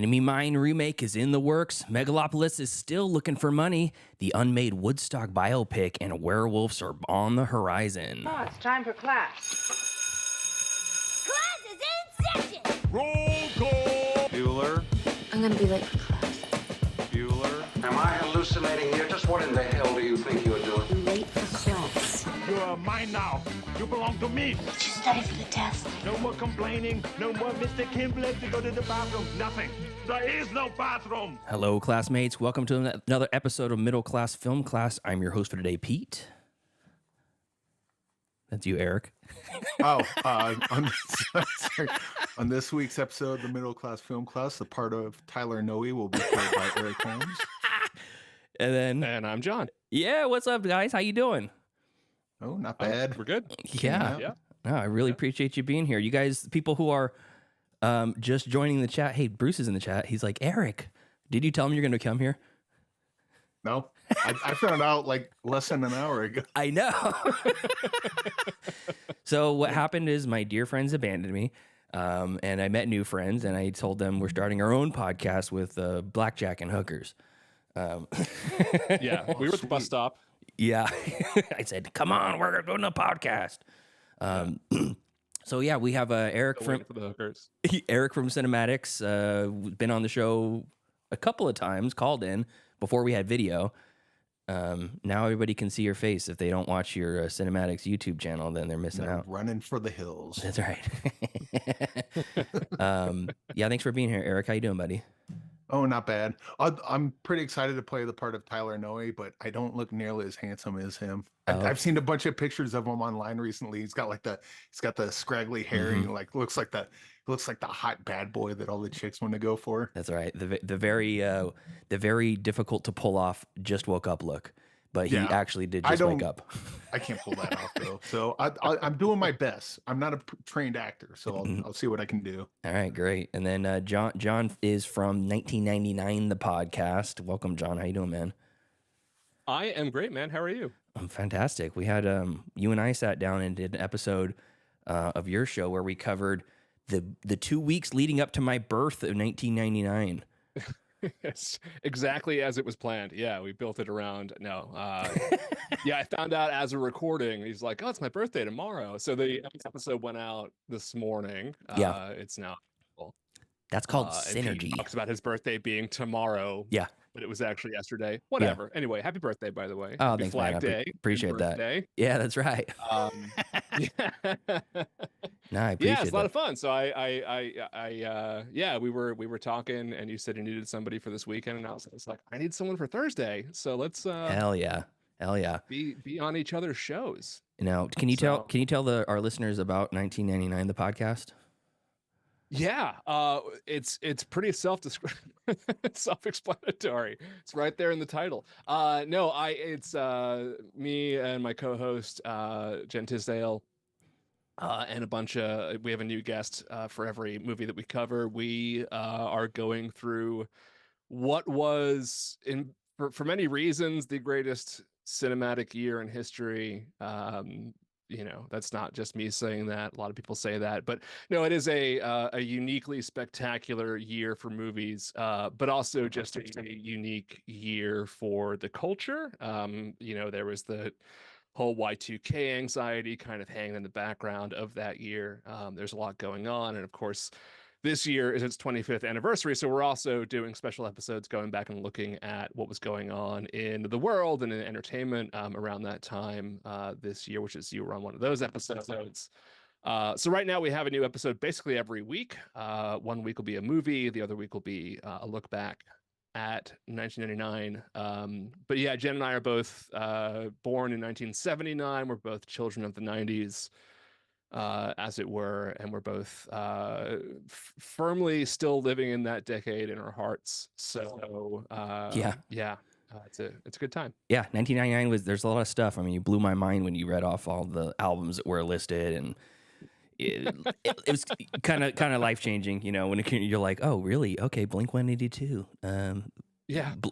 Enemy Mine remake is in the works. Megalopolis is still looking for money. The unmade Woodstock biopic and werewolves are on the horizon. Oh, it's time for class. Class is in session! Roll call! Bueller? I'm gonna be late for class. Bueller? Am I hallucinating here? Just what in the hell do you think you're doing? I'm late for class. You are mine now. You belong to me. Did you study for the test? No more complaining. No more Mr. Kimblett to go to the bathroom. Nothing. There is no bathroom. Hello, classmates. Welcome to another episode of Middle Class Film Class. I'm your host for today, Pete. That's you, Eric. On this week's episode of the Middle Class Film Class, the part of Tyler Noe will be played by Eric Holmes. And I'm John. Yeah, what's up, guys? How you doing? Oh, not bad. We're good. Yeah. No, I really appreciate you being here. You guys, people who are just joining the chat. Hey, Bruce is in the chat. He's like, Eric, did you tell him you're going to come here? No, I found out like less than an hour ago. I know. So what happened is my dear friends abandoned me, and I met new friends, and I told them we're starting our own podcast with blackjack and hookers. Yeah, we were at the bus stop. Yeah, I said, "Come on, we're doing a podcast." So yeah, we have Eric For from the hookers. Eric from Cinematics. Been on the show a couple of times, called in before we had video. Now everybody can see your face. If they don't watch your Cinematics YouTube channel, then they're missing out. Running for the hills. That's right. Yeah, thanks for being here, Eric. How you doing, buddy? Oh, not bad. I'm pretty excited to play the part of Tyler Noe, but I don't look nearly as handsome as him. I've seen a bunch of pictures of him online recently. He's got the scraggly hair. Mm-hmm. And looks like the hot bad boy that all the chicks want to go for. That's right. The very difficult to pull off just woke up look, but he actually did just wake up. I can't pull that off though. So I'm doing my best. I'm not a trained actor, so I'll see what I can do. All right, great. And then John is from 1999, the podcast. Welcome, John. How you doing, man? I am great, man. How are you? I'm fantastic. We had you and I sat down and did an episode of your show where we covered the 2 weeks leading up to my birth of 1999. It's exactly as it was planned. Yeah, we built it around. Yeah, I found out as a recording. He's like, "Oh, it's my birthday tomorrow." So the episode went out this morning. Yeah, it's now. That's called and synergy. he talks about his birthday being tomorrow. Yeah. But it was actually yesterday. Whatever. Yeah. Anyway, happy birthday, by the way. Oh, happy thanks, Flag man. Day. Appreciate that. Yeah, that's right. Yeah. No, I appreciate yeah, it's a lot of fun. So we were talking, and you said you needed somebody for this weekend, and I was like, I need someone for Thursday. So let's hell yeah, be on each other's shows. Now, can you tell our listeners about 1999, the podcast? Yeah, it's pretty self-explanatory. It's right there in the title. It's me and my co-host Jen Tisdale, and a bunch of. We have a new guest for every movie that we cover. We are going through what was for many reasons the greatest cinematic year in history. That's not just me saying that. A lot of people say that, but no, it is a uniquely spectacular year for movies, but also just a unique year for the culture. There was the whole Y2K anxiety kind of hanging in the background of that year. There's a lot going on, and of course, this year is its 25th anniversary, so we're also doing special episodes going back and looking at what was going on in the world and in entertainment around that time this year, which is you were on one of those episodes. So right now we have a new episode basically every week. 1 week will be a movie, the other week will be a look back at 1999. But yeah, Jen and I are both born in 1979. We're both children of the 90s. As it were, and we're both firmly still living in that decade in our hearts. So it's a good time. Yeah, 1999 there's a lot of stuff. I mean, you blew my mind when you read off all the albums that were listed, and it was kind of life changing. When you're like, oh, really? Okay, Blink 182.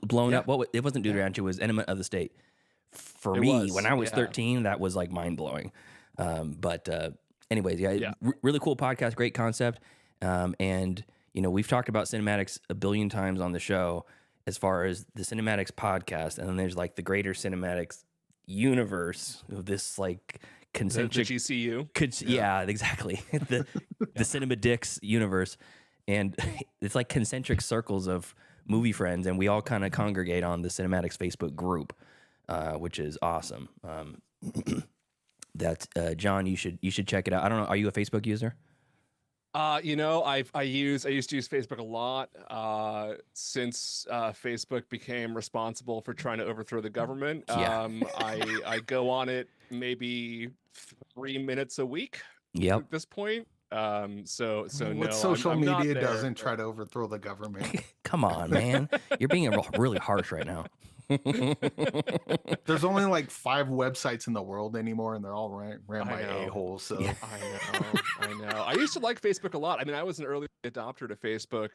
Blown up. What it wasn't Dude Ranch. It was Enema of the State. For me, when I was 13, that was like mind blowing. Anyways, really cool podcast, great concept. And we've talked about cinematics a billion times on the show as far as the cinematics podcast, and then there's like the greater cinematics universe of this like concentric the GCU. Yeah, exactly. The Cinema Dicks universe. And it's like concentric circles of movie friends, and we all kind of congregate on the Cinematics Facebook group, which is awesome. John, you should check it out. I don't know. Are you a Facebook user? I used to use Facebook a lot since Facebook became responsible for trying to overthrow the government. Yeah. I go on it maybe 3 minutes a week. Yep. At this point. So What no, social I'm not media there, doesn't but- try to overthrow the government? Come on, man. You're being really harsh right now. There's only like 5 websites in the world anymore, and they're all ran by know. a-holes. So I know. I used to like Facebook a lot. I mean, I was an early adopter to Facebook,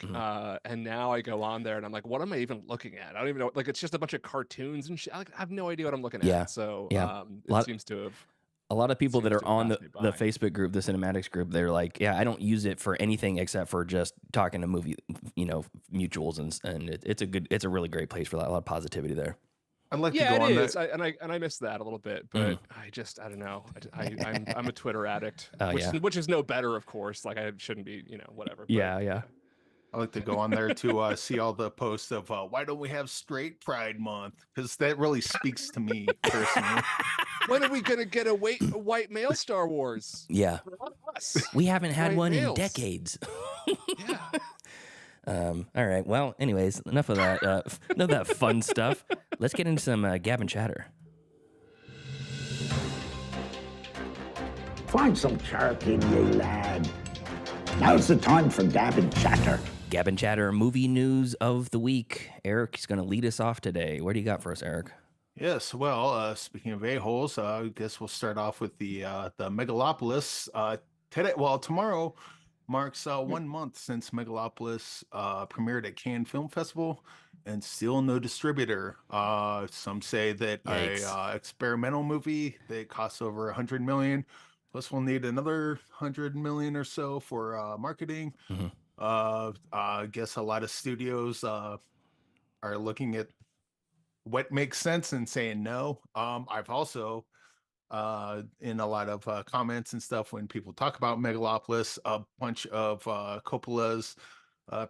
and now I go on there and I'm like, what am I even looking at? I don't even know. Like, it's just a bunch of cartoons and shit. I have no idea what I'm looking Yeah. at. So Yeah. it seems to have. A lot of people that Seems are to have on the passed me by. Facebook group, the Cinematics group, they're like, yeah, I don't use it for anything except for just talking to movie, mutuals, and it's a really great place for that. A lot of positivity there. I'd like to Yeah, go it on is. that. I miss that a little bit, but I don't know. I'm a Twitter addict, Oh, yeah. which is no better, of course. Like I shouldn't be, whatever. But, Yeah. I like to go on there to see all the posts of why don't we have straight Pride Month? Because that really speaks to me personally. When are we gonna get a white male Star Wars? Yeah. For us? We haven't had White one males. in decades. Yeah. All right. Well, anyways, enough of that. Enough of that fun stuff. Let's get into some Gab Chatter. Find some charity, you lad. Now's the time for Gab Chatter. Gab Chatter movie news of the week. Eric is going to lead us off today. What do you got for us, Eric? Yes, well, speaking of a-holes, I guess we'll start off with the Megalopolis. Tomorrow marks 1 month since Megalopolis premiered at Cannes Film Festival, and still no distributor. Some say that a experimental movie that costs over $100 million. Plus, we'll need another $100 million or so for marketing. I guess a lot of studios are looking at what makes sense and saying no. I've also, in a lot of comments and stuff, when people talk about Megalopolis, a bunch of Coppola's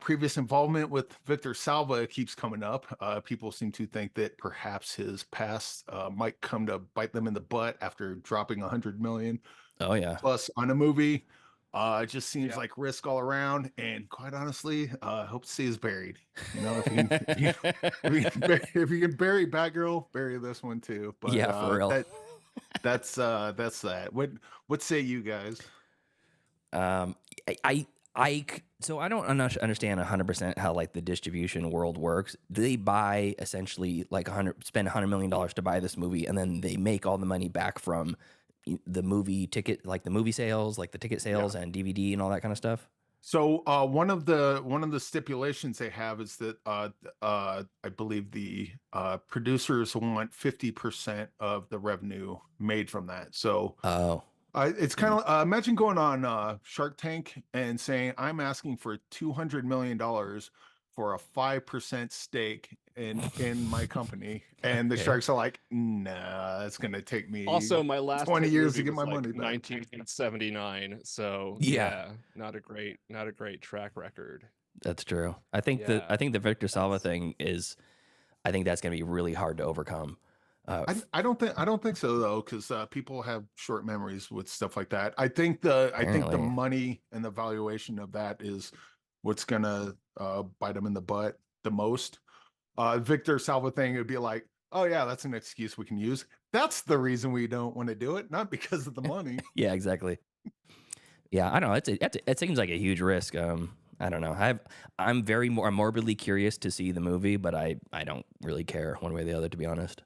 previous involvement with Victor Salva keeps coming up. People seem to think that perhaps his past might come to bite them in the butt after dropping $100 million. Oh, yeah. Plus on a movie. It just seems like risk all around, and quite honestly, I hope to see is buried. If you can bury Batgirl, bury this one too. But Yeah, for real. That's that. What say you guys? So I don't understand 100% how like the distribution world works. Do they buy essentially like spend $100 million to buy this movie, and then they make all the money back from the movie ticket, like the movie sales, like the ticket sales and DVD and all that kind of stuff? So one of the stipulations they have is that I believe the producers want 50% of the revenue made from that. So it's kind of imagine going on Shark Tank and saying, I'm asking for $200 million for a 5% stake in my company, and the Sharks are like, nah, that's gonna take me Also, my last 20 hit years movie to get was, my like, money back. 1979. So Yeah. not a great track record. That's true. I think the Victor Salva thing is, I think that's going to be really hard to overcome. I don't think so though, because people have short memories with stuff like that. I think the money and the valuation of that is what's gonna bite them in the butt the most. Victor Salva thing would be like, oh yeah, that's an excuse we can use. That's the reason we don't want to do it, not because of the money. Yeah, exactly. Yeah, I don't know. It seems like a huge risk. I don't know. I'm morbidly curious to see the movie, but I don't really care one way or the other, to be honest.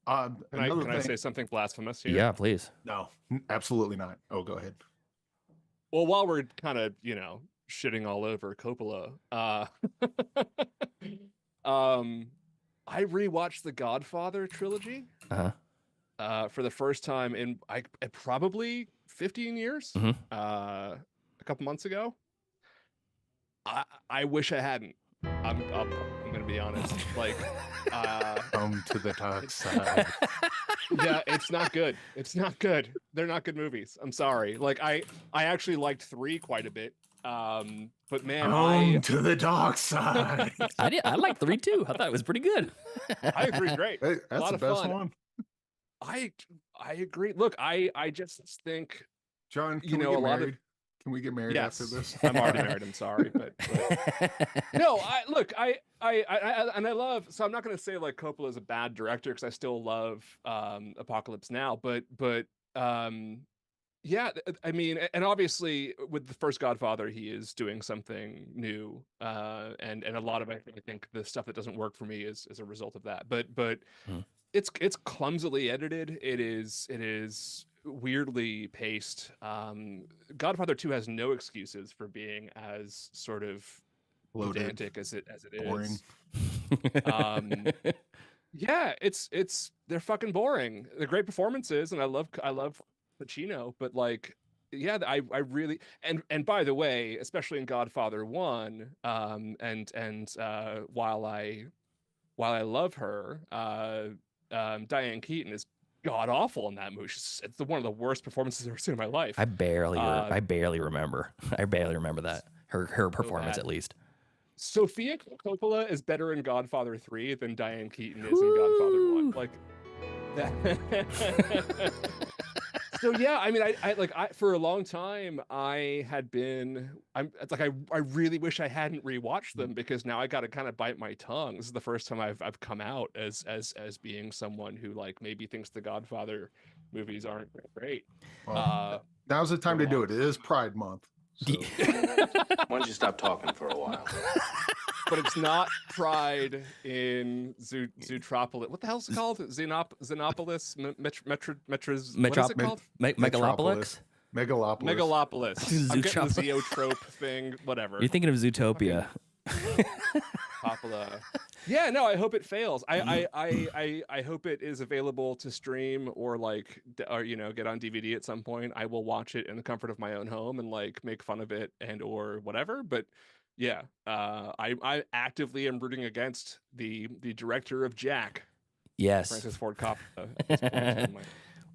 Can I say something blasphemous here? Yeah, please. No, absolutely not. Oh, go ahead. Well, while we're kind of, shitting all over Coppola, I rewatched the Godfather trilogy for the first time in probably 15 years, a couple months ago. I wish I hadn't. I'm gonna be honest. Like, Come to the dark side. yeah, it's not good. It's not good. They're not good movies. I'm sorry. Like, I actually liked 3 quite a bit. But man, Come to the dark side. I liked 3 too. I thought it was pretty good. I agree. Great. Hey, A that's lot the of best fun. one. I agree. Look, I just think John, can You we know, get a lot of- married? Can we get married after yes, this? I'm already married. I'm sorry, but no. And I love. So I'm not going to say like Coppola is a bad director because I still love Apocalypse Now, but yeah, I mean, and obviously with the first Godfather, he is doing something new, and a lot of I think the stuff that doesn't work for me is a result of that. But it's clumsily edited. It is weirdly paced. Godfather 2 has no excuses for being as sort of Loaded. pedantic as it Boring. is. Yeah, they're fucking boring. They're great performances, and I love Pacino, but like, yeah, I really and by the way, especially in Godfather 1, while I love her, Diane Keaton is god awful in that movie. It's one of the worst performances I've ever seen in my life. I barely remember. I barely remember that. Her performance, bad. at least. Sofia Coppola is better in Godfather 3 than Diane Keaton is in Godfather 1. Like that. So yeah, I mean, I for a long time I really wish I hadn't rewatched them because now I got to kind of bite my tongue. This is the first time I've come out as being someone who like maybe thinks the Godfather movies aren't great. Well, now's the time to do it. It is Pride Month. So. Why don't you stop talking for a while? But it's not Pride in Zootropolis. What the hell's it called? Xenopolis? Metros? What is it called? Megalopolis? Megalopolis. Megalopolis. I'm getting the Zoetrope thing. Whatever. You're thinking of Zootopia. Coppola. Yeah, no, I hope it fails. I hope it is available to stream or get on DVD at some point. I will watch it in the comfort of my own home and like make fun of it and or whatever. But yeah, I actively am rooting against the director of Jack. Yes. Francis Ford Coppola.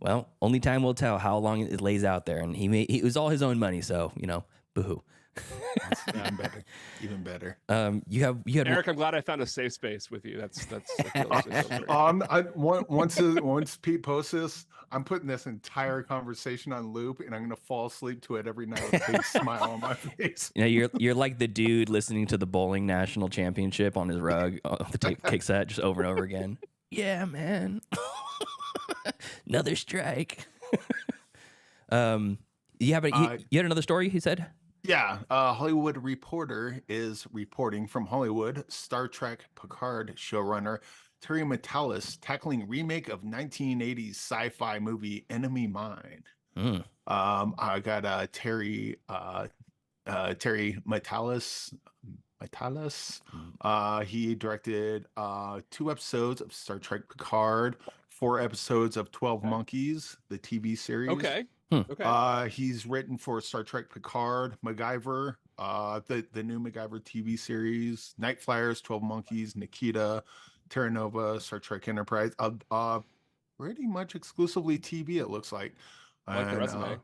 Well, only time will tell how long it lays out there, and it was all his own money, so boo-hoo. Even better. You had Eric. I'm glad I found a safe space with you. Once Pete posts this, I'm putting this entire conversation on loop, and I'm gonna fall asleep to it every night with a big smile on my face. You're like the dude listening to the bowling national championship on his rug, the tape kick set, just over and over again. Yeah, man. Another strike. You had another story, he said? Yeah, Hollywood Reporter is reporting from Hollywood. Star Trek Picard showrunner Terry Matalas tackling remake of 1980s sci-fi movie Enemy Mine. I got Terry Matalas. He directed 2 episodes of Star Trek Picard, 4 episodes of 12 Monkeys, the TV series. Okay. Okay. He's written for Star Trek Picard, MacGyver, the new MacGyver TV series, Night Flyers, 12 Monkeys, Nikita, Terra Nova, Star Trek Enterprise. Pretty much exclusively TV, it looks like. Like the resume.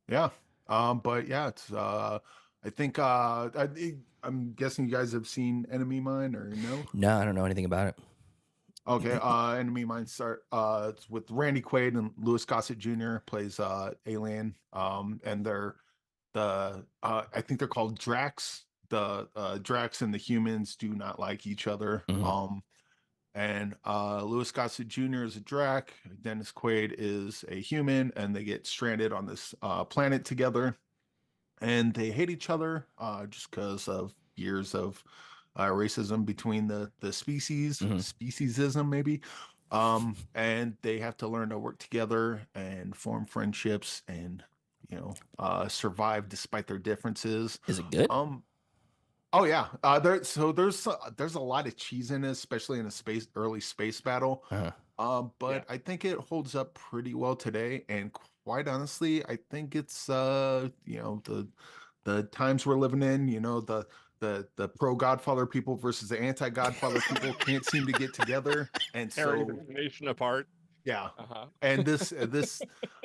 Yeah. But yeah, it's I think I'm guessing you guys have seen Enemy Mine or no? No, I don't know anything about it. Okay, Enemy Mine it's with Randy Quaid and Louis Gossett Jr. plays Alien. And they're I think they're called Drax. The Drax and the humans do not like each other. Mm-hmm. And Louis Gossett Jr. is a Drac, Dennis Quaid is a human, and they get stranded on this planet together. And they hate each other just because of years of racism between the species, speciesism maybe. And they have to learn to work together and form friendships and survive despite their differences. Is it good? Oh yeah. There's a lot of cheese in it, especially in a early space battle. But I think it holds up pretty well today. And quite honestly, I think it's the times we're living in, the the pro Godfather people versus the anti Godfather people can't seem to get together, and Tearing so the nation apart. yeah. Uh-huh. And this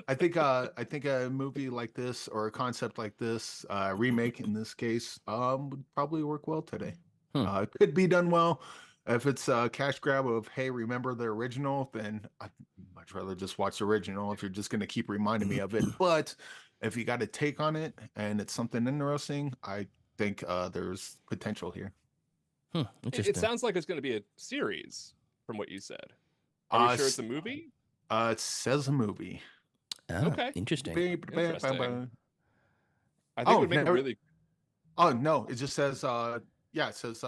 I think a movie like this, or a concept like this, remake in this case, would probably work well today. It could be done well. If it's a cash grab of, hey, remember the original, then I'd much rather just watch the original if you're just going to keep reminding me of it. But if you got a take on it and it's something interesting, I think there's potential here. Interesting. It sounds like it's going to be a series from what you said. Are we sure it's a movie? It says a movie. Oh, Okay. Interesting. Interesting. I think it would make a really... Oh, no. It just says, it says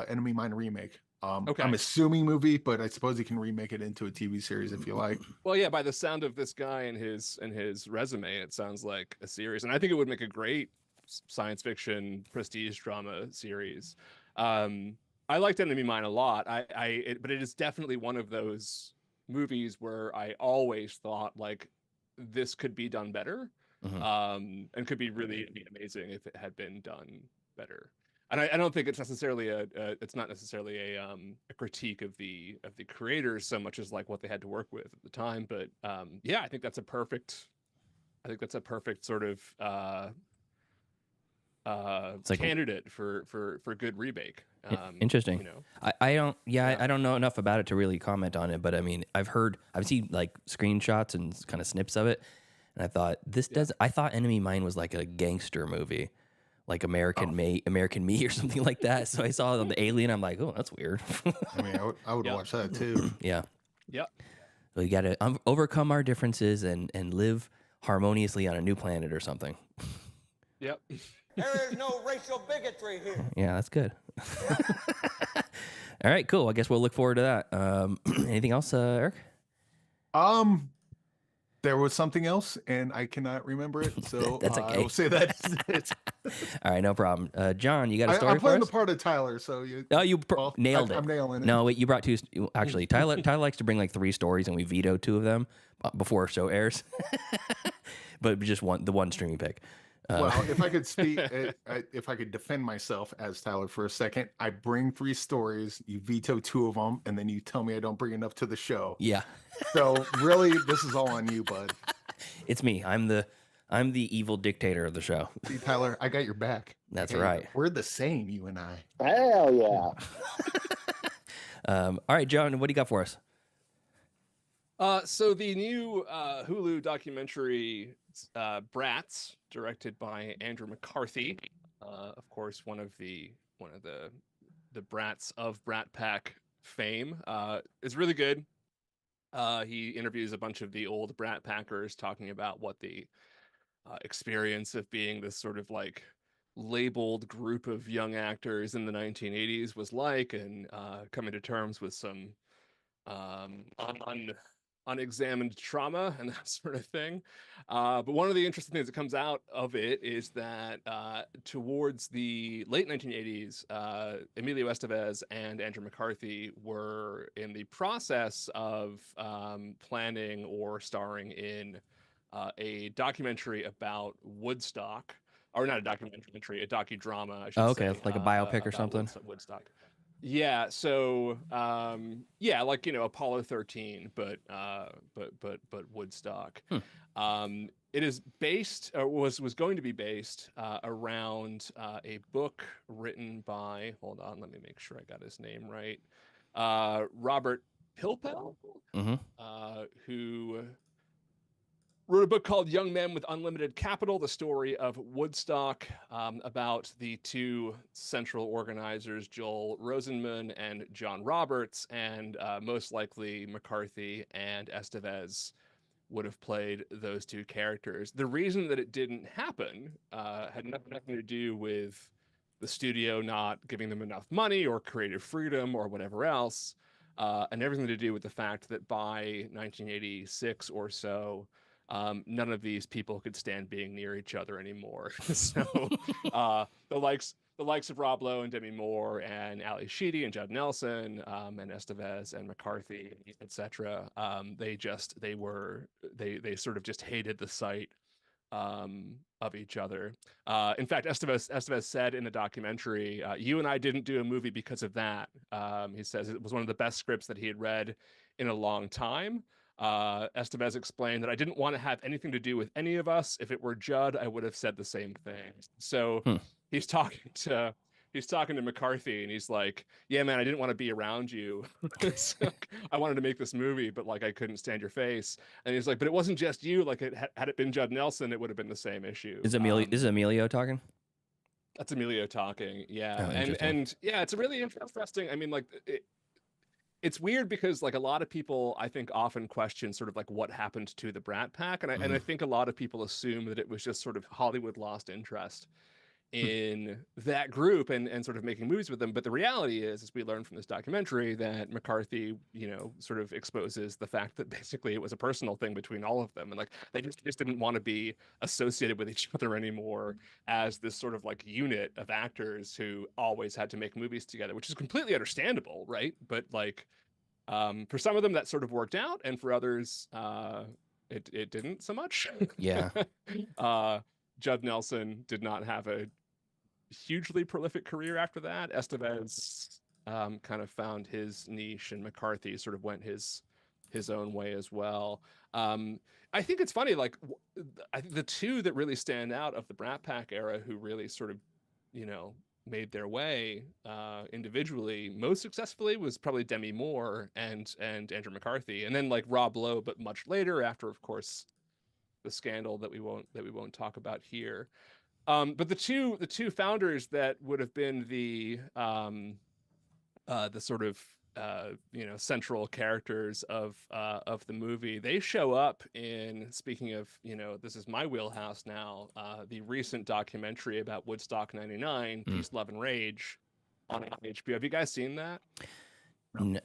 Enemy Mine remake. Okay. I'm assuming movie, but I suppose you can remake it into a TV series if you like. Well, yeah, by the sound of this guy and his resume, it sounds like a series. And I think it would make a great science fiction prestige drama series. I liked Enemy Mine a lot. But it is definitely one of those movies where I always thought like this could be done better, and could be really amazing if it had been done better. And I don't think it's necessarily it's not necessarily a critique of the creators so much as like what they had to work with at the time. But yeah, I think that's a perfect sort of like candidate for good remake. Interesting. You know, I don't know enough about it to really comment on it, but I mean, I've seen like screenshots and kind of snips of it, and I thought I thought Enemy Mine was like a gangster movie, like American Me or something like that. So I saw it on the Alien. I'm like, oh, that's weird. I mean, I would watch that too. Yeah. Yep. So you got to overcome our differences and live harmoniously on a new planet or something. Yep. There is no racial bigotry here. Yeah, that's good. All right, cool. I guess we'll look forward to that. Anything else, Eric? There was something else, and I cannot remember it, so That's okay. I will say that. All right, no problem. John, you got a story I'm playing for the us? part of Tyler, so you. Oh, nailed it. I'm nailing it. No, wait, you brought two. Actually, Tyler likes to bring like 3 stories, and we veto 2 of them before our show airs. But just the one streaming pick. Well, if I could speak, if I could defend myself as Tyler for a second, I bring 3 stories, you veto 2 of them, and then you tell me I don't bring enough to the show. Yeah. So really, this is all on you, bud. It's me. I'm the evil dictator of the show. See, Tyler, I got your back. That's Okay? right. We're the same, you and I. Hell yeah. All right, John, what do you got for us? So the new Hulu documentary Brats, directed by Andrew McCarthy, of course, one of the brats of Brat Pack fame, is really good. He interviews a bunch of the old Brat Packers talking about what the experience of being this sort of like labeled group of young actors in the 1980s was like, and coming to terms with some unexamined trauma and that sort of thing. But one of the interesting things that comes out of it is that towards the late 1980s, Emilio Estevez and Andrew McCarthy were in the process of planning or starring in a documentary about Woodstock. Or not a documentary, a docudrama, I should say. Okay, like a biopic or something? Woodstock. Yeah, so like Apollo 13, but Woodstock. It is based, or was going to be based around a book written by, hold on, let me make sure I got his name right, Robert Pilpel, who wrote a book called Young Men with Unlimited Capital, the story of Woodstock, about the 2 central organizers, Joel Rosenman and John Roberts, and most likely McCarthy and Estevez would have played those 2 characters. The reason that it didn't happen had nothing to do with the studio not giving them enough money or creative freedom or whatever else, and everything to do with the fact that by 1986 or so, none of these people could stand being near each other anymore. So the likes of Rob Lowe and Demi Moore and Ali Sheedy and Judd Nelson and Estevez and McCarthy, etc. They sort of just hated the sight of each other. In fact, Estevez said in the documentary, "You and I didn't do a movie because of that." He says it was one of the best scripts that he had read in a long time. Estevez explained that I didn't want to have anything to do with any of us. If it were Judd, I would have said the same thing. So he's talking to McCarthy, and he's like, "Yeah, man, I didn't want to be around you. So, I wanted to make this movie, but like I couldn't stand your face." And he's like, "But it wasn't just you. Like had it been Judd Nelson, it would have been the same issue." Is Emilio talking? That's Emilio talking. Yeah, Oh, and yeah, it's a really interesting. I mean, like it's weird because like a lot of people I think often question sort of like what happened to the Brat Pack, and I think a lot of people assume that it was just sort of Hollywood lost interest in that group and sort of making movies with them. But the reality is, as we learned from this documentary, that McCarthy, sort of exposes the fact that basically it was a personal thing between all of them, and like they just didn't want to be associated with each other anymore as this sort of like unit of actors who always had to make movies together, which is completely understandable, right? But like for some of them that sort of worked out, and for others it didn't so much. Yeah. Judd Nelson did not have a hugely prolific career after that. Estevez kind of found his niche, and McCarthy sort of went his own way as well. I think it's funny, like I think the two that really stand out of the Brat Pack era who really sort of, made their way individually most successfully was probably Demi Moore and Andrew McCarthy, and then like Rob Lowe, but much later after, of course, the scandal that we won't talk about here. But the two founders that would have been the sort of central characters of the movie, they show up in, speaking of, this is my wheelhouse now, the recent documentary about Woodstock 99, Peace, Love and Rage on HBO. Have you guys seen that?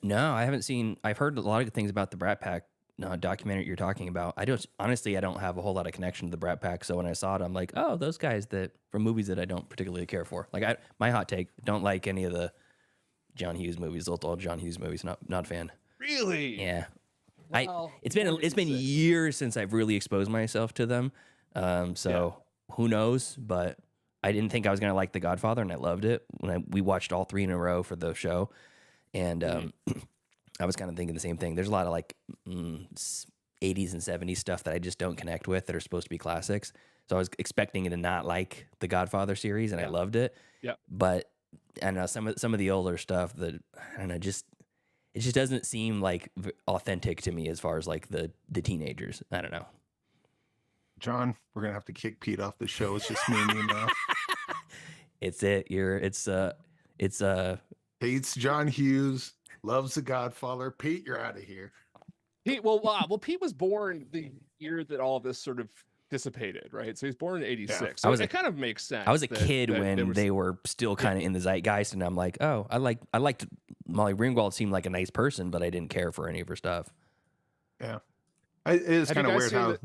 No, I haven't seen. I've heard a lot of good things about the Brat Pack documentary you're talking about. I don't have a whole lot of connection to the Brat Pack, so when I saw it, I'm like, oh, those guys that from movies that I don't particularly care for. Like my hot take, don't like any of the John Hughes movies, old John Hughes movies. Not a fan. Really? Yeah. Well, it's been years since I've really exposed myself to them. Who knows? But I didn't think I was gonna like The Godfather, and I loved it when we watched all three in a row for the show, and I was kind of thinking the same thing. There's a lot of like 80s and 70s stuff that I just don't connect with that are supposed to be classics. So I was expecting it to not like the Godfather series, and I loved it. Yeah. But I don't know, some of the older stuff that I don't know, it just doesn't seem like authentic to me as far as like the teenagers. I don't know. John, we're gonna have to kick Pete off the show. It's just me and you now. Hates John Hughes. Loves The Godfather. Pete, you're out of here. Pete, Pete was born the year that all of this sort of dissipated, right? So he's born in '86. Yeah. So it kind of makes sense. I was a kid when they were still kind of in the zeitgeist, and I'm like, oh, I liked Molly Ringwald. Seemed like a nice person, but I didn't care for any of her stuff. Yeah, it is kind of weird how.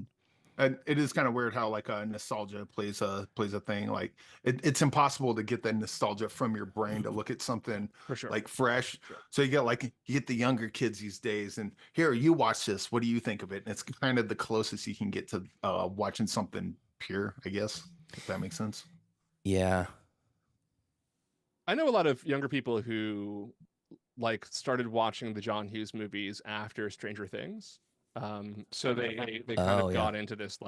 It is kind of weird how like nostalgia plays a thing. Like it's impossible to get that nostalgia from your brain to look at something for sure, like fresh. Sure. So you get the younger kids these days, and here, you watch this. What do you think of it? And it's kind of the closest you can get to watching something pure, I guess, if that makes sense. Yeah, I know a lot of younger people who like started watching the John Hughes movies after Stranger Things. So they kind of got into this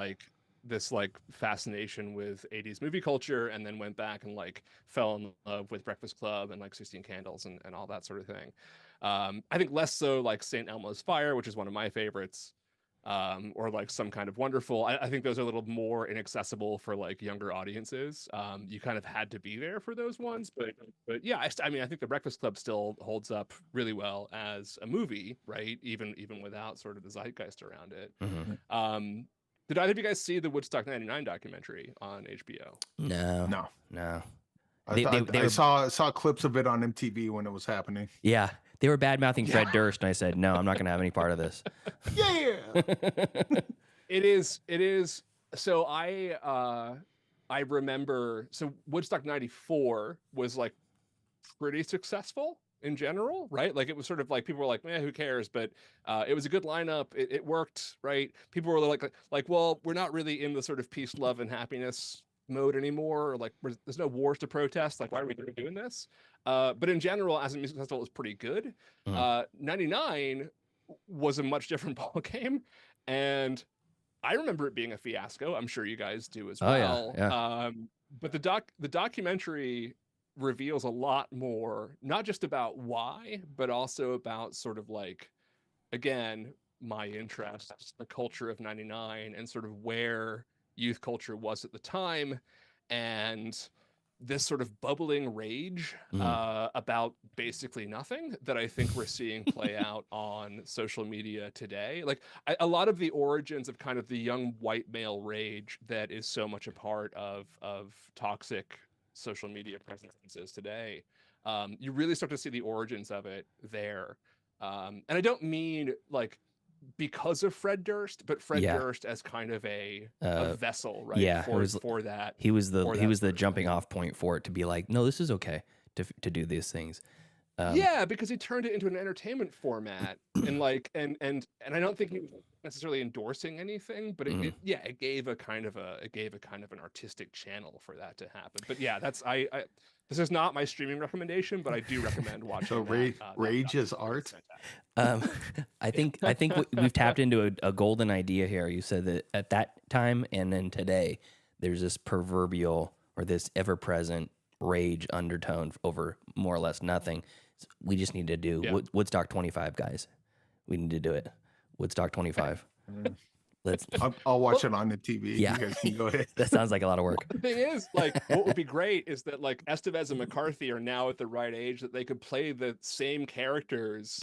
fascination with 80s movie culture, and then went back and like fell in love with Breakfast Club and like 16 Candles and all that sort of thing. I think less so like St. Elmo's Fire, which is one of my favorites, or like Some Kind of Wonderful. I think those are a little more inaccessible for like younger audiences. You kind of had to be there for those ones, but yeah, I mean, I think The Breakfast Club still holds up really well as a movie, right? Even without sort of the zeitgeist around it. Mm-hmm. Did either of you guys see the Woodstock 99 documentary on HBO? No. I saw clips of it on MTV when it was happening. Yeah, they were bad-mouthing Fred Durst, and I said, no, I'm not going to have any part of this. Yeah. It is. So I remember, so Woodstock 94 was like pretty successful. in general, right? Like it was sort of like people were like, man, who cares? But it was a good lineup. It worked, right? People were like, well, we're not really in the sort of peace, love, and happiness mode anymore. Or like, there's no wars to protest. Like, why are we doing this? But in general, as a music festival, it was pretty good. 99 was a much different ball game, and I remember it being a fiasco. I'm sure you guys do as well. Yeah. But the documentary reveals a lot more, not just about why, but also about sort of like, again, my interests, the culture of 99, and sort of where youth culture was at the time, and this sort of bubbling rage about basically nothing that I think we're seeing play out on social media today. Like a lot of the origins of kind of the young white male rage that is so much a part of toxic social media presences today. You really start to see the origins of it there. And I don't mean like because of Fred Durst, but Fred Durst as kind of a vessel, right? Yeah, for that. He was the jumping off point for it to be like, no, this is okay to do these things. Yeah, because he turned it into an entertainment format, and like, and I don't think he was necessarily endorsing anything, but it gave a kind of an artistic channel for that to happen. But yeah, that's I this is not my streaming recommendation, but I do recommend watching. So rage is art. I think we've tapped into a golden idea here. You said that at that time and then today, there's this proverbial or this ever-present rage undertone over more or less nothing. We just need to do Woodstock 25, guys. We need to do it. Woodstock 25. I'll watch it on the TV. Yeah. You guys can go ahead. That sounds like a lot of work. The thing is, like, what would be great is that like Estevez and McCarthy are now at the right age that they could play the same characters,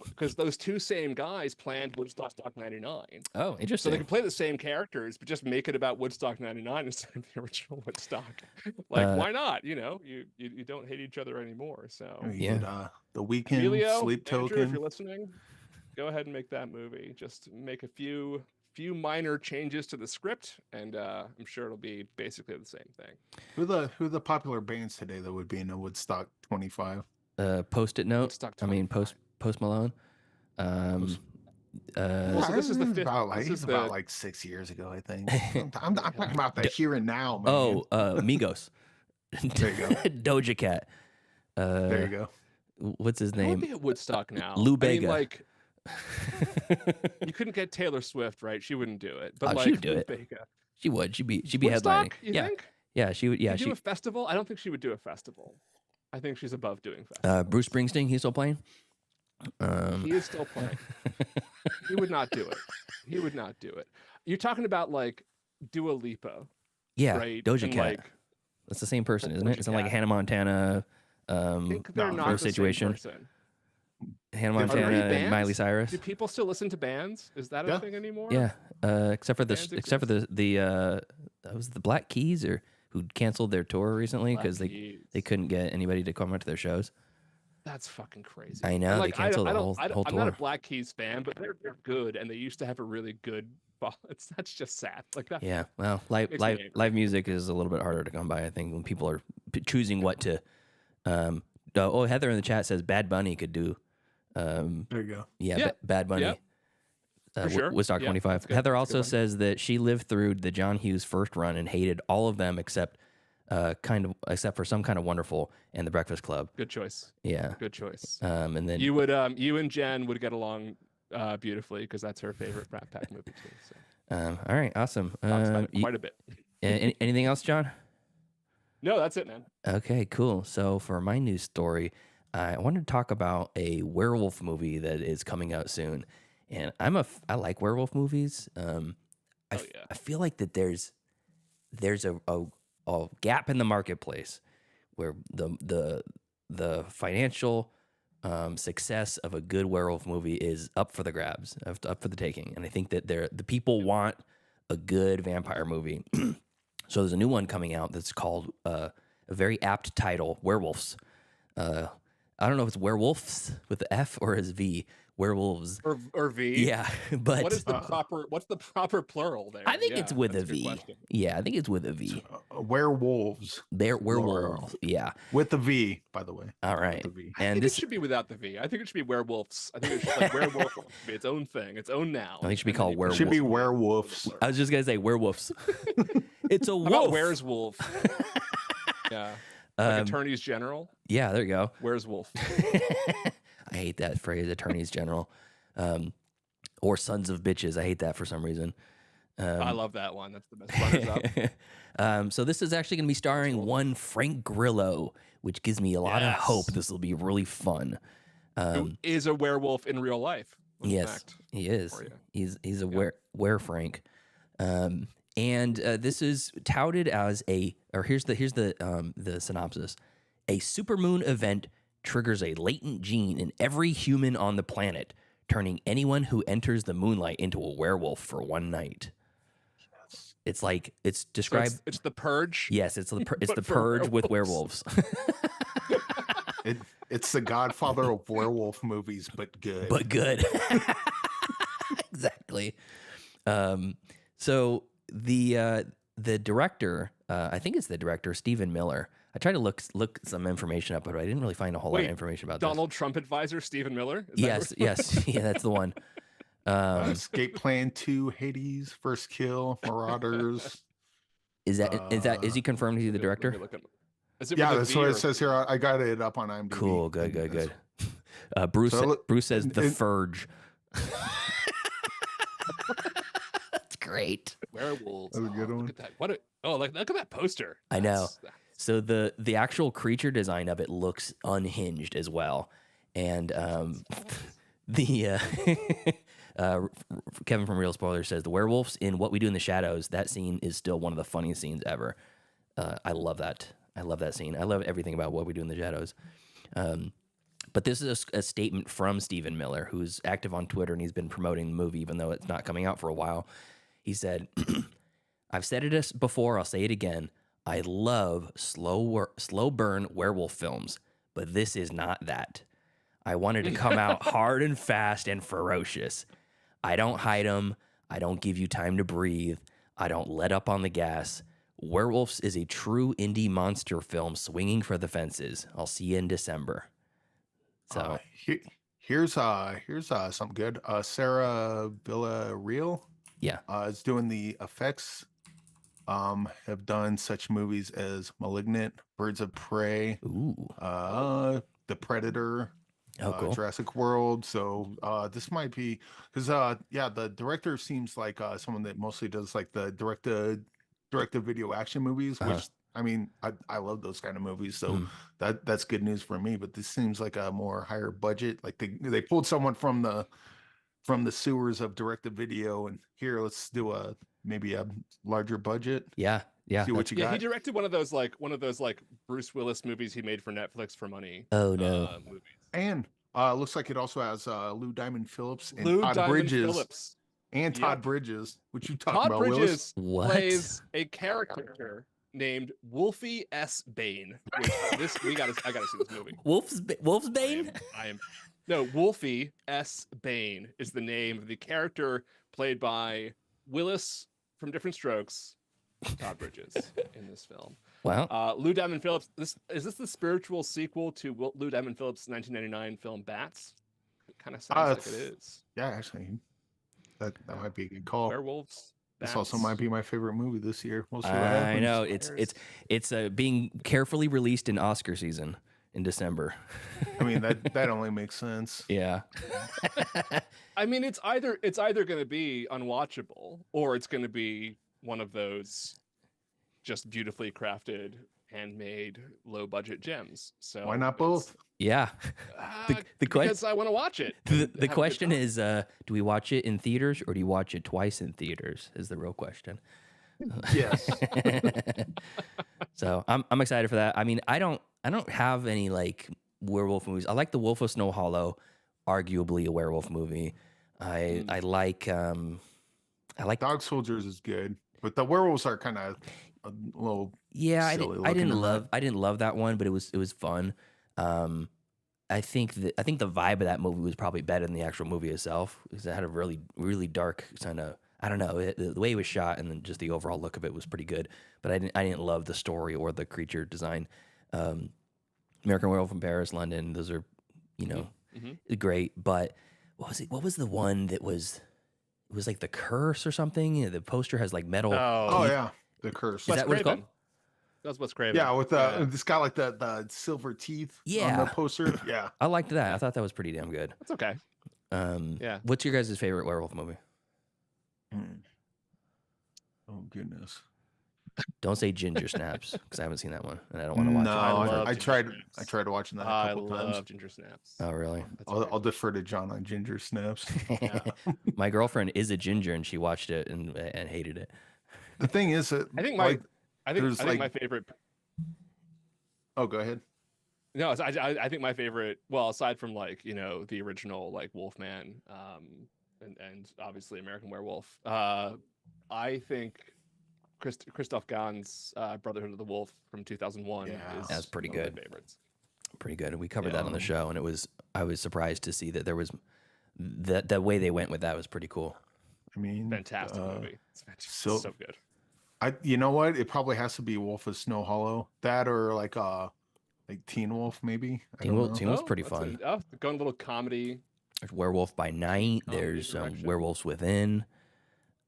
because those two same guys planned Woodstock 99. Oh, interesting. So they could play the same characters, but just make it about Woodstock 99 instead of the original Woodstock. Like, why not? You know, you don't hate each other anymore. So The Weeknd, Emilio, Sleep Andrew, Token. if you're listening, go ahead and make that movie. Just make a few minor changes to the script, and I'm sure it'll be basically the same thing. Who the popular bands today that would be in a Woodstock 25? Post-it note. Woodstock I mean, Post Malone. So this is the fifth. About like 6 years ago, I think. I'm talking about the here and now, man. Migos. There you go. Doja Cat. There you go. What's his Who would name? be at Woodstock now? Lou I mean, Bega. like, you couldn't get Taylor Swift, right? She wouldn't do it. But like, she would do Lou it. Bega. She would. She'd be Woodstock, headlining. you Yeah. think? Yeah, she would. Yeah, She'd do a festival. I don't think she would do a festival. I think she's above doing festivals. Bruce Springsteen. He's still playing. He is still playing. He would not do it. He would not do it. You're talking about like Dua Lipa. Yeah, right? Doja And, Cat. like, That's the same person, isn't Doja it? It's not like Cat. Hannah Montana. I think they're not the situation. same person. Hannah Are there Montana any and bands? Miley Cyrus. Do people still listen to bands? Is that a Yeah. thing anymore? Yeah, except for Bands the was the Black Keys or who canceled their tour recently Black because they Keys. couldn't get anybody to come out to their shows. That's fucking crazy. I know, And, they like, canceled the whole I'm tour. not a Black Keys fan, but they're good, and they used to have a really good. That's just sad. Like that. Yeah, well, live Makes me angry. live music is a little bit harder to come by. I think when people are choosing what to. Heather in the chat says Bad Bunny could do. There you go. Yeah. Bad Bunny. Yep. For sure. Woodstock Yeah, 25. that's good. Heather That's a good also one. says that she lived through the John Hughes first run and hated all of them except for Some Kind of Wonderful and The Breakfast Club. Good choice. Yeah. Good choice. And then You and Jen would get along beautifully because that's her favorite Rat Pack movie too. So all right, awesome. quite a bit. Anything else, John? No, that's it, man. Okay, cool. So for my news story, I wanted to talk about a werewolf movie that is coming out soon, and I like werewolf movies. I feel like that there's a gap in the marketplace where the financial success of a good werewolf movie is up for the grabs, up for the taking, and I think that the people want a good vampire movie. So there's a new one coming out that's called a very apt title, Werewolves. I don't know if it's werewolves with the F or as V. werewolves. Or V. Yeah, but What's the proper plural there? I think Yeah, it's with a that's good V. question. Yeah, I think it's with a V. Werewolves. They're Plural. werewolves. Yeah. With the V, by the way. All right. With the V. I And think this it should be without the V. I think it should be werewolves. I think it should like werewolf should be its own thing, its own noun. I think it should be And then called you- werewolf. Should be werewolves. I was just gonna say werewolves. It's a How about wolf. where's wolf? Yeah. Like attorneys general. Yeah, there you go. Where's wolf? I hate that phrase, attorneys general, or sons of bitches. I hate that for some reason. I love that one. That's the best. Runners up. So this is actually going to be starring one Frank Grillo, which gives me a lot of hope. This will be really fun. Who is a werewolf in real life? Yes, fact, he is. for you. He's a were Frank. And this is touted as here's the synopsis. A supermoon event triggers a latent gene in every human on the planet, turning anyone who enters the moonlight into a werewolf for one night. It's like it's described. It's the purge. Yes, it's the But for purge with werewolves. It's the Godfather of werewolf movies, but good. But good. Exactly. So the director, I think it's the director, Stephen Miller. I tried to look some information up, but I didn't really find a whole lot of information about Donald Trump advisor Stephen Miller. this. Yes, yeah, that's the one. Escape Plan 2, Hades, First Kill, Marauders. Is he confirmed he's the director? Yeah, that's what it says here. I got it up on IMDb. Cool, good. Bruce says The Furge. That's great. Werewolves. That's a good one. Look at that. Look at that poster. I know. That's- So the actual creature design of it looks unhinged as well, and Kevin from Real Spoiler says the werewolves in What We Do in the Shadows. That scene is still one of the funniest scenes ever. I love that. I love that scene. I love everything about What We Do in the Shadows. But this is a statement from Stephen Miller, who's active on Twitter, and he's been promoting the movie, even though it's not coming out for a while. He said, "I've said it before. I'll say it again. I love slow burn werewolf films, but this is not that. I wanted to come out hard and fast and ferocious. I don't hide them. I don't give you time to breathe. I don't let up on the gas. Werewolves is a true indie monster film swinging for the fences. I'll see you in December." So here's something good. Sarah Villarreal, yeah, is doing the effects. Have done such movies as Malignant, Birds of Prey, The Predator, cool. Jurassic World. So this might be because the director seems like someone that mostly does like the direct to video action movies, which I mean I love those kind of movies. So that's good news for me. But this seems like a more higher budget. Like they pulled someone from the sewers of direct to video, and here let's do maybe a larger budget. Yeah. See what you got. He directed one of those Bruce Willis movies he made for Netflix for money. Oh no. Movies. And looks like it also has Lou Diamond Phillips and Todd Bridges, which you talked Todd about. Bridges What? plays a character named Wolfie S. Bane. Which I gotta see this movie. Wolf's Bane? No, Wolfie S. Bane is the name of the character played by Willis from Different Strokes, Todd Bridges, in this film. Wow. Lou Diamond Phillips. Is this the spiritual sequel to Lou Diamond Phillips' 1999 film Bats? It kind of sounds like it is. Yeah, actually, that might be a good call. Werewolves. This also might be my favorite movie this year. We'll see what I happens. know it's being carefully released in Oscar season in December. I mean that only makes sense. Yeah. I mean, it's either going to be unwatchable or it's going to be one of those just beautifully crafted, handmade, low budget gems. So why not both? Yeah. Because I want to watch it. The question is, do we watch it in theaters or do you watch it twice in theaters? Is the real question. Yes. So I'm excited for that. I mean, I don't have any like werewolf movies. I like The Wolf of Snow Hollow, arguably a werewolf movie. I like Dog Soldiers is good, but the werewolves are kind of a little I silly didn't looking. love that one, but it was fun. I think the vibe of that movie was probably better than the actual movie itself because it had a really really dark kind of, I don't know, the way it was shot and then just the overall look of it was pretty good. But I didn't love the story or the creature design. American Werewolf in Paris, London, those are, great. But what was it? What was the one that was? It was like The Curse or something. The poster has like metal. Oh yeah, The Curse. Is that what it's called? That's what's crazy. Yeah, with it's got like the silver teeth on the poster. Yeah, I liked that. I thought that was pretty damn good. That's okay. Yeah. What's your guys' favorite werewolf movie? Oh goodness. Don't say Ginger Snaps because I haven't seen that one and I don't want to watch it. No, I tried watching that a couple times. I love Ginger Snaps. Oh really? I'll defer to John on Ginger Snaps. My girlfriend is a ginger and she watched it and hated it. The thing is that I think my favorite. Oh, go ahead. No, I think my favorite. Well, aside from like the original like Wolfman, and obviously American Werewolf, I think Christoph Gahn's Brotherhood of the Wolf from 2001 that's pretty one of good. my favorites. Pretty good. We covered that on the show, and I was surprised to see that there was the way they went with that was pretty cool. I mean, fantastic movie. It's so good. You know what? It probably has to be Wolf of Snow Hollow. That or like Teen Wolf maybe. Teen Wolf's pretty fun. Going a little comedy. There's Werewolf by Night. There's Werewolves Within.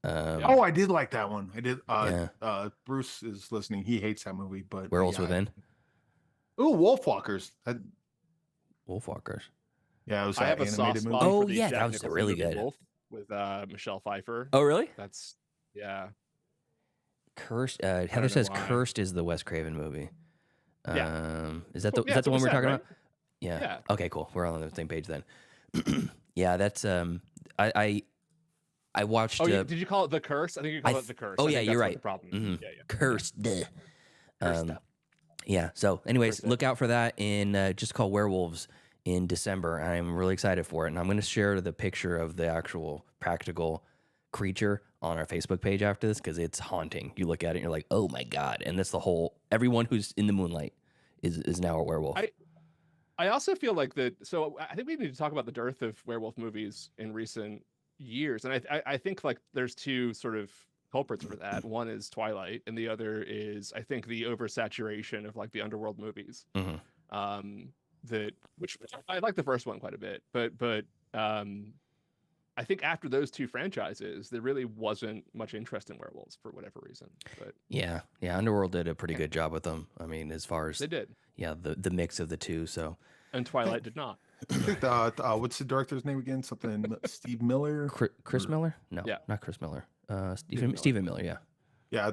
I did like that one. I did. Bruce is listening. He hates that movie, but Werewolves Within. Wolfwalkers. Wolfwalkers. Yeah, it was I have a animated soft movie. spot for the that Jack was Nicholson really movie good. Wolf with Michelle Pfeiffer. Oh, really? That's Cursed. Heather says Cursed is the Wes Craven movie. Is that the one we're talking about? Yeah. Okay, cool. We're all on the same page then. Yeah, that's I watched. Oh, did you call it The Curse? I think you called it The Curse. Oh, yeah, you're right. The problem. Mm-hmm. Yeah. Cursed. Yeah. So, anyways, look out for that in just called Werewolves in December. I'm really excited for it, and I'm going to share the picture of the actual practical creature on our Facebook page after this because it's haunting. You look at it, and you're like, oh my god! And that's the whole. Everyone who's in the moonlight is now a werewolf. I also feel like that. So I think we need to talk about the dearth of werewolf movies in recent years, and I think like there's two sort of culprits for that. One is Twilight, and the other is I think the oversaturation of like the underworld movies. Mm-hmm. Which I like the first one quite a bit, but I think after those two franchises, there really wasn't much interest in werewolves for whatever reason. But yeah, Underworld did a pretty good job with them. I mean, as far as they did, the mix of the two. So, and Twilight did not. I think what's the director's name again? Something Steve Miller. Chris Miller? No, not Chris Miller. Stephen Miller. Yeah. Yeah.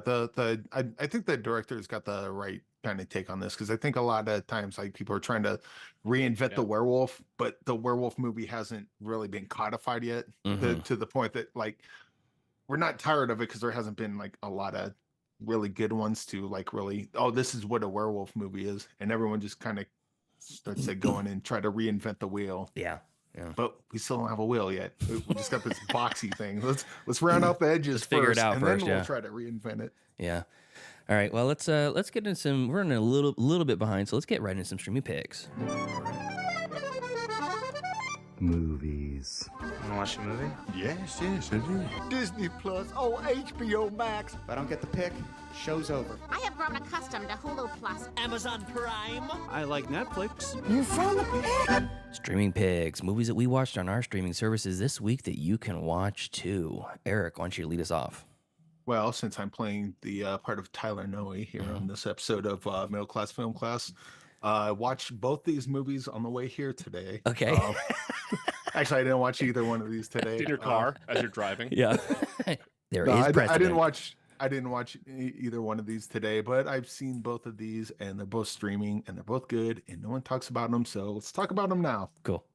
I think the director's got the right kind of take on this because I think a lot of times like people are trying to reinvent the werewolf, but the werewolf movie hasn't really been codified yet to the point that like we're not tired of it because there hasn't been like a lot of really good ones to like really this is what a werewolf movie is, and everyone just kind of starts to go in and try to reinvent the wheel. Yeah. But we still don't have a wheel yet. We just got this boxy thing. Let's round out the edges first, figure it out and first, then we'll try to reinvent it. Yeah. All right. Well, let's get into some. We're running a little bit behind, so let's get right into some streaming picks. Movies. Wanna watch a movie? Yes, I do. Disney Plus. Oh, HBO Max. If I don't get the pick, show's over. I have grown accustomed to Hulu Plus. Amazon Prime. I like Netflix. You found the pick. Streaming picks, movies that we watched on our streaming services this week that you can watch too. Eric, why don't you lead us off? Well, since I'm playing the part of Tyler Noe here on this episode of Middle Class Film Class, I watched both these movies on the way here today. Okay. Actually, I didn't watch either one of these today. In your car as you're driving. Yeah. I didn't watch either one of these today, but I've seen both of these, and they're both streaming, and they're both good, and no one talks about them, so let's talk about them now. Cool.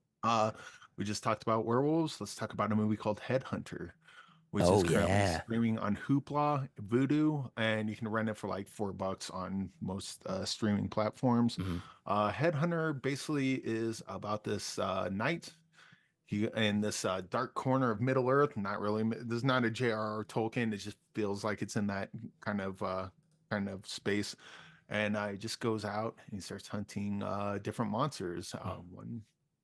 We just talked about werewolves. Let's talk about a movie called Headhunter, which is currently streaming on Hoopla, Vudu, and you can rent it for like $4 on most streaming platforms. Headhunter basically is about this knight. He in this dark corner of Middle Earth. Not really. This is not a J.R.R. Tolkien. It just feels like it's in that kind of space. and he just goes out and he starts hunting different monsters.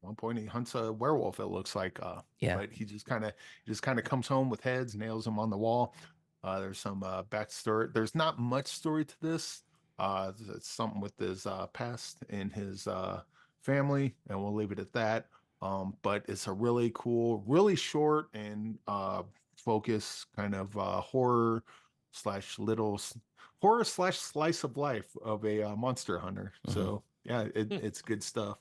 One point he hunts a werewolf. It looks like, but he just kind of comes home with heads, nails them on the wall. There's some backstory. There's not much story to this. It's something with his past and his family, and we'll leave it at that. But it's a really cool, really short and focus kind of horror slash slice of life of a monster hunter. So yeah, it's good stuff.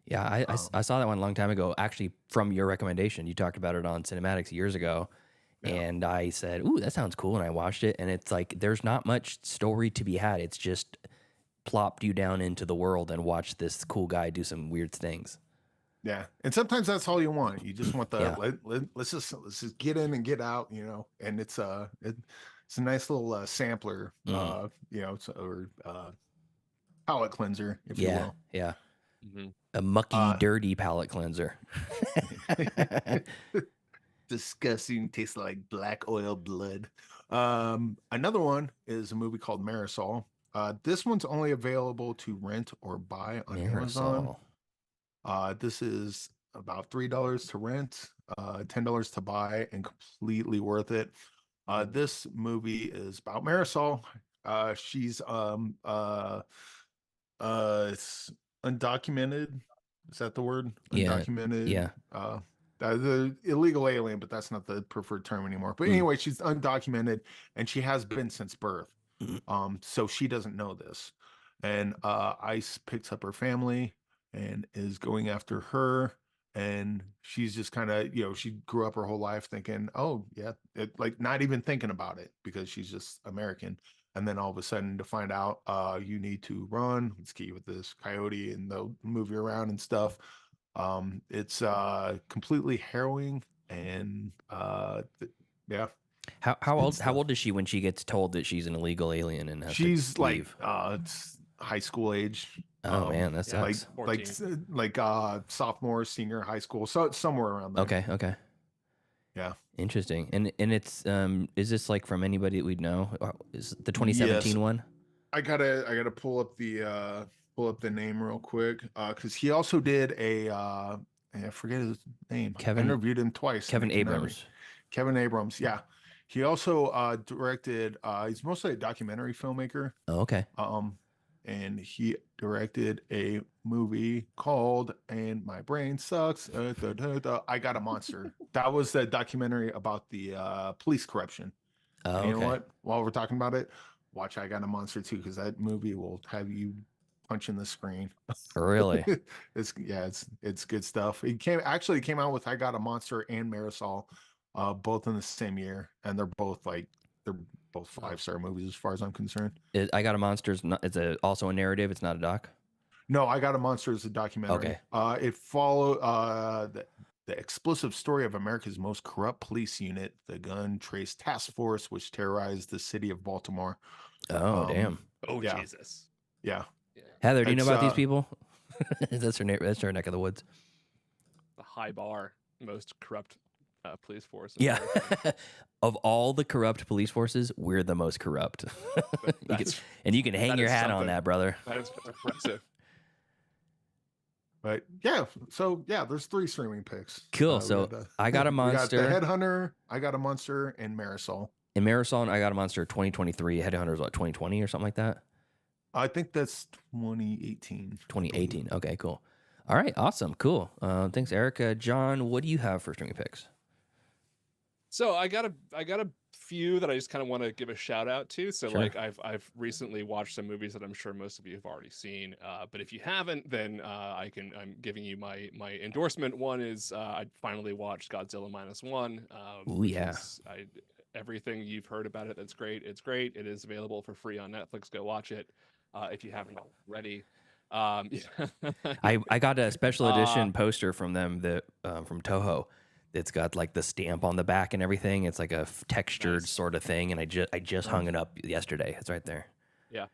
Yeah, I saw that one a long time ago. Actually, from your recommendation, you talked about it on Cinematics years ago, and I said, "Ooh, that sounds cool." And I watched it, and it's like there's not much story to be had. It's just plopped you down into the world and watch this cool guy do some weird things. Yeah, and sometimes that's all you want. You just want the let's just get in and get out, And it's a nice little sampler, or palate cleanser, if you will. Yeah. A mucky, dirty palate cleanser. Disgusting, tastes like black oil blood. Another one is a movie called Marisol. This one's only available to rent or buy on Amazon. This is about $3 to rent, $10 to buy, and completely worth it. This movie is about Marisol. She's it's undocumented. Is that the word? Undocumented. Yeah. The illegal alien, but that's not the preferred term anymore. But anyway, she's undocumented, and she has been since birth. So she doesn't know this. And ICE picks up her family and is going after her. And she's just kind of, she grew up her whole life thinking, oh, yeah, like not even thinking about it because she's just American. And then all of a sudden to find out you need to run. Let's get you with this coyote and they'll move you around and stuff. It's completely harrowing and yeah. How old is she when she gets told that she's an illegal alien and has she's to leave? It's high school age. Oh man, that sucks. Like sophomore, senior high school, so somewhere around there. Okay. Yeah. Interesting. And it's is this like from anybody that we'd know? Is it the 2017 one? I gotta pull up the name real quick because he also did I forget his name. I interviewed him twice. Kevin Abrams. Kevin Abrams. Yeah. He also directed. He's mostly a documentary filmmaker. Oh, okay. And he directed a movie called "And My Brain Sucks." I Got a Monster. That was the documentary about the police corruption. Oh, you know what? While we're talking about it, watch "I Got a Monster" too, because that movie will have you punching the screen. Really? It's good stuff. It came out with "I Got a Monster" and Marisol, both in the same year, and they're both 5-star movies as far as I'm concerned. I Got a Monster it's also a narrative. It's not a doc. No, I Got a Monster is a documentary. Okay. It followed the explosive story of America's most corrupt police unit, the Gun Trace Task Force, which terrorized the city of Baltimore. Oh, damn. Oh, yeah. Jesus. Yeah. Heather, do you know about these people? That's her neck of the woods. The high bar, most corrupt police force. Yeah. Of all the corrupt police forces, we're the most corrupt. You can hang your hat on that, brother. That is impressive. But yeah, so yeah, there's 3 streaming picks. Cool. So I Got a Monster. We got The Headhunter, I Got a Monster, and Marisol. And Marisol and I Got a Monster 2023. Headhunter is what, 2020 or something like that? I think that's 2018. 2018. Okay, cool. All right, awesome, cool. Thanks, Erica. John, what do you have for streaming picks? So I got a few that I just kind of want to give a shout out to. So Sure. like I've recently watched some movies that I'm sure most of you have already seen. But if you haven't, then I'm giving you my endorsement. One is I finally watched Godzilla -1. Ooh, yeah. Everything you've heard about it, that's great. It's great. It is available for free on Netflix. Go watch it if you haven't already. I got a special edition poster from them that from Toho. It's got like the stamp on the back and everything. It's like a textured sort of thing, and I just hung it up yesterday. It's right there. Yeah.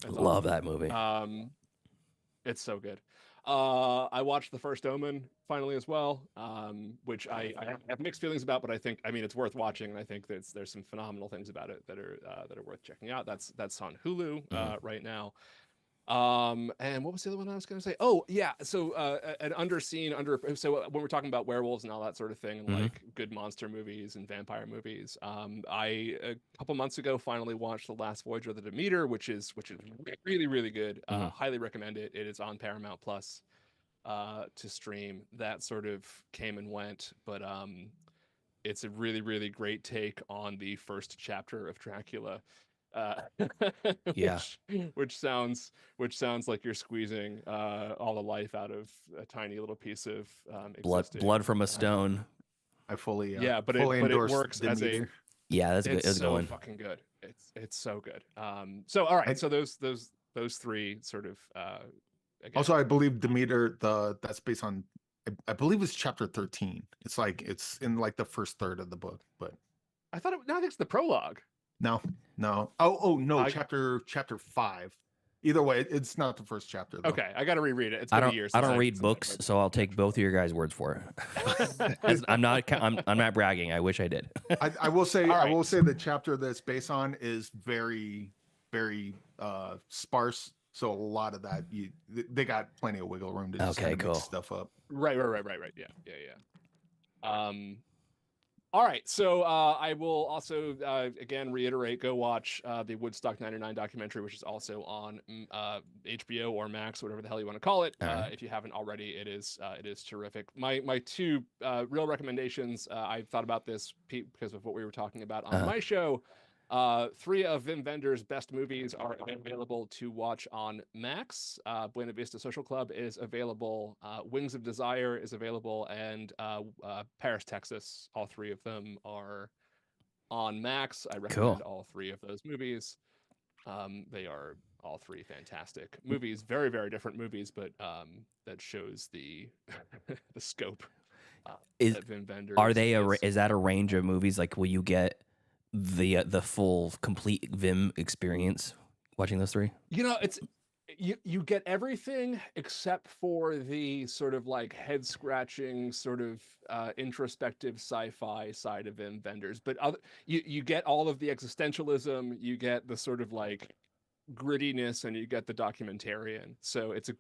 Love that movie. It's so good. I watched The First Omen finally as well, which I have mixed feelings about, but I mean it's worth watching, and I think there's some phenomenal things about it that are worth checking out. That's on Hulu right now. And what was the other one I was going to say? Oh yeah, so an so when we're talking about werewolves and all that sort of thing, and like good monster movies and vampire movies, I a couple months ago finally watched The Last Voyage of the Demeter, which is really really good. Highly recommend it. It is on Paramount Plus to stream. That sort of came and went, but it's a really really great take on the first chapter of Dracula. Yeah. which sounds like you're squeezing all the life out of a tiny little piece of blood from a stone. I fully but fully it endorse works as a Demeter. Yeah, that's good. it's That's so going. fucking good. It's so good. So all right, so those three sort of again. Also, I believe Demeter, that's based on, I believe it's chapter 13. It's like it's in like the first third of the book, but I think it's the prologue. No. Oh no, chapter 5. Either way, it's not the first chapter though. Okay, I got to reread it. It's been a year since I don't read books, so I'll take both of your guys' words for it. I'm not bragging. I wish I did. I will say All right. I will say the chapter that's based on is very very sparse. So a lot of that they got plenty of wiggle room to just kind of make stuff up. Right. Yeah. All right, so I will also again reiterate: go watch the Woodstock '99 documentary, which is also on HBO or Max, whatever the hell you want to call it. If you haven't already, it is terrific. My two real recommendations. I've thought about this because of what we were talking about on my show. 3 of Wim Wenders' best movies are available to watch on Max. Buena Vista Social Club is available. Wings of Desire is available, and Paris, Texas. All 3 of them are on Max. I recommend all 3 of those movies. They are all 3 fantastic movies. Very, very different movies, but that shows the the scope. That Wim Wenders Are they is that a range of movies? Like, will you get the full complete Vim experience watching those 3? It's you get everything except for the sort of like head scratching sort of introspective sci-fi side of Wim Wenders, but you get all of the existentialism, you get the sort of like grittiness, and you get the documentarian. So it's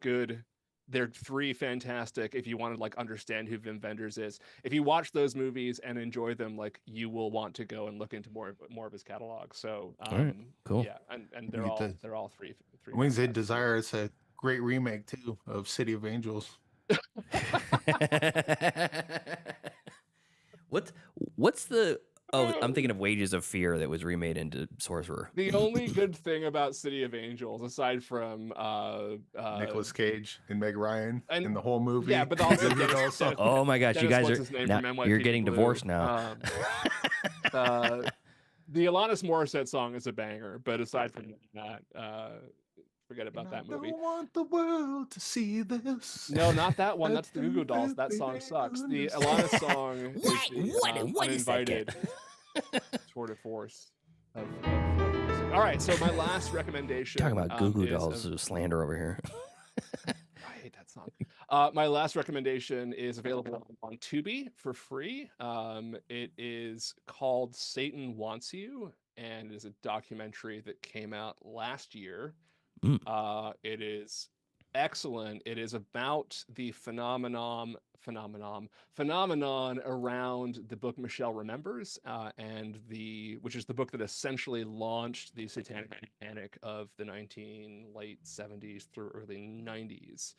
they're 3 fantastic if you want to like understand who Wim Wenders is. If you watch those movies and enjoy them, like you will want to go and look into more of his catalog. So all right, cool. Yeah, and they're all three Wings of Desire is a great remake too of City of Angels. What's the I'm thinking of Wages of Fear that was remade into Sorcerer. The only good thing about City of Angels, aside from Nicolas Cage and Meg Ryan in the whole movie. Yeah, but also oh my gosh, you guys you're getting divorced now. The Alanis Morissette song is a banger, but aside from that, forget about that movie. I don't want the world to see this. No, not that one. That's the Goo Goo Dolls. That song sucks. The Alanis song is the Uninvited tour de force of music. All right, so my last recommendation. Talking about Goo Goo Dolls slander over here. I hate that song. My last recommendation is available on Tubi for free. It is called Satan Wants You, and it is a documentary that came out last year. It is excellent. It is about the phenomenon around the book Michelle Remembers, which is the book that essentially launched the satanic panic of the late 70s through early 90s.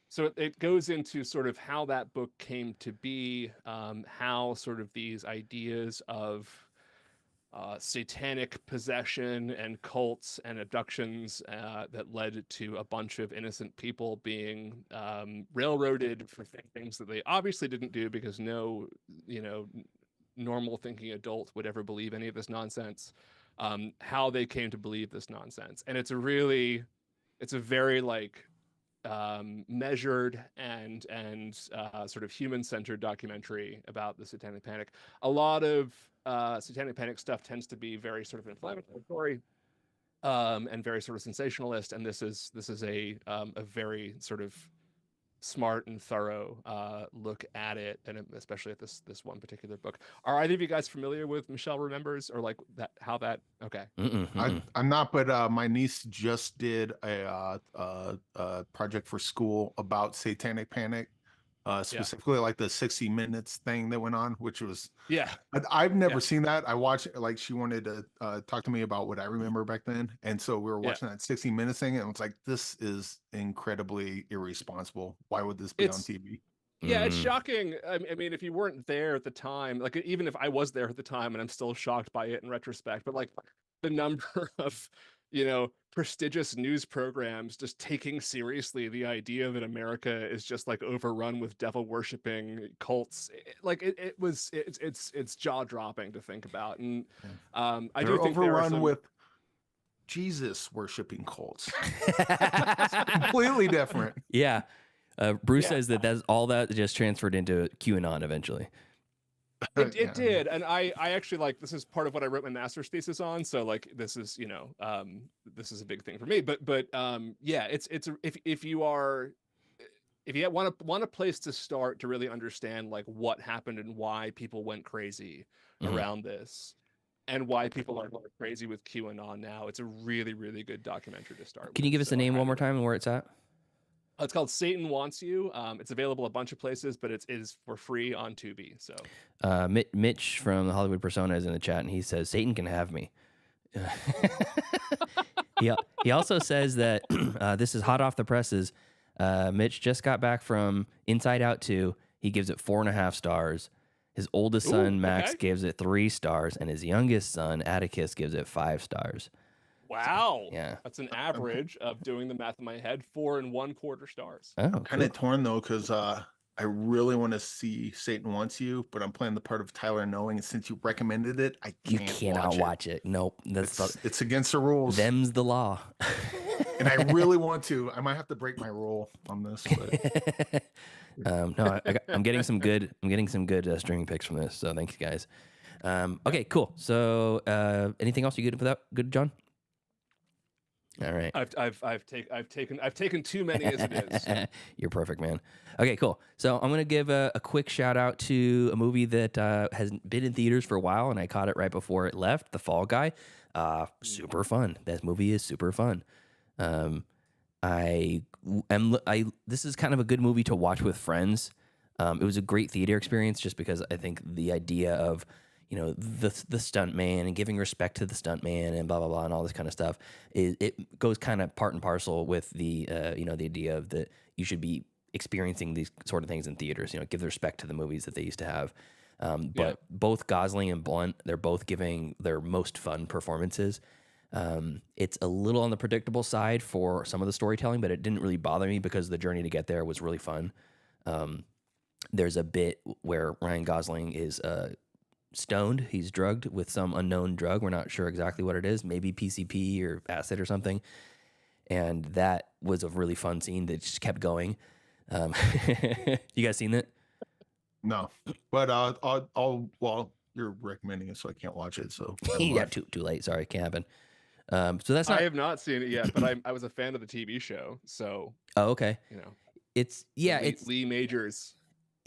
So it goes into sort of how that book came to be, how sort of these ideas of satanic possession and cults and abductions that led to a bunch of innocent people being railroaded for things that they obviously didn't do, because no normal thinking adult would ever believe any of this nonsense, how they came to believe this nonsense. And it's a very like measured and sort of human-centered documentary about the satanic panic. A lot of satanic panic stuff tends to be very sort of inflammatory and very sort of sensationalist, and this is a very sort of smart and thorough look at it, and especially at this one particular book. Are either of you guys familiar with Michelle Remembers, or like that? How that? Okay. I'm not, but my niece just did a project for school about Satanic Panic, specifically like the 60 Minutes thing that went on, which was I've never seen that. I watched like she wanted to talk to me about what I remember back then, and so we were watching that 60 Minutes thing, and it was like, this is incredibly irresponsible. Why would this be on TV? Yeah, it's shocking. I mean, if you weren't there at the time, like even if I was there at the time, and I'm still shocked by it in retrospect, but like the number of, prestigious news programs just taking seriously the idea that America is just like overrun with devil worshipping cults, it's jaw dropping to think about. And I do think overrun with Jesus worshipping cults. It's completely different. Yeah. Bruce says that's all that just transferred into QAnon eventually. It did, and I actually like, this is part of what I wrote my master's thesis on. So like this is this is a big thing for me. But yeah, it's if you want a place to start to really understand like what happened and why people went crazy around this, and why people are going crazy with QAnon now, it's a really, really good documentary to start. Can you give us the name one more time and where it's at? It's called Satan Wants You. It's available a bunch of places, but it is for free on Tubi. So, Mitch from the Hollywood Persona is in the chat, and he says Satan can have me. He also says that this is hot off the presses. Mitch just got back from Inside Out 2. He gives it 4.5 stars. His oldest son Max gives it 3 stars, and his youngest son Atticus gives it 5 stars. Wow. Yeah. That's an average of, doing the math in my head, 4 1/4 stars. Oh, kind of torn though, because I really want to see Satan Wants You, but I'm playing the part of Tyler Noe, and since you recommended it, you cannot watch it. Nope. It's against the rules. Them's the law. And I really want to. I might have to break my rule on this. But no, I'm getting some good. Streaming picks from this. So thank you guys. Okay, cool. So anything else you good for that? Good, John? All right. I've taken too many as it is. So. You're perfect, man. Okay, cool. So I'm gonna give a quick shout out to a movie that has been in theaters for a while, and I caught it right before it left. The Fall Guy. Super fun. That movie is super fun. This is kind of a good movie to watch with friends. It was a great theater experience just because I think the idea of the stunt man and giving respect to the stunt man and blah blah blah and all this kind of stuff it goes kind of part and parcel with the the idea of that you should be experiencing these sort of things in theaters. Give the respect to the movies that they used to have. But both Gosling and Blunt, they're both giving their most fun performances. It's a little on the predictable side for some of the storytelling, but it didn't really bother me because the journey to get there was really fun. There's a bit where Ryan Gosling is stoned. He's drugged with some unknown drug. We're not sure exactly what it is. Maybe PCP or acid or something. And that was a really fun scene that just kept going. You guys seen that? No, but well, you're recommending it, so I can't watch it. So yeah, too late. Sorry, can't happen. So that's not. I have not seen it yet, but I was a fan of the TV show. So. Oh, okay. It's Lee Majors.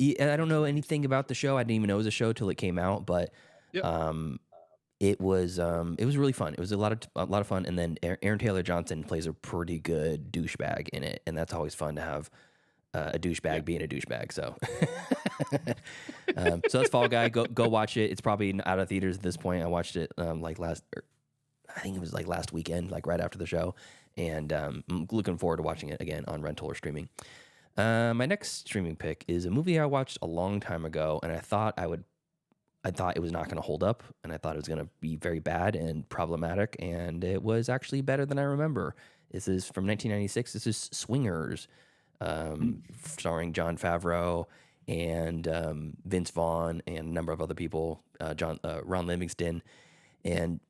I don't know anything about the show. I didn't even know it was a show till it came out, but it was really fun. It was a lot of fun. And then Aaron Taylor Johnson plays a pretty good douchebag in it, and that's always fun to have a douchebag being a douchebag. So, so that's Fall Guy. Go watch it. It's probably out of theaters at this point. I watched it I think it was like last weekend, like right after the show, and I'm looking forward to watching it again on rental or streaming. My next streaming pick is a movie I watched a long time ago, and I thought it was not going to hold up, and I thought it was going to be very bad and problematic, and it was actually better than I remember. This is from 1996. This is Swingers, starring Jon Favreau and Vince Vaughn and a number of other people, Ron Livingston, and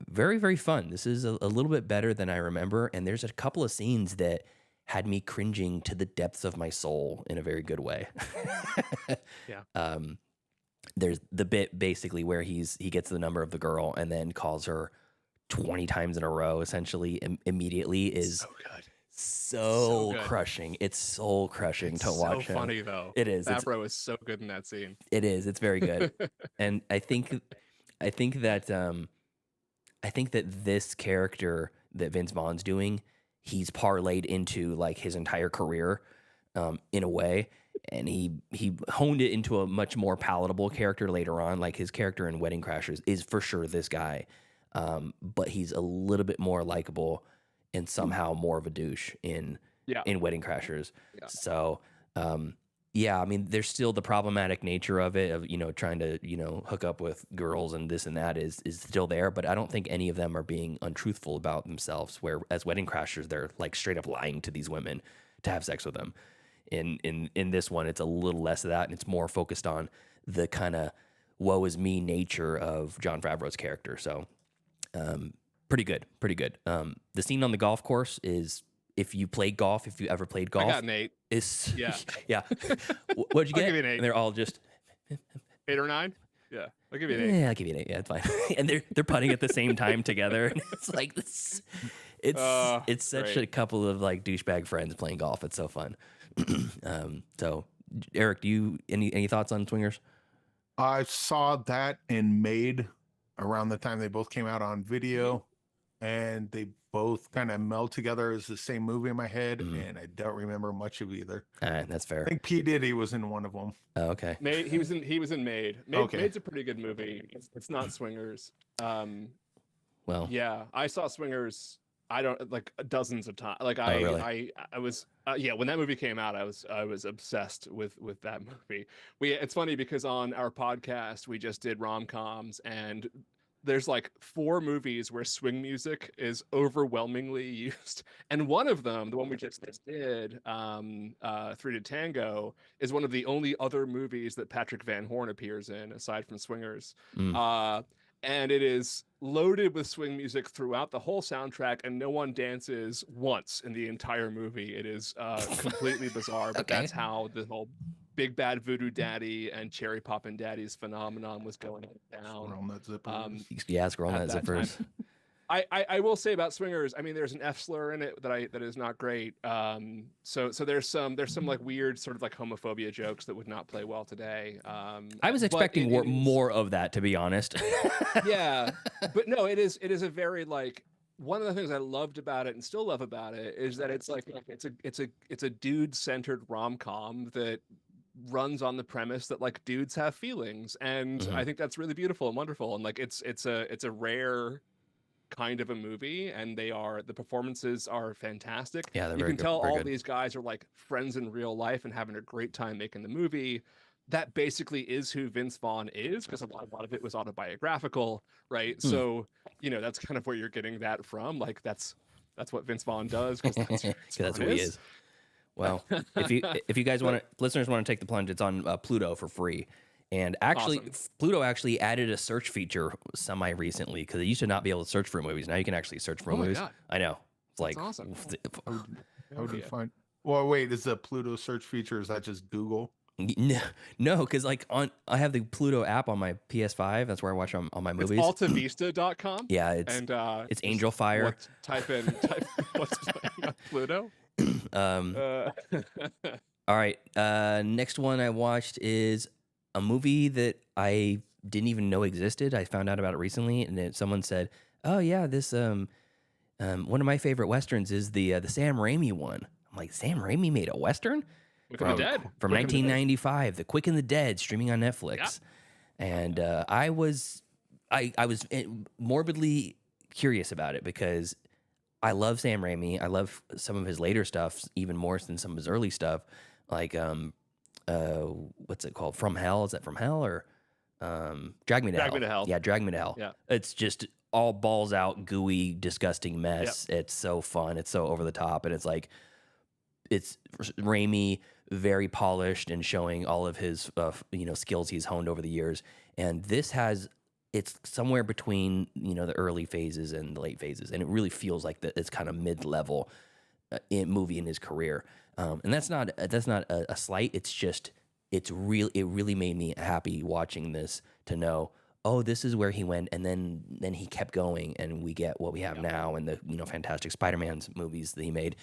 very, very fun. This is a little bit better than I remember, and there's a couple of scenes that had me cringing to the depths of my soul in a very good way. Yeah. There's the bit basically where he gets the number of the girl and then calls her 20 times in a row, essentially immediately is so good. crushing. It's soul crushing to watch him. So funny though. It is. Navarro is so good in that scene. It is. It's very good. And I think that this character that Vince Vaughn's doing, he's parlayed into like his entire career, in a way. And he honed it into a much more palatable character later on. Like his character in Wedding Crashers is for sure this guy, but he's a little bit more likable and somehow more of a douche in Wedding Crashers. Yeah. So, yeah, I mean, there's still the problematic nature of it, of, trying to, hook up with girls and this and that is still there. But I don't think any of them are being untruthful about themselves, where as Wedding Crashers, they're like straight up lying to these women to have sex with them. In this one, it's a little less of that, and it's more focused on the kind of woe is me nature of Jon Favreau's character. So, pretty good. The scene on the golf course is, if you ever played golf, I got an 8. Is yeah. What'd you get? I'll give you an 8. And they're all just 8 or 9. Yeah, I'll give you an 8. Yeah, I'll give you an 8. Yeah, it's fine. And they're putting at the same time together. And it's like this. It's such a couple of like douchebag friends playing golf. It's so fun. So, Eric, do you any thoughts on Swingers? I saw that in Made around the time they both came out on video, and they both kind of meld together as the same movie in my head, and I don't remember much of either. That's fair. I think P. Diddy was in one of them. Oh, okay. Made, he was in Made. Okay. Made's a pretty good movie. It's not Swingers. Well, yeah, I saw Swingers. I don't like dozens of times. Like really? I was when that movie came out, I was obsessed with that movie. It's funny because on our podcast we just did rom-coms, and there's like 4 movies where swing music is overwhelmingly used, and one of them, the one we just did, 3 to Tango, is one of the only other movies that Patrick Van Horn appears in aside from Swingers. And it is loaded with swing music throughout the whole soundtrack, and no one dances once in the entire movie. It is completely bizarre, but that's how the whole Big Bad Voodoo Daddy and Cherry Poppin' Daddy's phenomenon was going down. Scroll that zippers. Scroll that zippers. I will say about Swingers, I mean, there's an F slur in it that is not great. So there's some like weird sort of like homophobia jokes that would not play well today. I was expecting more of that, to be honest. Yeah, but no, it is a very like, one of the things I loved about it and still love about it is that it's like it's a dude centered rom-com that runs on the premise that like dudes have feelings, and I think that's really beautiful and wonderful, and like it's a rare kind of a movie, and the performances are fantastic. Yeah, you can tell all these guys are like friends in real life and having a great time making the movie. That basically is who Vince Vaughn is, because a lot of it was autobiographical, right? So that's kind of where you're getting that from. Like that's what Vince Vaughn does, because that's who he is. Well, if you guys listeners want to take the plunge, it's on Pluto for free. And actually, awesome. Pluto actually added a search feature semi-recently, because it used to not be able to search for movies. Now you can actually search for movies. God. I know. It's like, that's awesome. How do you find? Well, wait, is the Pluto search feature, is that just Google? No, because like I have the Pluto app on my PS5. That's where I watch all my movies. It's altavista.com. Yeah, it's Angel Fire. Type in what's Pluto. All right. Next one I watched is a movie that I didn't even know existed. I found out about it recently, and then someone said, "Oh yeah, this one of my favorite westerns is the Sam Raimi one." I'm like, Sam Raimi made a western from 1995, The Quick and the Dead, streaming on Netflix. Yeah. And I was morbidly curious about it, because I love Sam Raimi. I love some of his later stuff even more than some of his early stuff, like what's it called? From Hell? Is that From Hell, or Drag Me to Hell? Drag Me to Hell. Yeah, Drag Me to Hell. Yeah. It's just all balls out, gooey, disgusting mess. Yep. It's so fun. It's so over the top, and it's like, it's Raimi, very polished and showing all of his skills he's honed over the years. And this it's somewhere between the early phases and the late phases, and it really feels like it's kind of mid-level movie in his career. And that's not a slight. It's just it really made me happy watching this, to know, oh, this is where he went, and then he kept going, and we get what we have now, and the Fantastic Spider-Man's movies that he made.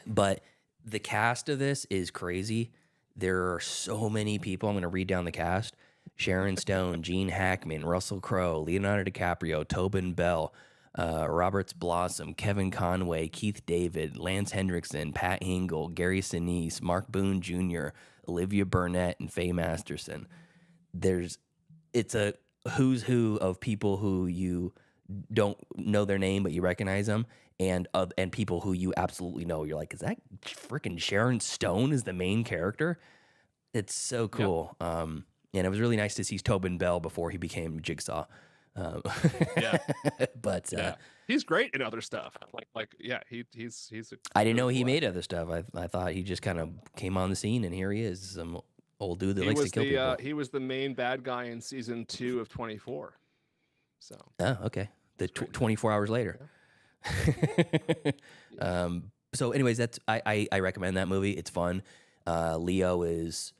But the cast of this is crazy. There are so many people. I'm going to read down the cast: Sharon Stone, Gene Hackman, Russell Crowe, Leonardo DiCaprio, Tobin Bell, Roberts Blossom, Kevin Conway, Keith David, Lance Hendrickson, Pat Hingle, Gary Sinise, Mark Boone Jr., Olivia Burnett, and Faye Masterson. It's a who's who of people who you don't know their name, but you recognize them, and people who you absolutely know. You're like, is that freaking Sharon Stone is the main character? It's so cool. Yep. And it was really nice to see Tobin Bell before he became Jigsaw. But he's great in other stuff. He's. I didn't know he made other stuff. I thought he just kind of came on the scene, and here he is, some old dude that likes to kill people. He was the main bad guy in season 2 of 24. So. Oh, okay. 24 hours later. Yeah. So, anyways, that's I recommend that movie. It's fun. Leo is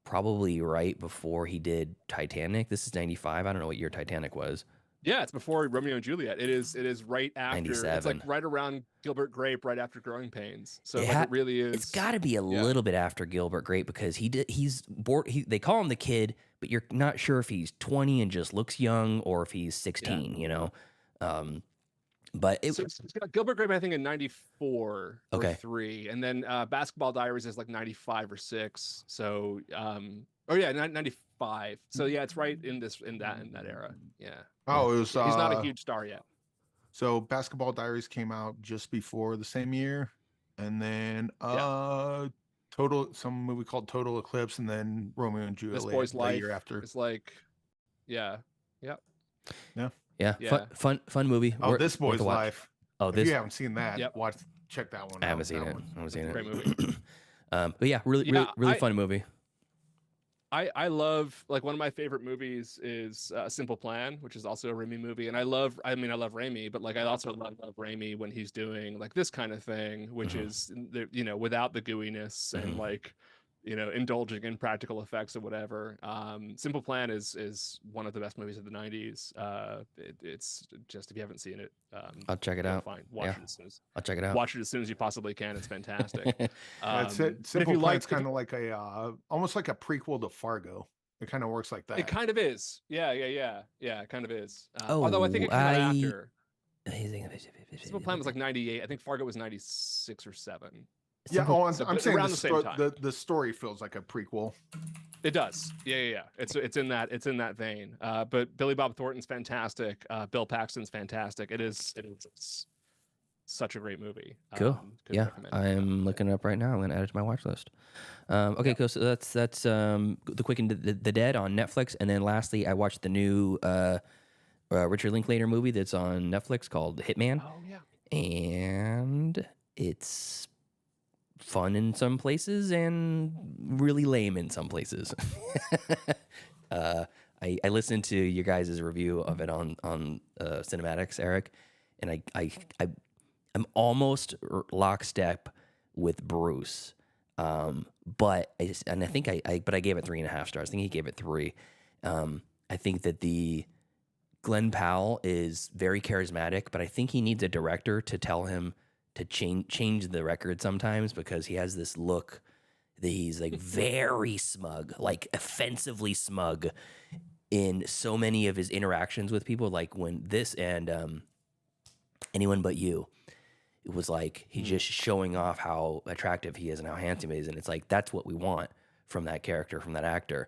probably right before he did Titanic. This is 95. I don't know what year Titanic was. Yeah, it's before Romeo and Juliet. It is right after. 97. It's like right around Gilbert Grape, right after Growing Pains. So it really is. It's got to be a little bit after Gilbert Grape because he's bored. They call him the kid, but you're not sure if he's 20 and just looks young or if he's 16. You know. But it's got Gilbert Grape, I think, in 94 okay. or 3, and then Basketball Diaries is like 95 or 6. So 95. So yeah, it's right in that era. Yeah. Oh, it was. He's not a huge star yet. So Basketball Diaries came out just before the same year, and then some movie called Total Eclipse, and then Romeo and Juliet. This Boy's Life. The year after. It's like, yeah. Fun movie. Oh, This Boy's Life. Oh, if you haven't seen that, check that one out. I haven't seen it. Great movie. But yeah, really fun movie. I love, like, one of my favorite movies is Simple Plan, which is also a Raimi movie, and I love Raimi, but like I also love Raimi when he's doing like this kind of thing, which is without the gooiness and like indulging in practical effects or whatever. Simple Plan is one of the best movies of the 90s. It's just, if you haven't seen it, I'll check it out. Fine, watch it as soon as I'll check it out. Watch it as soon as you possibly can. It's fantastic. That's it. Simple Plan's kind of like almost like a prequel to Fargo. It kind of works like that. It kind of is. Yeah. It kind of is. Although I think it came out after. Simple Plan was like 98. I think Fargo was 96 or 7. Yeah, I'm saying around the same time. The story feels like a prequel. It does. Yeah. It's in that vein. But Billy Bob Thornton's fantastic. Bill Paxton's fantastic. It's such a great movie. Cool. Yeah, I'm looking it up right now. I'm gonna add it to my watch list. Okay, cool. So that's The Quick and the Dead on Netflix, and then lastly, I watched the new Richard Linklater movie that's on Netflix called Hitman. Oh yeah. And it's fun in some places and really lame in some places. I listened to your guys' review of it on Cinematics, Eric, and I'm almost lockstep with Bruce, but I gave it 3.5 stars. I think he gave it 3. I think that the Glenn Powell is very charismatic, but I think he needs a director to tell him to change the record sometimes, because he has this look that he's like very smug, like offensively smug in so many of his interactions with people. Like when this and Anyone But You, it was like he's just showing off how attractive he is and how handsome he is, and it's like that's what we want from that character, from that actor.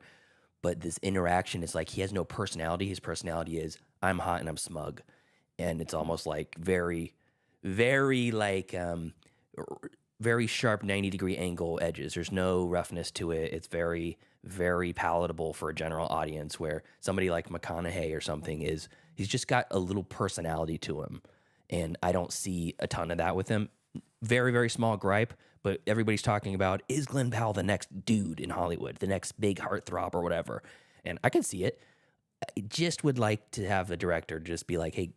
But this interaction is like he has no personality. His personality is I'm hot and I'm smug, and it's almost like very like very sharp 90-degree angle edges. There's no roughness to it. It's very, very palatable for a general audience, where somebody like McConaughey or something he's just got a little personality to him. And I don't see a ton of that with him. Very, very small gripe, but everybody's talking about, is Glenn Powell the next dude in Hollywood, the next big heartthrob or whatever? And I can see it. I just would like to have the director just be like, hey,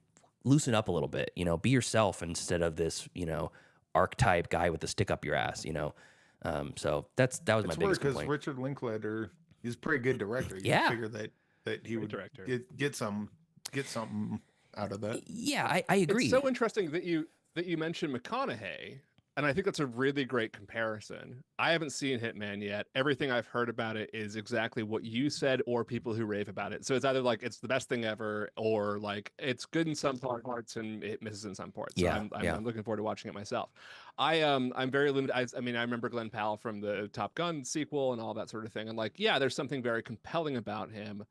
loosen up a little bit, be yourself instead of this, archetype guy with the stick up your ass, So that was my biggest complaint. Because Richard Linklater, he's a pretty good director. You figure that that he would director. get something out of that. Yeah, I agree. It's so interesting that you mentioned McConaughey, and I think that's a really great comparison. I haven't seen Hitman yet. Everything I've heard about it is exactly what you said, or people who rave about it. So it's either like it's the best thing ever, or like it's good in some parts and it misses in some parts. So I'm looking forward to watching it myself. I'm very limited. I mean, I remember Glenn Powell from the Top Gun sequel and all that sort of thing. And like, yeah, there's something very compelling about him.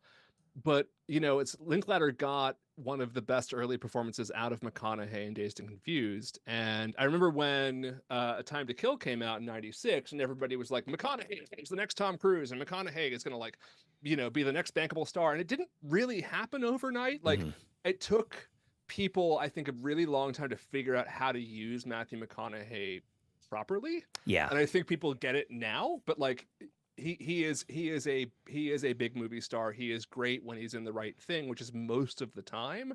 But, you know, it's Linklater got one of the best early performances out of McConaughey in Dazed and Confused. And I remember when A Time to Kill came out in 96 and everybody was like, McConaughey is the next Tom Cruise and McConaughey is going to like, you know, be the next bankable star. And it didn't really happen overnight. Like it took people, I think, a really long time to figure out how to use Matthew McConaughey properly. Yeah. And I think people get it now, but like, he is a big movie star. He is great when he's in the right thing, which is most of the time.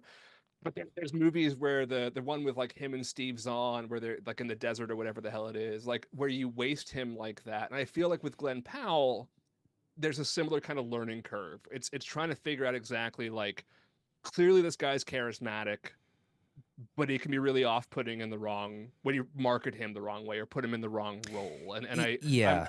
But there's movies where the one with like him and Steve Zahn, where they're like in the desert or whatever the hell it is, like where you waste him like that. And I feel like with Glenn Powell, there's a similar kind of learning curve. It's trying to figure out exactly like, clearly this guy's charismatic, but he can be really off-putting in the wrong when you market him the wrong way or put him in the wrong role. And I'm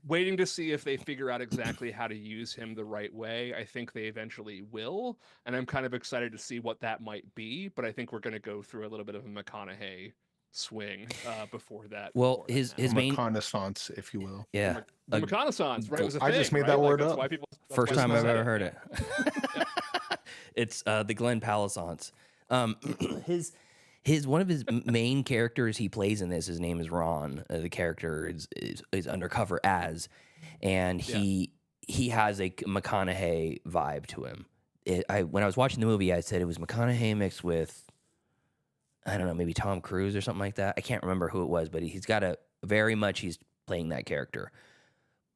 waiting to see if they figure out exactly how to use him the right way. I think they eventually will, and I'm kind of excited to see what that might be. But I think we're going to go through a little bit of a McConaughey swing before that. Well, his main reconnaissance, if you will. Yeah, the reconnaissance, right? It was a I thing, just made right? that Like, word that's up. why people, that's first why time people I've say ever heard it. It's the Glenn Palisance. His one of his main characters he plays in this, his name is Ron. The character is undercover as, and he has a McConaughey vibe to him. When I was watching the movie, I said it was McConaughey mixed with, I don't know, maybe Tom Cruise or something like that. I can't remember who it was, but he's got he's playing that character,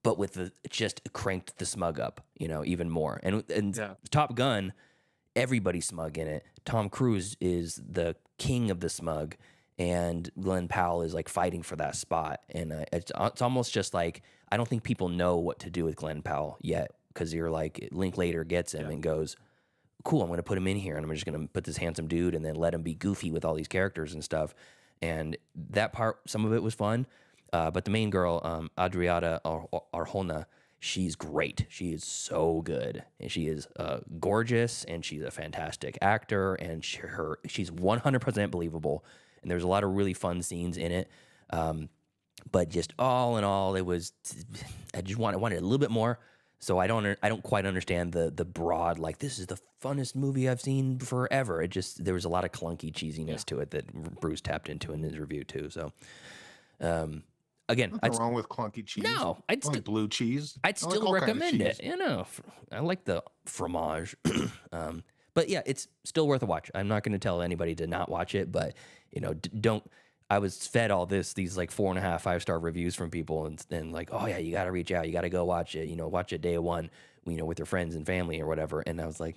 but with just cranked the smug up, you know, even more. And Top Gun, everybody's smug in it. Tom Cruise is the king of the smug, and Glenn Powell is like fighting for that spot. And it's almost just like, I don't think people know what to do with Glenn Powell yet, because you're like, Linklater gets him and goes, cool, I'm going to put him in here, and I'm just going to put this handsome dude and then let him be goofy with all these characters and stuff. And that part, some of it was fun. But the main girl, Adriana Arjona, she's great. She is so good, and she is gorgeous, and she's a fantastic actor, and she's 100% believable. And there's a lot of really fun scenes in it. But just all in all, I just wanted a little bit more. So I don't quite understand the broad, like, this is the funnest movie I've seen forever. There was a lot of clunky cheesiness to it that Bruce tapped into in his review too. So again, nothing wrong with clunky cheese. No, I'd like blue cheese. I'd still recommend it. You know, I like the fromage. But yeah, it's still worth a watch. I'm not going to tell anybody to not watch it, but you know, don't. I was fed all these like 4.5, 5-star reviews from people, and like, oh yeah, you got to reach out, you got to go watch it. You know, watch it day one, you know, with your friends and family or whatever. And I was like,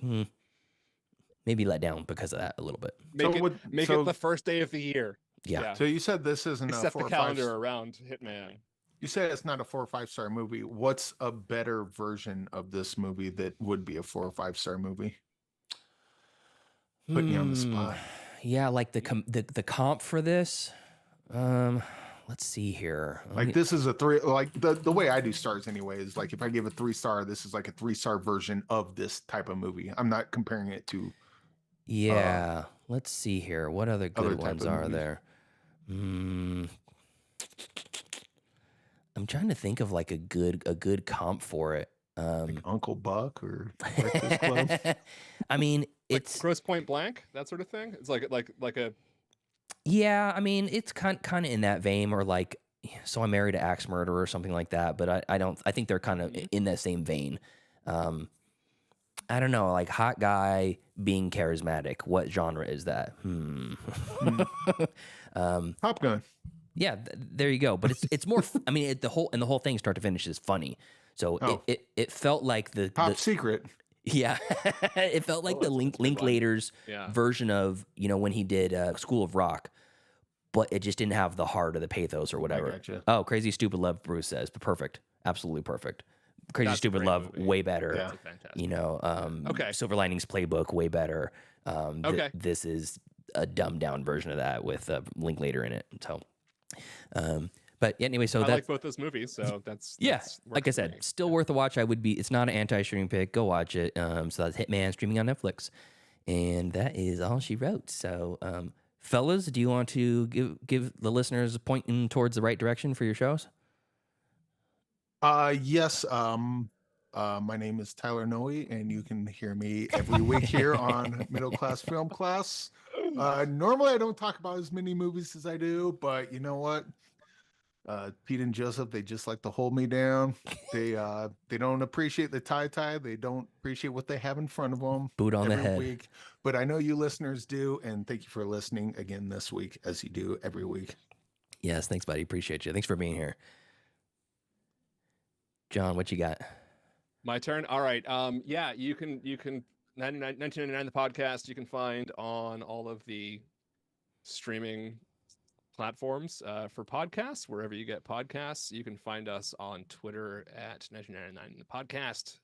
maybe let down because of that a little bit. Make it the first day of the year. Yeah. So you said this isn't a 4 or 5 set the calendar around Hitman. You said it's not a 4 or 5-star movie. What's a better version of this movie that would be a 4 or 5-star movie? Putting you on the spot. Yeah, like the comp for this. Let's see here. Like this is a 3. Like the way I do stars anyway is like if I give a 3-star, this is like a 3-star version of this type of movie. I'm not comparing it to. Yeah. Let's see here. What other good ones are there? I'm trying to think of like a good comp for it. Like Uncle Buck or Breakfast Club. I mean, Like it's Grosse Point Blank, that sort of thing. It's like a. Yeah, I mean, it's kind of in that vein, or like, So I Married an Axe Murderer or something like that. But I think they're kind of in that same vein. I don't know, like hot guy being charismatic. What genre is that? Top Gun. Yeah, there you go. But it's more. I mean, the whole thing, start to finish, is funny. So it felt like the Top Secret. Yeah, it felt like the Linklater's version of, you know, when he did School of Rock, but it just didn't have the heart or the pathos or whatever. Gotcha. Oh, Crazy Stupid Love, Bruce says, but perfect, absolutely perfect. Crazy That's a Stupid great Love movie. way better. That's a fantastic You know, Okay. Silver Linings Playbook way better. Okay. This is a dumbed down version of that with Linklater in it. So, but anyway, so I that's like both those movies, so that's yeah. works Like I for me. said, still worth a watch. It's not an anti-streaming pick. Go watch it. So that's Hitman streaming on Netflix, and that is all she wrote. So, fellas, do you want to give the listeners a pointing towards the right direction for your shows? Yes. My name is Tyler Noe, and you can hear me every week here on Middle Class Film Class. Normally, I don't talk about as many movies as I do, but you know what? Pete and Joseph, they just like to hold me down. They don't appreciate the tie. They don't appreciate what they have in front of them. Boot on the every head. week. But I know you listeners do, and thank you for listening again this week, as you do every week. Yes, thanks, buddy. Appreciate you. Thanks for being here. John, what you got? My turn. All right. Yeah, you can 1999 the podcast you can find on all of the streaming platforms for podcasts, wherever you get podcasts. You can find us on Twitter at 1999 the podcast.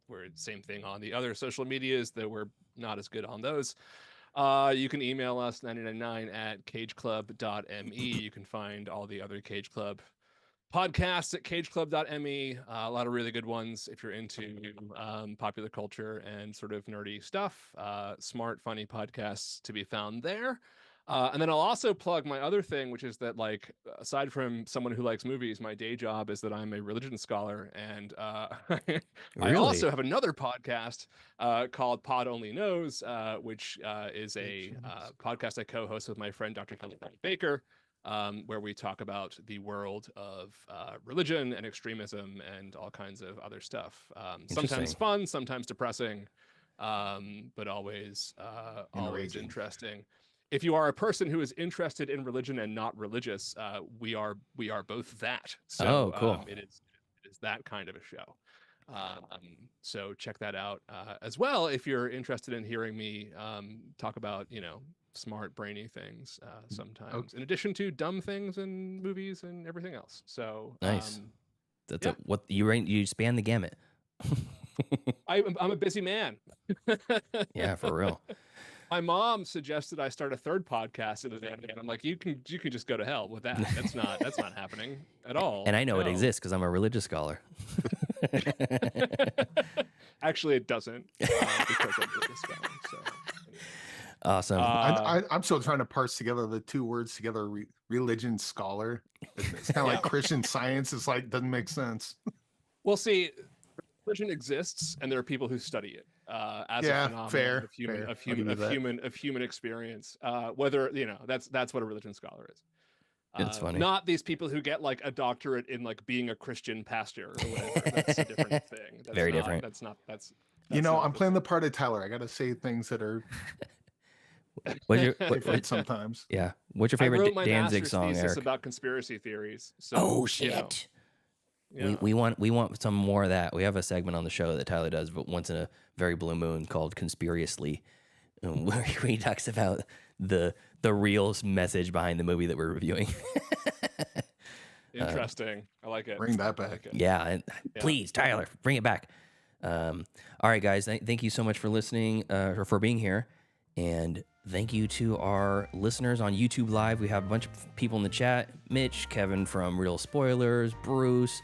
We're same thing on the other social medias, though we're not as good on those. You can email us 999 at cageclub.me. You can find all the other Cage Club podcasts at cageclub.me. A lot of really good ones if you're into popular culture and sort of nerdy stuff. Smart, funny podcasts to be found there. And then I'll also plug my other thing, which is that, like, aside from someone who likes movies, my day job is that I'm a religion scholar, and I also have another podcast called Pod Only Knows, which is a podcast I co-host with my friend Dr. Kelly Baker, where we talk about the world of religion and extremism and all kinds of other stuff. Sometimes fun, sometimes depressing, but always interesting. If you are a person who is interested in religion and not religious, we are both that. So cool. It is that kind of a show. So check that out as well if you're interested in hearing me talk about, smart, brainy things sometimes, in addition to dumb things and movies and everything else. So nice. You span the gamut. I'm a busy man. Yeah, for real. My mom suggested I start a third podcast in the day, and I'm like, you can just go to hell with that. That's not happening at all. And I know it exists because I'm a religious scholar. Actually, it doesn't because I'm a religious scholar. So. Awesome. I'm still trying to parse together the two words together. Religion scholar. It's kind of like Christian Science. It's like doesn't make sense. Well, see, religion exists, and there are people who study it as a phenomenon of human experience. Whether that's what a religion scholar is. It's funny. Not these people who get like a doctorate in like being a Christian pastor or whatever. That's a different thing. That's very different. That's I'm playing the part of Tyler. I got to say things that are. Sometimes. Yeah. What's your favorite Danzig song, thesis Eric? About conspiracy theories. So, shit. Yeah. We want some more of that. We have a segment on the show that Tyler does, but once in a very blue moon called Conspiracy, where he talks about the real message behind the movie that we're reviewing. Interesting. I like it. Bring that back. Like yeah, please, Tyler, bring it back. All right, guys. Thank you so much for listening, or for being here, and thank you to our listeners on YouTube Live. We have a bunch of people in the chat: Mitch, Kevin from Real Spoilers, Bruce,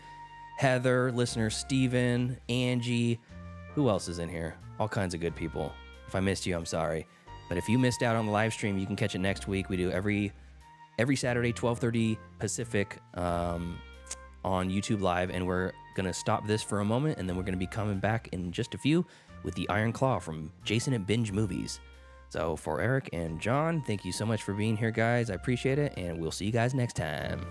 Heather, listener Steven, Angie. Who else is in here? All kinds of good people. If I missed you, I'm sorry. But if you missed out on the live stream, you can catch it next week. We do every Saturday, 12:30 Pacific, on YouTube Live, and we're gonna stop this for a moment, and then we're gonna be coming back in just a few with the Iron Claw from Jason at Binge Movies. So for Eric and John, thank you so much for being here, guys. I appreciate it, and we'll see you guys next time.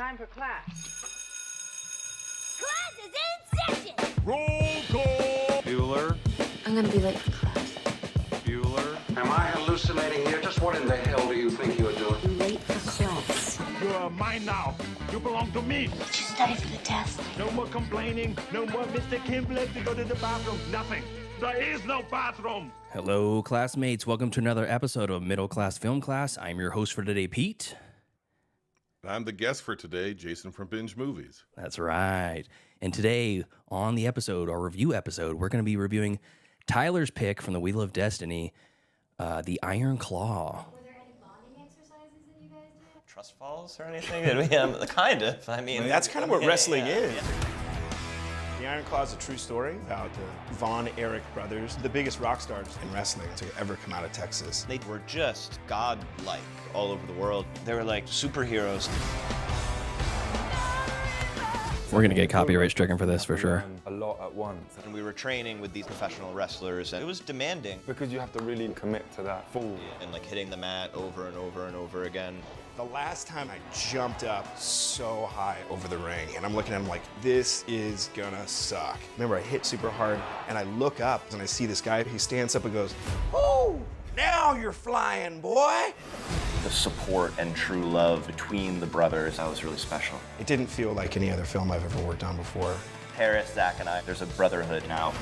Time for class. Class is in session! Roll call! Bueller. I'm gonna be late for class. Bueller. Am I hallucinating here? Just what in the hell do you think you're doing? I'm late for class. You're mine now. You belong to me. Did you study for the test? No more complaining. No more Mr. Kim left to go to the bathroom. Nothing. There is no bathroom. Hello, classmates. Welcome to another episode of Middle Class Film Class. I'm your host for today, Pete. I'm the guest for today, Jason from Binge Movies. That's right. And today on the episode, our review episode, we're going to be reviewing Tyler's pick from the Wheel of Destiny, The Iron Claw. Were there any bonding exercises that you guys did? Trust falls or anything? Kind of. I mean, that's kind of what wrestling is. The Iron Claw is a true story about the Von Erich brothers, the biggest rock stars in wrestling to ever come out of Texas. They were just godlike all over the world. They were like superheroes. We're going to get copyright stricken for this for sure. A lot at once. And we were training with these professional wrestlers, and it was demanding. Because you have to really commit to that full. And like hitting the mat over and over and over again. The last time I jumped up so high over the ring, and I'm looking at him like, this is gonna suck. Remember, I hit super hard, and I look up, and I see this guy, he stands up and goes, "Oh, now you're flying, boy!" The support and true love between the brothers, that was really special. It didn't feel like any other film I've ever worked on before. Paris, Zach, and I, there's a brotherhood now.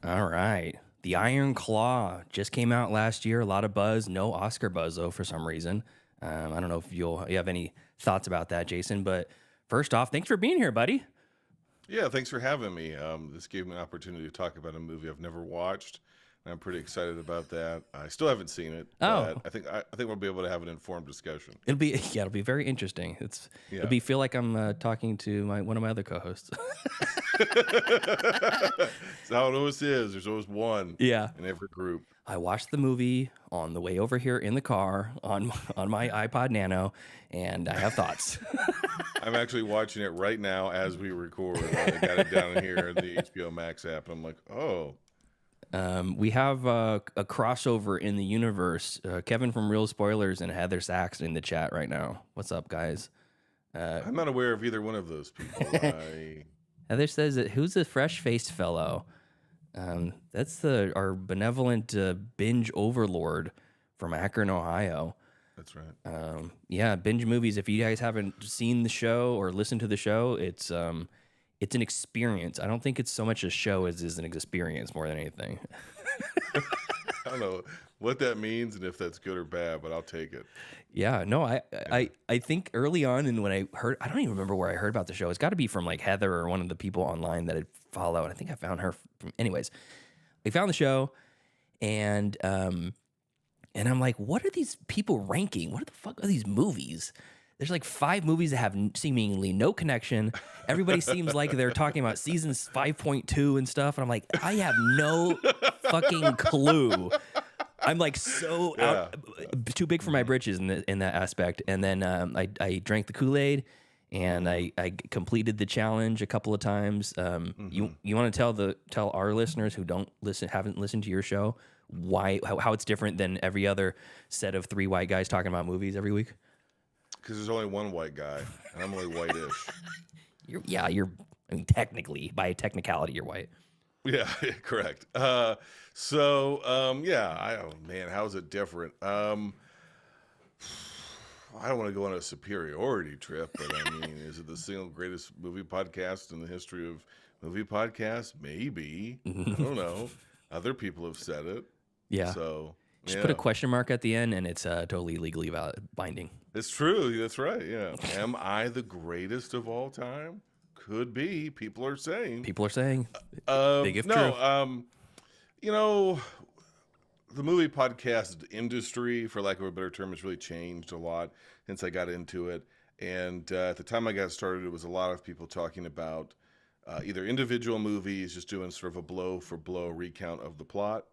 All right. The Iron Claw just came out last year. A lot of buzz. No Oscar buzz, though, for some reason. I don't know if you have any thoughts about that, Jason. But first off, thanks for being here, buddy. Yeah, thanks for having me. This gave me an opportunity to talk about a movie I've never watched. And I'm pretty excited about that. I still haven't seen it. Oh, but I think we'll be able to have an informed discussion. It'll be very interesting. It'll feel like I'm talking to one of my other co-hosts. That's how it always is. There's always one. Yeah. In every group. I watched the movie on the way over here in the car on my iPod Nano, and I have thoughts. I'm actually watching it right now as we record. I got it down here in the HBO Max app, and I'm like, oh. We have a crossover in the universe. Kevin from Real Spoilers and Heather Sachs in the chat right now. What's up, guys? I'm not aware of either one of those people. Heather says that who's the fresh-faced fellow? That's our benevolent binge overlord from Akron, Ohio. That's right. Yeah, Binge Movies. If you guys haven't seen the show or listened to the show, it's an experience. I don't think it's so much a show as is an experience more than anything. I don't know what that means and if that's good or bad, but I'll take it. Yeah, no, I think early on, and when I don't even remember where I heard about the show. It's got to be from like Heather or one of the people online that I follow, and I think I found her from. Anyways, I found the show, and I'm like, what are these people ranking? What the fuck are these movies? There's like 5 movies that have seemingly no connection. Everybody seems like they're talking about seasons 5.2 and stuff, and I'm like, I have no fucking clue. I'm like out, too big for my britches in that aspect. And then I drank the Kool-Aid, and I completed the challenge a couple of times. You want to tell our listeners who haven't listened to your show how it's different than every other set of 3 white guys talking about movies every week? Because there's only one white guy, and I'm only whitish. You're technically, by technicality, you're white. Yeah, correct. Man, how is it different? I don't want to go on a superiority trip, but I mean, is it the single greatest movie podcast in the history of movie podcasts? Maybe. I don't know. Other people have said it. Yeah. So just put a question mark at the end, and it's totally legally binding. It's true. That's right. Yeah. Am I the greatest of all time? Could be. People are saying. Big if no, true. You know, the movie podcast industry, for lack of a better term, has really changed a lot since I got into it. And at the time I got started, it was a lot of people talking about either individual movies, just doing sort of a blow-for-blow recount of the plot,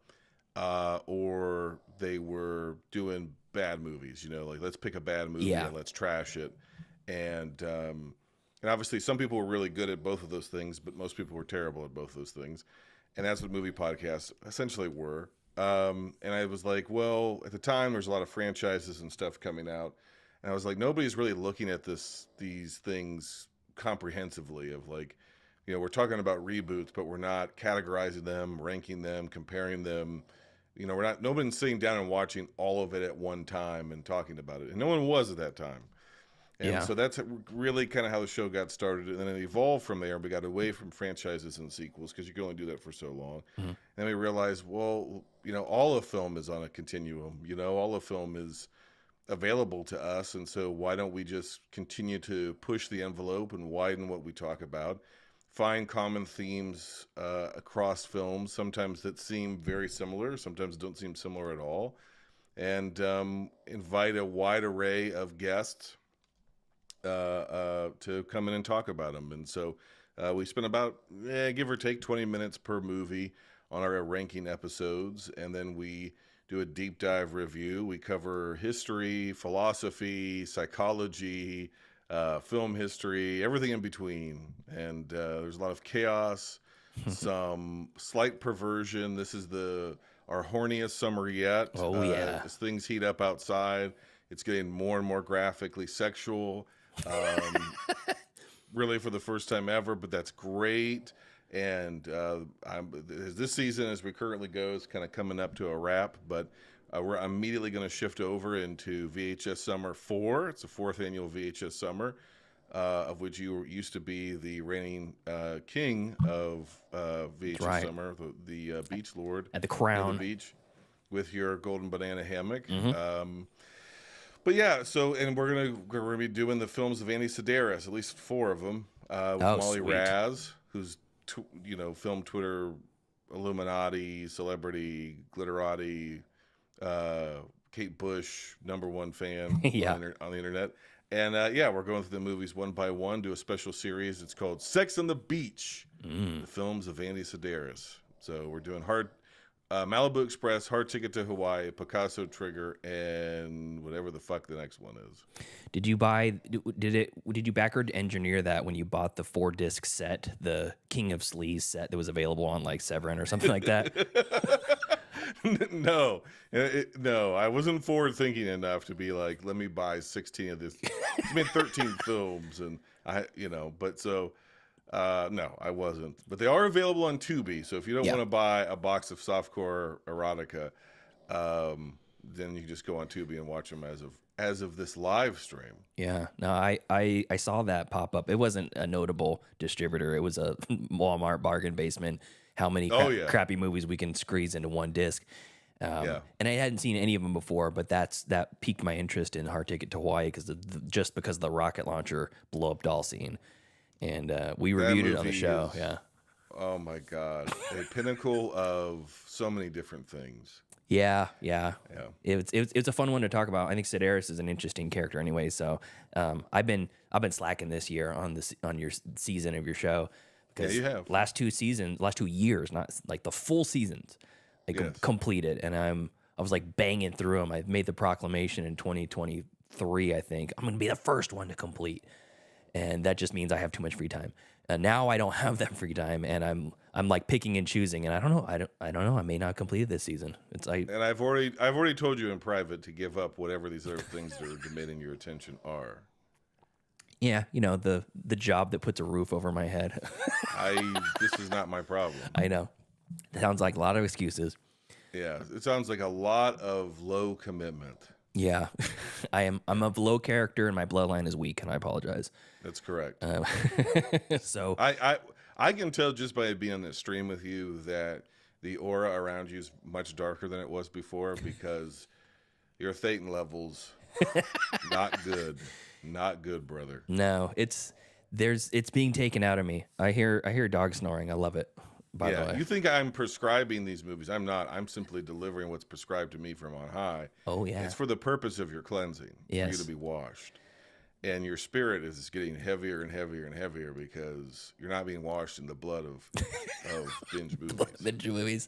or they were doing bad movies. You know, like let's pick a bad movie and let's trash it. And obviously some people were really good at both of those things, but most people were terrible at both those things. And that's what movie podcasts essentially were. And I was like, well, at the time there's a lot of franchises and stuff coming out, and I was like, nobody's really looking at these things comprehensively. Of like, we're talking about reboots, but we're not categorizing them, ranking them, comparing them. Nobody's sitting down and watching all of it at one time and talking about it, and no one was at that time. And so that's really kind of how the show got started. And then it evolved from there. We got away from franchises and sequels because you can only do that for so long. Mm-hmm. And then we realized, well, all of film is on a continuum. All of film is available to us. And so why don't we just continue to push the envelope and widen what we talk about, find common themes across films, sometimes that seem very similar, sometimes don't seem similar at all, and invite a wide array of guests to come in and talk about them. And so we spend about, give or take, 20 minutes per movie on our ranking episodes, and then we do a deep dive review. We cover history, philosophy, psychology, film history, everything in between. And there's a lot of chaos, some slight perversion. This is our horniest summer yet. Oh, yeah. As things heat up outside, it's getting more and more graphically sexual. Really for the first time ever, but that's great. And this season, as we currently go, is kind of coming up to a wrap, but we're immediately going to shift over into VHS Summer 4. It's the 4th annual VHS Summer, of which you used to be the reigning king of VHS Summer, the beach lord at the Crown the beach with your golden banana hammock. Mm-hmm. But yeah, and we're gonna be doing the films of Andy Sedaris, at least 4 of them, with Molly sweet. Raz, who's film Twitter Illuminati, celebrity, glitterati, Kate Bush, #1 fan on the internet. And we're going through the movies one by one, do a special series. It's called Sex on the Beach, the films of Andy Sedaris. So we're doing Malibu Express, Hard Ticket to Hawaii, Picasso Trigger, and whatever the fuck the next one is. Did you backward engineer that when you bought the 4-disc set, the King of Sleaze set that was available on like Severin or something like that? No, I wasn't forward thinking enough to be like, let me buy 16 of this. It's been 13 films, and no, I wasn't. But they are available on Tubi. So if you don't want to buy a box of softcore erotica, then you can just go on Tubi and watch them as of this live stream. Yeah. No, I saw that pop up. It wasn't a notable distributor. It was a Walmart bargain basement. How many crappy movies we can squeeze into one disc. And I hadn't seen any of them before, but that piqued my interest in Hard Ticket to Hawaii just because of the rocket launcher blow up doll scene. And we reviewed it on the show. Oh my God. A pinnacle of so many different things. Yeah. It's a fun one to talk about. I think Sedaris is an interesting character anyway. So I've been slacking this year on your season of your show. Yeah, you have. Last 2 years, not like the full seasons, completed. And I was like banging through them. I made the proclamation in 2023, I think. I'm going to be the first one to complete. And that just means I have too much free time. And now I don't have that free time, and I'm like picking and choosing. And I don't know. I may not complete it this season. And I've already told you in private to give up whatever these other things that are demanding your attention are. Yeah, the job that puts a roof over my head. This is not my problem. I know. It sounds like a lot of excuses. Yeah, it sounds like a lot of low commitment. Yeah, I'm of low character and my bloodline is weak, and I apologize. That's correct. So I can tell just by being on this stream with you that the aura around you is much darker than it was before because your Thetan levels not good, brother. No, it's being taken out of me. I hear dog snoring. I love it. By the way, you think I'm prescribing these movies? I'm not. I'm simply delivering what's prescribed to me from on high. Oh yeah, it's for the purpose of your cleansing. Yes. For you to be washed, and your spirit is getting heavier and heavier and heavier because you're not being washed in the blood of binge movies.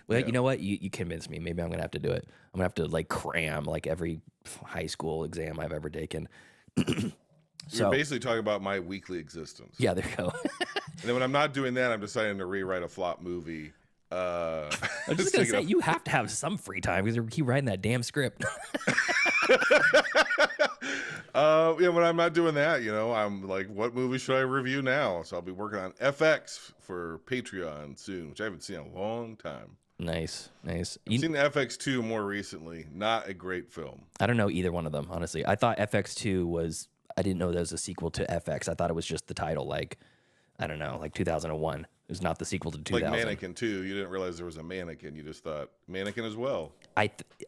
Well, you know what? You convinced me. Maybe I'm gonna have to do it. I'm gonna have to like cram like every high school exam I've ever taken. You're basically talking about my weekly existence. Yeah, there you go. And then when I'm not doing that, I'm deciding to rewrite a flop movie I was just gonna say you have to have some free time because you keep writing that damn script. Yeah, when I'm not doing that, I'm like, what movie should I review now? So I'll be working on FX for Patreon soon, which I haven't seen in a long time. Nice. I've seen FX2 more recently. Not a great film. I don't know either one of them, honestly. I thought FX2 was. I didn't know there was a sequel to FX. I thought it was just the title, like I don't know, like 2001. It was not the sequel to 2000. Like Mannequin too. You didn't realize there was a mannequin. You just thought Mannequin as well.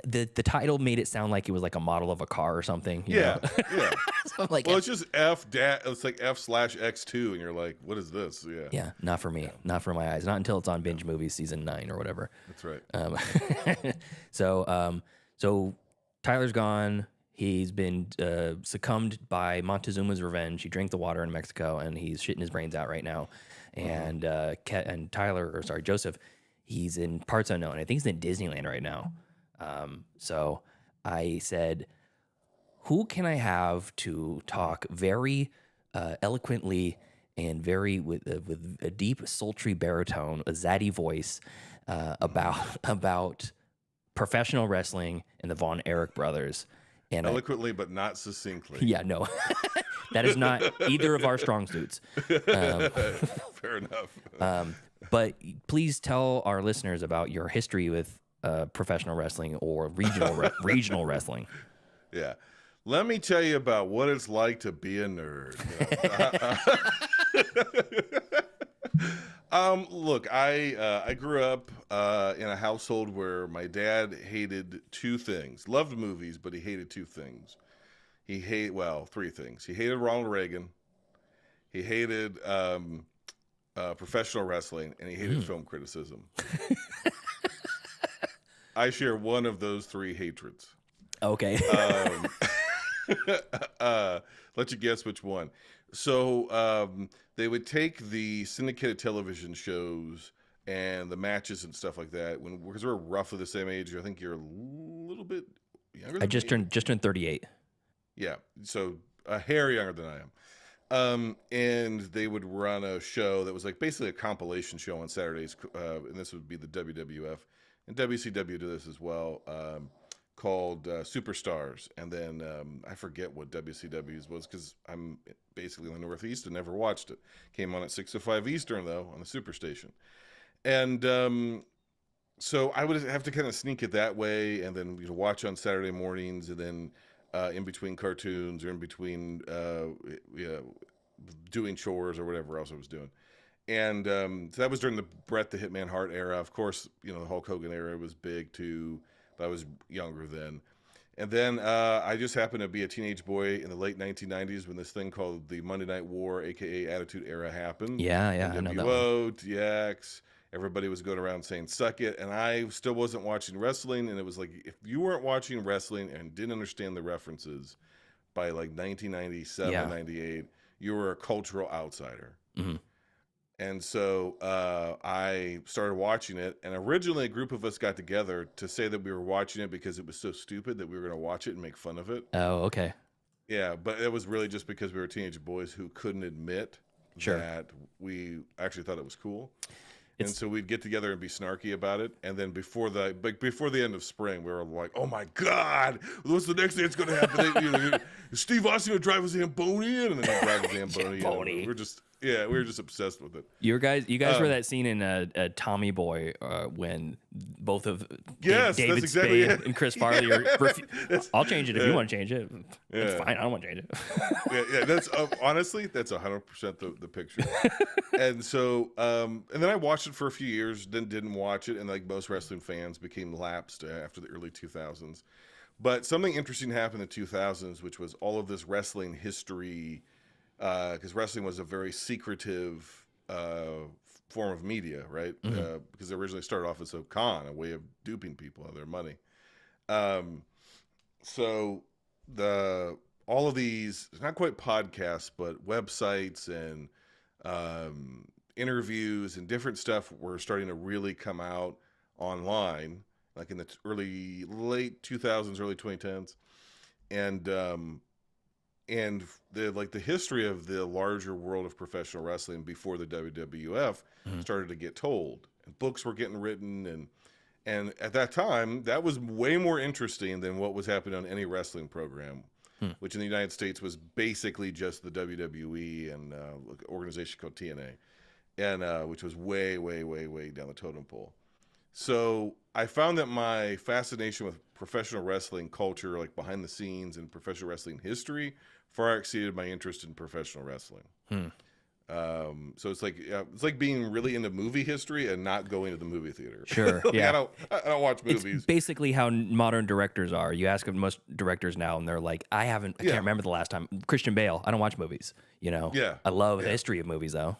The title made it sound like it was like a model of a car or something. You know? Yeah. So I'm like, well, it's just It's like F/X2, and you're like, what is this? Yeah. Yeah, not for me. Not for my eyes. Not until it's on Binge Movies season 9 or whatever. That's right. So Tyler's gone. He's been succumbed by Montezuma's revenge. He drank the water in Mexico, and he's shitting his brains out right now. And Joseph, he's in parts unknown. I think he's in Disneyland right now. So I said, who can I have to talk very eloquently and very with a deep, sultry baritone, a zaddy voice about professional wrestling and the Von Erich brothers. And eloquently, but not succinctly. Yeah, no. That is not either of our strong suits. Fair enough. But please tell our listeners about your history with professional wrestling or regional wrestling. Yeah. Let me tell you about what it's like to be a nerd. Look, I grew up in a household where my dad hated two things. Loved movies, but he hated two things. Three things. He hated Ronald Reagan. He hated professional wrestling, and he hated film criticism. I share one of those three hatreds. Okay. Let you guess which one. So they would take the syndicated television shows and the matches and stuff like that because we're roughly the same age. I think you're a little bit younger. I just turned 38. Yeah, so a hair younger than I am. And they would run a show that was like basically a compilation show on Saturdays, and this would be the WWF, and WCW did this as well. Called Superstars, and then I forget what WCW's was because I'm basically in the Northeast and never watched it. Came on at 6:05 Eastern though on the Superstation, and so I would have to kind of sneak it that way, and then watch on Saturday mornings, and then in between cartoons or in between doing chores or whatever else I was doing. And so that was during the Bret the Hitman Hart era. Of course, the Hulk Hogan era was big too. But I was younger then. And then I just happened to be a teenage boy in the late 1990s when this thing called the Monday Night War, a.k.a. Attitude Era, happened. Yeah, I know that one. DX, everybody was going around saying, suck it. And I still wasn't watching wrestling. And it was like, if you weren't watching wrestling and didn't understand the references by like 1997, 98, you were a cultural outsider. Mm-hmm. And so I started watching it, and originally a group of us got together to say that we were watching it because it was so stupid that we were going to watch it and make fun of it. Oh, okay. Yeah, but it was really just because we were teenage boys who couldn't admit that we actually thought it was cool. And so we'd get together and be snarky about it. And then before the end of spring, we were like, "Oh my God, what's the next thing that's going to happen?" Steve Austin will drive his Zamboni in, and then he'll drive his Zamboni in. We were just obsessed with it. You guys were that scene in Tommy Boy when both of David Spade and Chris Farley are. I'll change it if you want to change it. It's fine. I don't want to change it. That's honestly, that's 100% the picture. And so, and then I watched it for a few years, then didn't watch it, and like most wrestling fans, became lapsed after the early 2000s. But something interesting happened in the 2000s, which was all of this wrestling history. Because wrestling was a very secretive form of media, right? Mm-hmm. Because it originally started off as a con, a way of duping people of their money. So all of these, not quite podcasts, but websites and interviews and different stuff were starting to really come out online, like in the late 2000s, early 2010s, and the history of the larger world of professional wrestling before the WWF started to get told. and books were getting written, and at that time, that was way more interesting than what was happening on any wrestling program, which in the United States was basically just the WWE and organization called TNA, and which was way, way, way, way down the totem pole. So I found that my fascination with professional wrestling culture, like behind the scenes and professional wrestling history, far exceeded my interest in professional wrestling. So it's like being really into movie history and not going to the movie theater. Sure. Yeah. I don't watch movies. It's basically how modern directors are. You ask most directors now, and they're like, I can't remember the last time. Christian Bale, I don't watch movies. Yeah. I love the history of movies, though.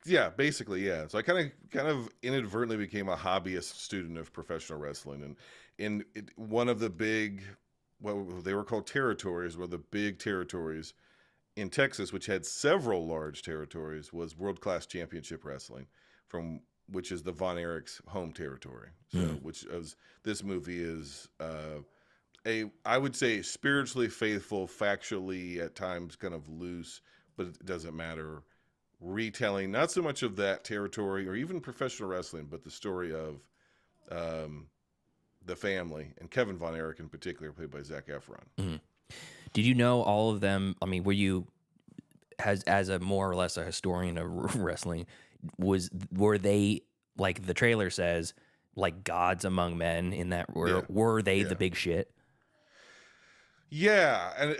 Yeah, basically, yeah. So I kind of inadvertently became a hobbyist student of professional wrestling, and one of the big, what they were called territories, were the big territories in Texas, which had several large territories, was World Class Championship Wrestling, which is the Von Erich's home territory. So, which is, this movie is I would say spiritually faithful, factually at times kind of loose, but it doesn't matter. Retelling not so much of that territory or even professional wrestling, but the story of the family, and Kevin Von Erich in particular, played by Zac Efron. Did you know all of them? I mean, were you, as a more or less a historian of wrestling, were they, like the trailer says, like gods among men in that? Were they the big shit? Yeah,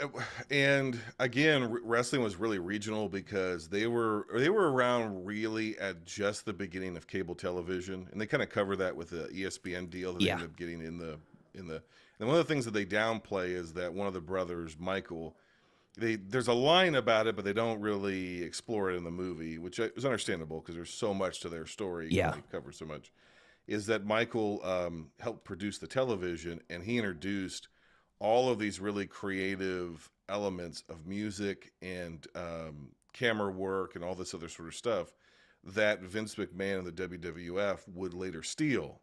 and again, wrestling was really regional because they were around really at just the beginning of cable television, and they kind of cover that with the ESPN deal that they ended up getting in the. And one of the things that they downplay is that one of the brothers, Michael, there's a line about it, but they don't really explore it in the movie, which is understandable because there's so much to their story. Yeah, they cover so much. Is that Michael helped produce the television, and he introduced all of these really creative elements of music and camera work and all this other sort of stuff that Vince McMahon and the WWF would later steal.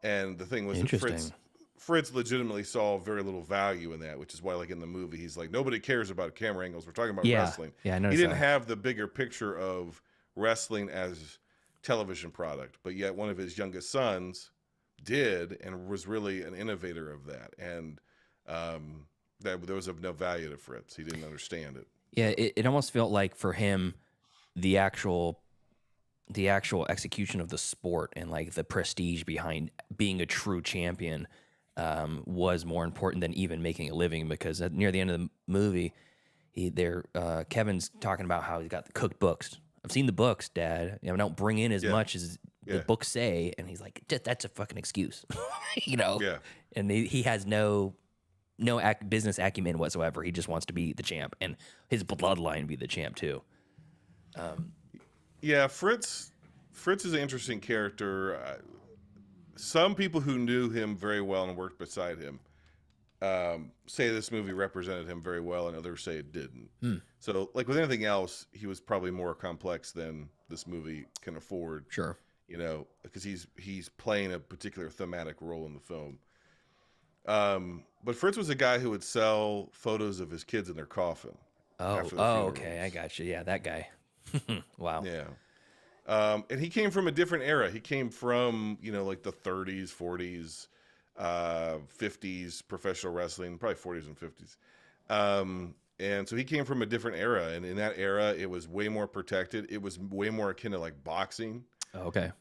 And the thing was that Fritz legitimately saw very little value in that, which is why, like in the movie, he's like, nobody cares about camera angles. We're talking about wrestling. Yeah, I noticed he didn't that. have the bigger picture of wrestling as television product, but yet one of his youngest sons did and was really an innovator of that. And that there was of no value to Fritz. He didn't understand it. Yeah, it almost felt like for him, the actual execution of the sport and like the prestige behind being a true champion was more important than even making a living, because near the end of the movie, Kevin's talking about how he's got the cooked books. I've seen the books, Dad. I don't bring in as much as the books say, and he's like, that's a fucking excuse, Yeah. And he has no business acumen whatsoever. He just wants to be the champ, and his bloodline be the champ too. Yeah, Fritz is an interesting character. Some people who knew him very well and worked beside him say this movie represented him very well, and others say it didn't. So, like with anything else, he was probably more complex than this movie can afford. Sure, because he's playing a particular thematic role in the film. But Fritz was a guy who would sell photos of his kids in their coffin. Okay, I got you. Yeah, that guy. Wow. Yeah. And he came from a different era. He came from, like the 30s, 40s, 50s professional wrestling, probably 40s and 50s. And so he came from a different era. And in that era, it was way more protected. It was way more akin to like boxing. Okay.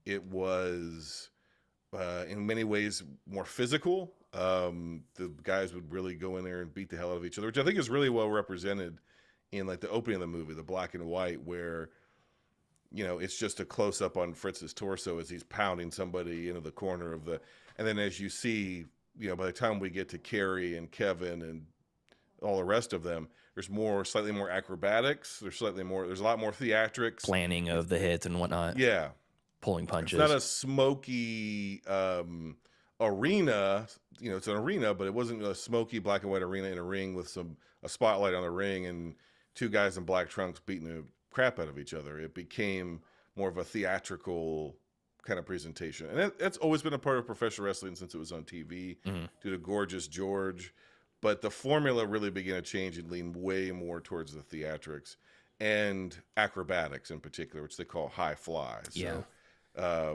It was, in many ways, more physical. The guys would really go in there and beat the hell out of each other, which I think is really well represented in like the opening of the movie, the black and white, where it's just a close up on Fritz's torso as he's pounding somebody into the corner of and then as you see, by the time we get to Carrie and Kevin and all the rest of them, there's slightly more acrobatics. There's a lot more theatrics, planning of the hits and whatnot. Yeah, pulling punches. It's not a smoky arena. It's an arena, but it wasn't a smoky black and white arena in a ring with a spotlight on the ring and two guys in black trunks beating the crap out of each other. It became more of a theatrical kind of presentation, and that's always been a part of professional wrestling since it was on TV due to Gorgeous George. But the formula really began to change and lean way more towards the theatrics. and acrobatics in particular, which they call high fly. So, Yeah.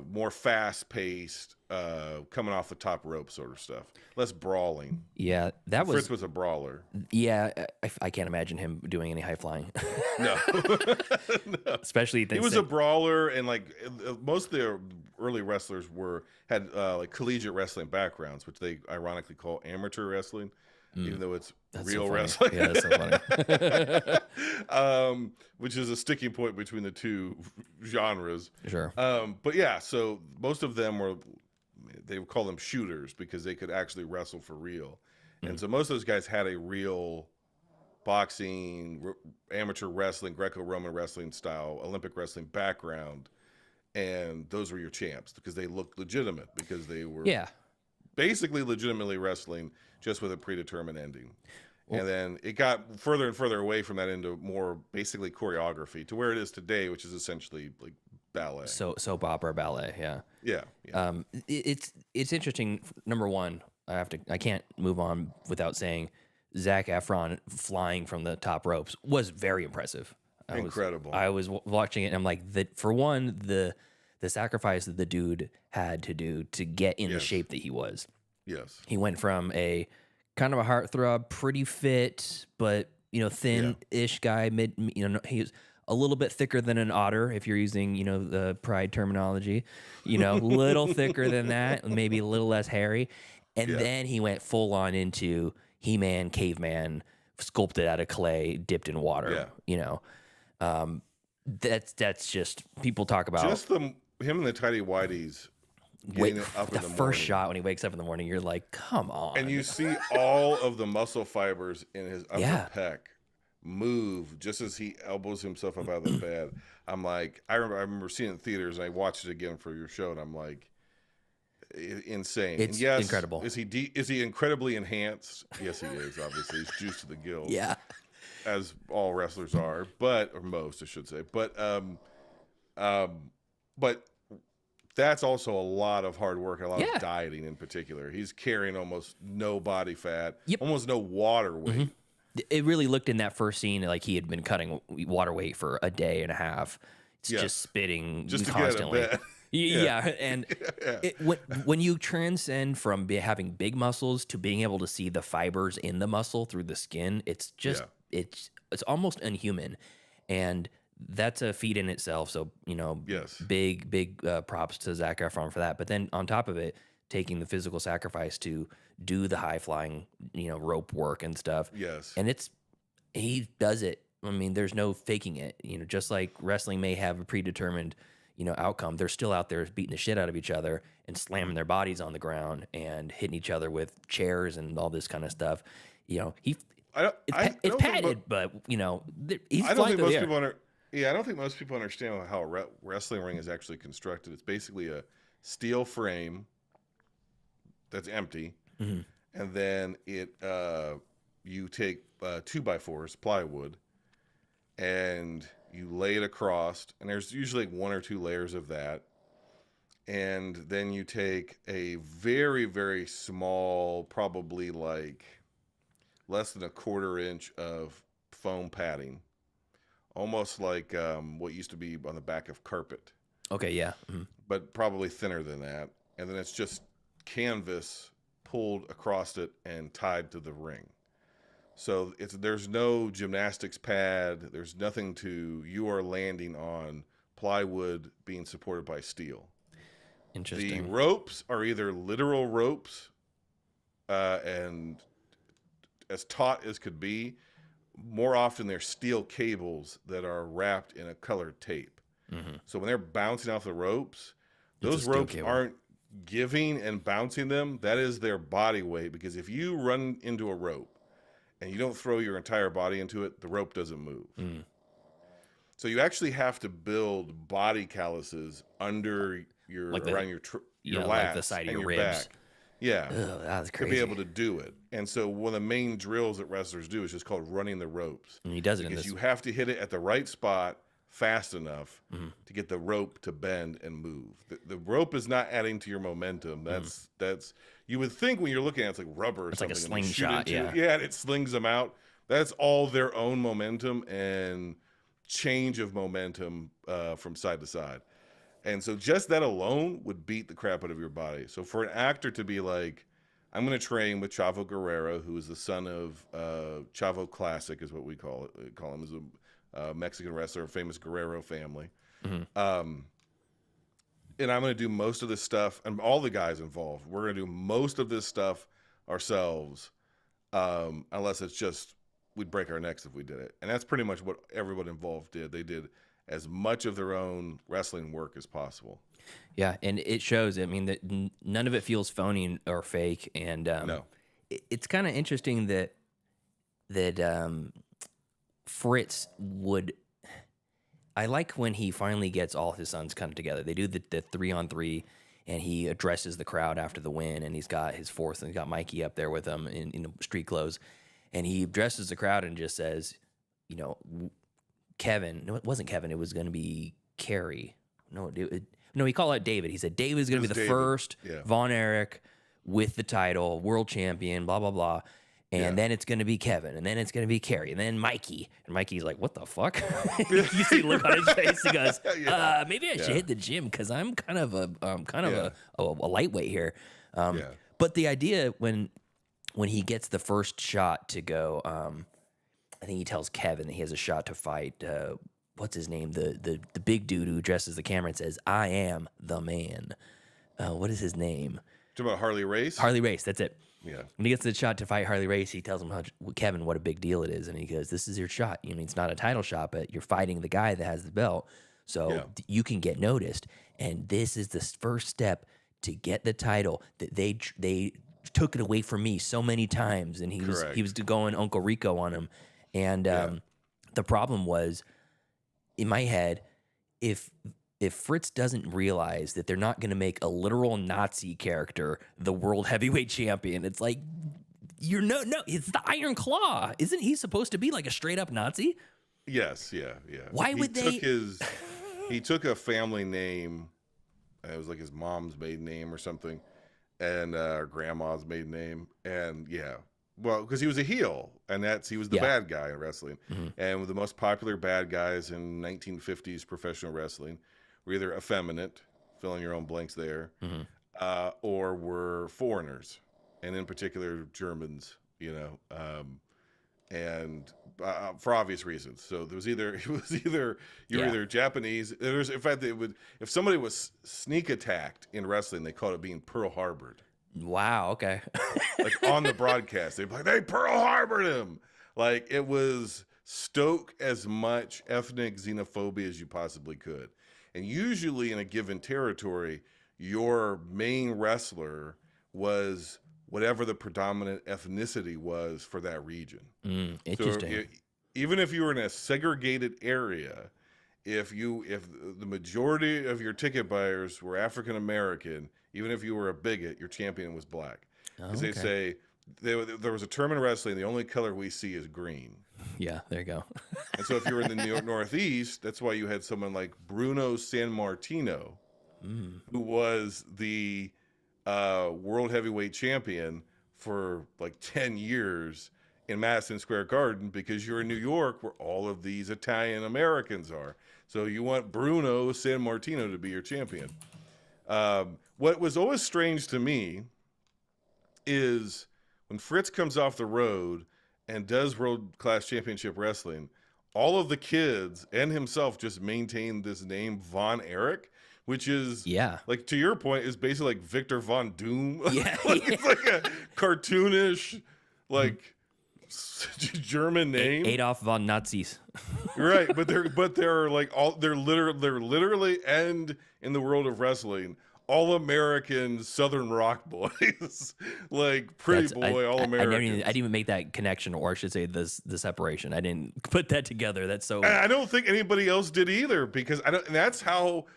More fast-paced, coming off the top rope sort of stuff. Less brawling. Yeah, that was... Fritz was a brawler. Yeah, I can't imagine him doing any high flying. No. No. Especially... He was a brawler, and like most of the early wrestlers had like collegiate wrestling backgrounds, which they ironically call amateur wrestling. Even though it's real so wrestling. Yeah, that's so funny. Which is a sticking point between the two genres. Sure. But yeah, so most of them they would call them shooters because they could actually wrestle for real. And so most of those guys had a real boxing, amateur wrestling, Greco-Roman wrestling style, Olympic wrestling background. And those were your champs because they looked legitimate because they were basically legitimately wrestling just with a predetermined ending. And then it got further and further away from that into more basically choreography to where it is today, which is essentially like ballet. Soap opera ballet, yeah. Yeah. It's interesting. Number one, I can't move on without saying Zac Efron flying from the top ropes was very impressive. Incredible. I was watching it and I'm like, for one, the sacrifice that the dude had to do to get in the shape that he was. Yes. He went from a kind of a heartthrob, pretty fit, but thin-ish guy. He was a little bit thicker than an otter, if you're using the Pride terminology. Little thicker than that, maybe a little less hairy. And then he went full on into He-Man, caveman, sculpted out of clay, dipped in water. That's just people talk about just him and the tidy whities. The first shot when he wakes up in the morning, you're like, come on. And you see all of the muscle fibers in his upper pec move just as he elbows himself up out of the bed. I'm like, I remember seeing it in theaters, and I watched it again for your show, and I'm like, insane. It's incredible. Is he incredibly enhanced? Yes, he is. Obviously, he's juiced to the gills. Yeah, as all wrestlers are, or most, I should say. But that's also a lot of hard work, and a lot of dieting in particular. He's carrying almost no body fat, almost no water weight. It really looked in that first scene like he had been cutting water weight for a day and a half. It's just spitting constantly. And when you transcend from having big muscles to being able to see the fibers in the muscle through the skin, it's just it's almost unhuman, and that's a feat in itself. So big props to Zac Efron for that. But then on top of it, taking the physical sacrifice to do the high flying, rope work and stuff. Yes, and he does it. I mean, there's no faking it. Just like wrestling may have a predetermined outcome, they're still out there beating the shit out of each other and slamming their bodies on the ground and hitting each other with chairs and all this kind of stuff. It's padded, but he's flying through the air. I don't think most people understand how a wrestling ring is actually constructed. It's basically a steel frame that's empty, and then you take 2x4s, plywood, and you lay it across, and there's usually like 1 or 2 layers of that, and then you take a very, very small, probably like less than a 1/4 inch of foam padding, almost like what used to be on the back of carpet. Okay, yeah. But probably thinner than that. And then it's just canvas pulled across it and tied to the ring. So there's no gymnastics pad. There's nothing you are landing on plywood being supported by steel. Interesting. The ropes are either literal ropes and as taut as could be. More often they're steel cables that are wrapped in a colored tape. So when they're bouncing off the ropes, those ropes aren't giving and bouncing them. That is their body weight, because if you run into a rope and you don't throw your entire body into it, the rope doesn't move. So you actually have to build body calluses under around your lats, like the side of your ribs. Back. Yeah, ugh, that's crazy. To be able to do it. And so one of the main drills that wrestlers do is just called running the ropes. And he does it because in this. You have to hit it at the right spot fast enough to get the rope to bend and move. The rope is not adding to your momentum. That's you would think when you're looking at it, it's like rubber or something. Like a slingshot, and it slings them out. That's all their own momentum, and change of momentum from side to side. And so just that alone would beat the crap out of your body. So for an actor to be like, I'm going to train with Chavo Guerrero, who is the son of Chavo Classic, is what we call him, as a Mexican wrestler, famous Guerrero family. And I'm going to do most of this stuff, and all the guys involved, we're going to do most of this stuff ourselves, unless it's just, we'd break our necks if we did it. And that's pretty much what everyone involved did. They did as much of their own wrestling work as possible. Yeah, and it shows. I mean, that none of it feels phony or fake. And no. It's kind of interesting that Fritz would. I like when he finally gets all his sons come together. They do the 3-on-3, and he addresses the crowd after the win, and he's got his fourth, and he's got Mikey up there with him in street clothes, and he addresses the crowd and just says, you know, Kevin. No, it wasn't Kevin. It was going to be Kerry. No, he called out David. He said David is going to be the first Von Erich with the title, world champion, blah, blah, blah. And then it's going to be Kevin, and then it's going to be Kerry, and then Mikey. And Mikey's like, what the fuck? You see the look on his face. He goes, maybe I should hit the gym because I'm kind of a lightweight here. But the idea when he gets the first shot to go, I think he tells Kevin that he has a shot to fight. What's his name? The big dude who addresses the camera and says, "I am the man." What is his name? Talking about Harley Race? Harley Race. That's it. Yeah. When he gets the shot to fight Harley Race, he tells him Kevin what a big deal it is, and he goes, "This is your shot. You know, it's not a title shot, but you're fighting the guy that has the belt, so you can get noticed. And this is the first step to get the title that they took it away from me so many times." And he was going Uncle Rico on him. And the problem was, in my head, if Fritz doesn't realize that they're not going to make a literal Nazi character the world heavyweight champion, it's like, it's the Iron Claw. Isn't he supposed to be like a straight up Nazi? Yes, yeah. Why would they? He took a family name. It was like his mom's maiden name or something, and her grandma's maiden name, and well, because he was a heel, and he was the bad guy in wrestling. And the most popular bad guys in 1950s professional wrestling were either effeminate, fill in your own blanks there, or were foreigners, and in particular Germans, and for obvious reasons. So it was either you're either Japanese. In fact, if somebody was sneak attacked in wrestling, they called it being Pearl Harbored. Wow. Okay. Like on the broadcast, they'd be like, "They Pearl Harbored him." Like it was stoke as much ethnic xenophobia as you possibly could. And usually in a given territory, your main wrestler was whatever the predominant ethnicity was for that region. Interesting. So even if you were in a segregated area, if the majority of your ticket buyers were African American, even if you were a bigot, your champion was black. Because they say there was a term in wrestling: the only color we see is green. Yeah, there you go. And so if you were in the Northeast, that's why you had someone like Bruno Sammartino, who was the world heavyweight champion for like 10 years in Madison Square Garden, because you're in New York where all of these Italian Americans are. So you want Bruno Sammartino to be your champion. What was always strange to me is when Fritz comes off the road and does world-class championship wrestling, all of the kids and himself just maintain this name Von Erich, which is, like to your point, is basically like Victor Von Doom. It's like a cartoonish, like German name. Adolf von Nazis. Right, but they're like they're literally, and in the world of wrestling, all American Southern rock boys, like Pretty Boy, all American. I didn't even make that connection, or I should say the separation. I didn't put that together. That's so. And I don't think anybody else did either, because and that's how.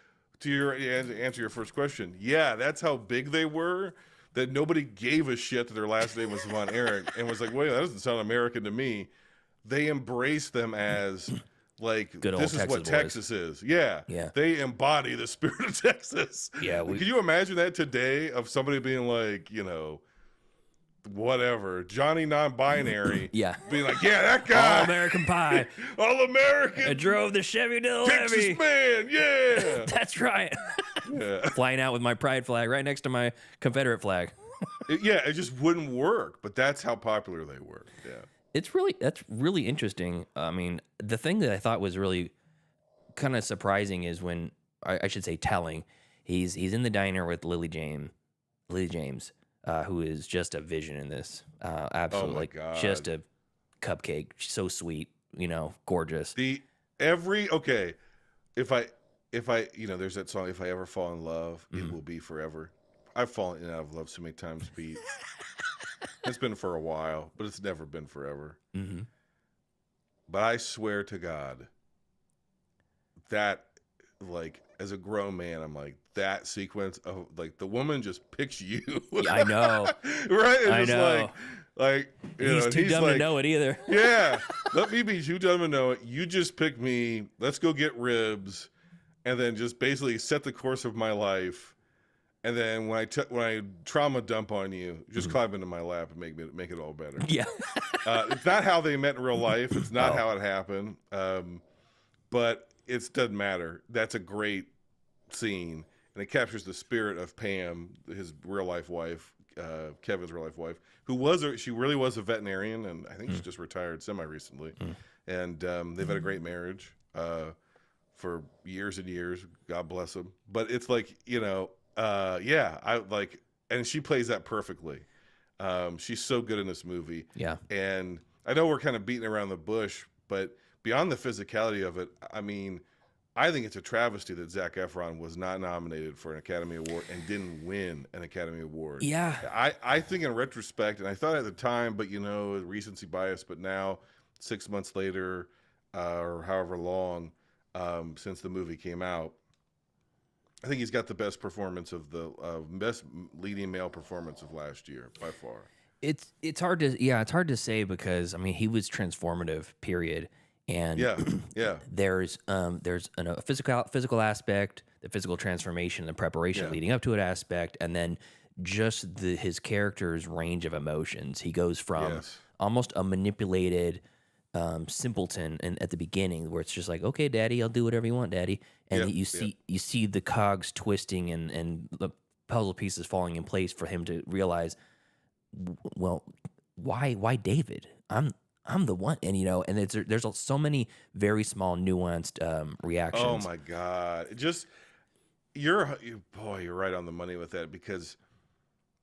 To answer your first question, that's how big they were. That nobody gave a shit that their last name was Von Erich and was like, wait, that doesn't sound American to me. They embraced them as like, this is what Texas is. Yeah. They embody the spirit of Texas. Yeah. Can you imagine that today, of somebody being like, whatever, Johnny non-binary. Yeah. Being like, yeah, that guy. All American pie. All American. I drove the Chevy Del Texas Levy. man, yeah. That's right. Yeah. Flying out with my pride flag right next to my Confederate flag. It just wouldn't work, but that's how popular they were. Yeah. That's really interesting. I mean, the thing that I thought was really kind of surprising is when, I should say telling, he's in the diner with Lily James, who is just a vision in this. Absolutely. Oh my God. Just a cupcake. She's so sweet, gorgeous. If I, there's that song, If I Ever Fall in Love, It Will Be Forever. I've fallen in and out of love so many times, Pete. It's been for a while, but it's never been forever. Mm-hmm. But I swear to God that, like, as a grown man, I'm like, that sequence of, like, the woman just picks you. Yeah, I know. Right? It's I just know. Like he's too dumb to know it either. Yeah. Let me be too dumb to know it. You just pick me. Let's go get ribs. And then just basically set the course of my life. And then when I trauma dump on you, just climb into my lap and make it all better. Yeah. It's not how they met in real life. It's not how it happened. But it doesn't matter. That's a great scene, and it captures the spirit of Pam, his real life wife, Kevin's real life wife, she really was a veterinarian, and I think she's just retired semi recently. And they've had a great marriage for years and years. God bless them. But it's like, I like, and she plays that perfectly. She's so good in this movie. Yeah. And I know we're kind of beating around the bush, but beyond the physicality of it, I mean, I think it's a travesty that Zac Efron was not nominated for an Academy Award and didn't win an Academy Award. Yeah. I think in retrospect, and I thought at the time, but recency bias, but now 6 months later, or however long since the movie came out, I think he's got the best performance of the best leading male performance of last year by far. It's hard to say because I mean he was transformative, period. And there's a physical aspect, the physical transformation, the preparation leading up to it aspect, and then just his character's range of emotions. He goes from almost a manipulated simpleton at the beginning, where it's just like, okay, Daddy, I'll do whatever you want, Daddy, and you see the cogs twisting and the puzzle pieces falling in place for him to realize, well, why David? I'm the one, and and there's so many very small nuanced reactions. Oh my God! You're right on the money with that, because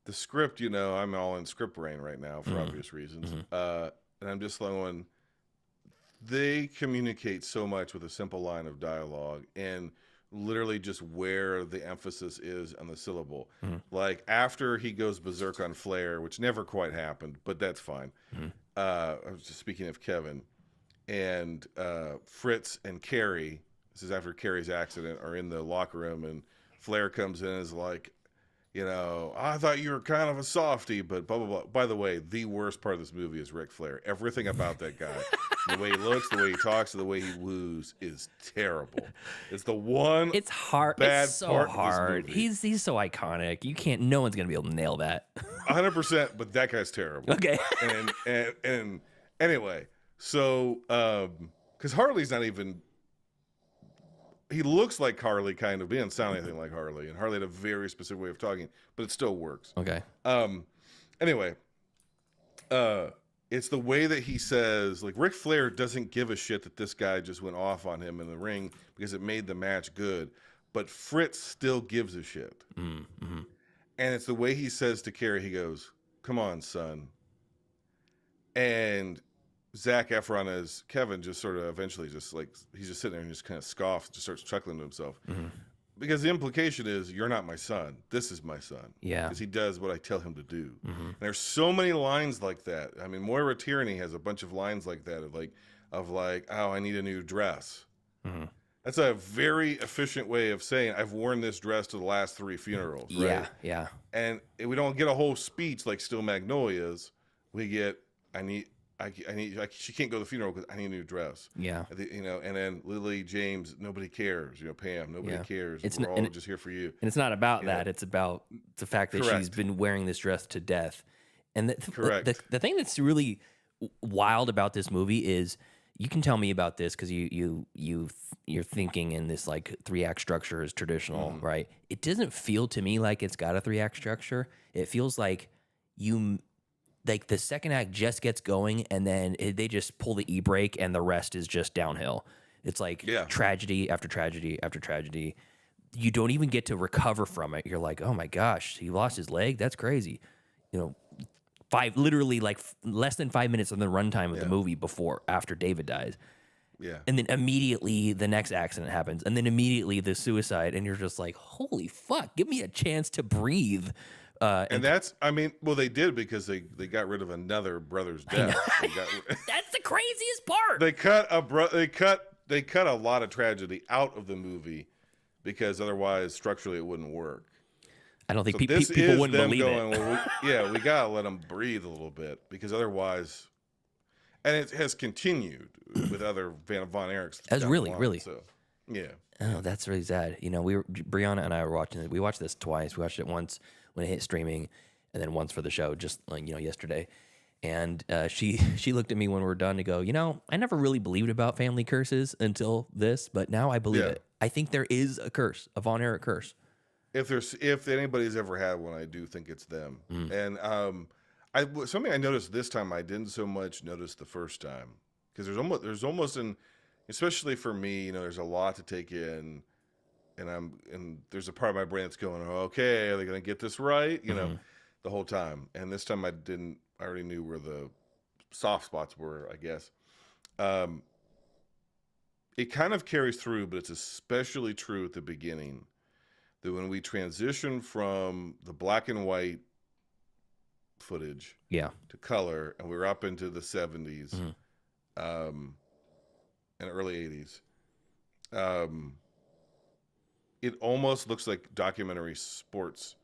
the script, I'm all in script brain right now for obvious reasons, and I'm just going. They communicate so much with a simple line of dialogue and literally just where the emphasis is on the syllable. Like after he goes berserk on Flair, which never quite happened, but that's fine. I was just speaking of Kevin and Fritz and Carrie. This is after Carrie's accident, are in the locker room, and Flair comes in and is like, I thought you were kind of a softie, but blah, blah, blah. By the way, the worst part of this movie is Ric Flair. Everything about that guy, the way he looks, the way he talks, the way he woos is terrible. It's the one It's hard. bad It's so part of hard. this movie. He's so iconic. No one's going to be able to nail that. 100%, but that guy's terrible. Okay. And anyway, so, because Harley's not even... He looks like Harley, kind of. He doesn't sound anything like Harley. And Harley had a very specific way of talking, but it still works. Okay. Anyway, it's the way that he says, like, Ric Flair doesn't give a shit that this guy just went off on him in the ring because it made the match good. But Fritz still gives a shit. Mm-hmm. And it's the way he says to Carrie, he goes, "Come on, son." And Zac Efron as Kevin just sort of eventually just like, he's just sitting there and just kind of scoffs, just starts chuckling to himself. Because the implication is, you're not my son. This is my son. Yeah. Because he does what I tell him to do. And there's so many lines like that. I mean, Moira Tierney has a bunch of lines like that of like, oh, I need a new dress. That's a very efficient way of saying, I've worn this dress to the last 3 funerals, right? Yeah. And we don't get a whole speech like Steel Magnolias. We get, she can't go to the funeral because I need a new dress. Yeah. And then Lily James, nobody cares. Pam, nobody cares. We're all just here for you. And it's not about that. It's about the fact that she's been wearing this dress to death. And Correct. The thing that's really wild about this movie is, you can tell me about this because you're thinking in this like 3-act structure is traditional, right? It doesn't feel to me like it's got a 3-act structure. It feels like the second act just gets going and then they just pull the e-brake and the rest is just downhill. It's like tragedy after tragedy after tragedy. You don't even get to recover from it. You're like, oh my gosh, he lost his leg. That's crazy. You know, literally like less than 5 minutes of the runtime of the movie after David dies. Yeah. And then immediately the next accident happens. And then immediately the suicide. And you're just like, holy fuck, give me a chance to breathe. And that's, I mean, well, they did because they got rid of another brother's death. That's the craziest part. They cut a lot of tragedy out of the movie because otherwise structurally it wouldn't work. I don't think So people wouldn't believe it. Well, we gotta let them breathe a little bit because otherwise, and it has continued with other Von Erichs. That's really. So, yeah. Oh, that's really sad. You know, Brianna and I were watching it. We watched this twice. We watched it once when it hit streaming, and then once for the show, just like yesterday. And she looked at me when we were done to go, I never really believed about family curses until this, but now I believe it. I think there is a curse, a Von Erich curse. If anybody's ever had one, I do think it's them. And something I noticed this time I didn't so much notice the first time, because there's almost especially for me, there's a lot to take in, and there's a part of my brain that's going, okay, are they going to get this right? The whole time. And this time I already knew where the soft spots were, I guess. It kind of carries through, but it's especially true at the beginning. That when we transition from the black and white footage to color, and we're up into the 70s and early 80s, it almost looks like documentary sports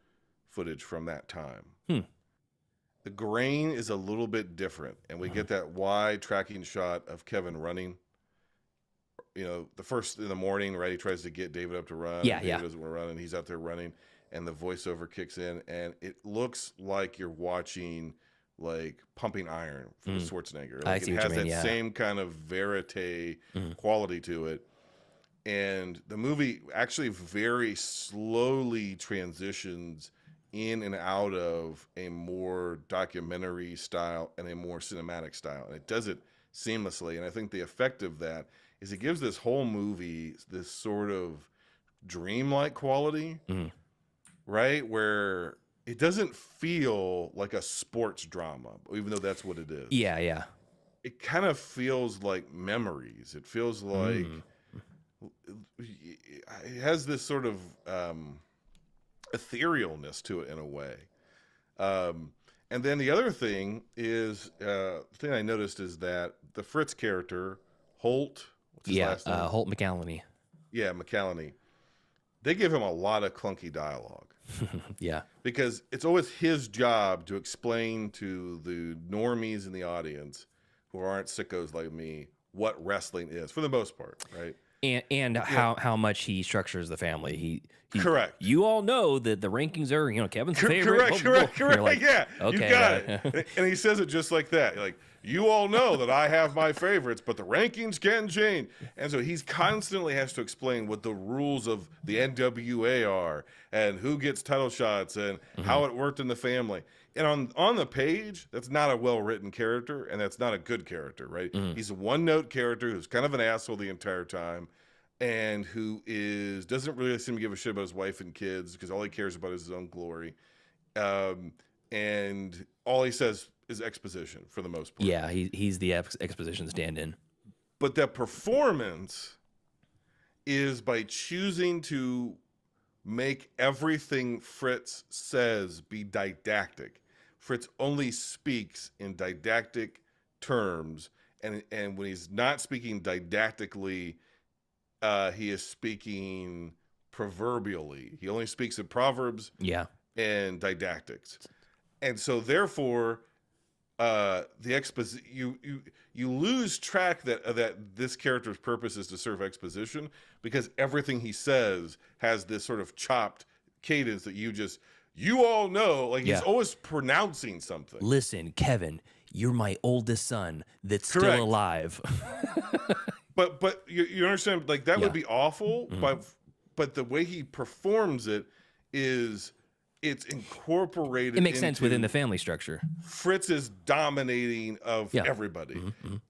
footage from that time. The grain is a little bit different, and we get that wide tracking shot of Kevin running. The first in the morning, right? He tries to get David up to run. David doesn't want to run, and he's out there running, and the voiceover kicks in, and it looks like you're watching like Pumping Iron from Schwarzenegger. Like it has that same kind of verite quality to it. And the movie actually very slowly transitions in and out of a more documentary style and a more cinematic style, and it does it seamlessly. And I think the effect of that is it gives this whole movie this sort of dreamlike quality, right? Where it doesn't feel like a sports drama, even though that's what it is. Yeah. It kind of feels like memories. It feels like it has this sort of etherealness to it in a way. And then the other thing is, the thing I noticed is that the Fritz character, Holt, Holt McCallany. Yeah, McCallany. They give him a lot of clunky dialogue. Yeah. Because it's always his job to explain to the normies in the audience who aren't sickos like me what wrestling is, for the most part, right? And how much he structures the family. He correct. You all know that the rankings are, Kevin's favorite. Correct. Like, yeah, okay, you got it. And he says it just like that. Like, you all know that I have my favorites, but the rankings can change. And so he's constantly has to explain what the rules of the NWA are and who gets title shots and how it worked in the family. And on the page, that's not a well-written character, and that's not a good character, right? He's a one-note character who's kind of an asshole the entire time, and who doesn't really seem to give a shit about his wife and kids because all he cares about is his own glory. And all he says is exposition for the most part. Yeah, he's the exposition stand-in. But that performance is by choosing to make everything Fritz says be didactic. Fritz only speaks in didactic terms, and when he's not speaking didactically, he is speaking proverbially. He only speaks in proverbs and didactics. And so therefore, you lose track that this character's purpose is to serve exposition, because everything he says has this sort of chopped cadence that you all know, like Yeah. he's always pronouncing something. Listen, Kevin, you're my oldest son that's Correct. still alive. But you understand, like that Yeah. would be awful. Mhm. But the way he performs it is, it's incorporated. It makes sense within into the family structure. Fritz's dominating of Yeah. everybody. Mhm.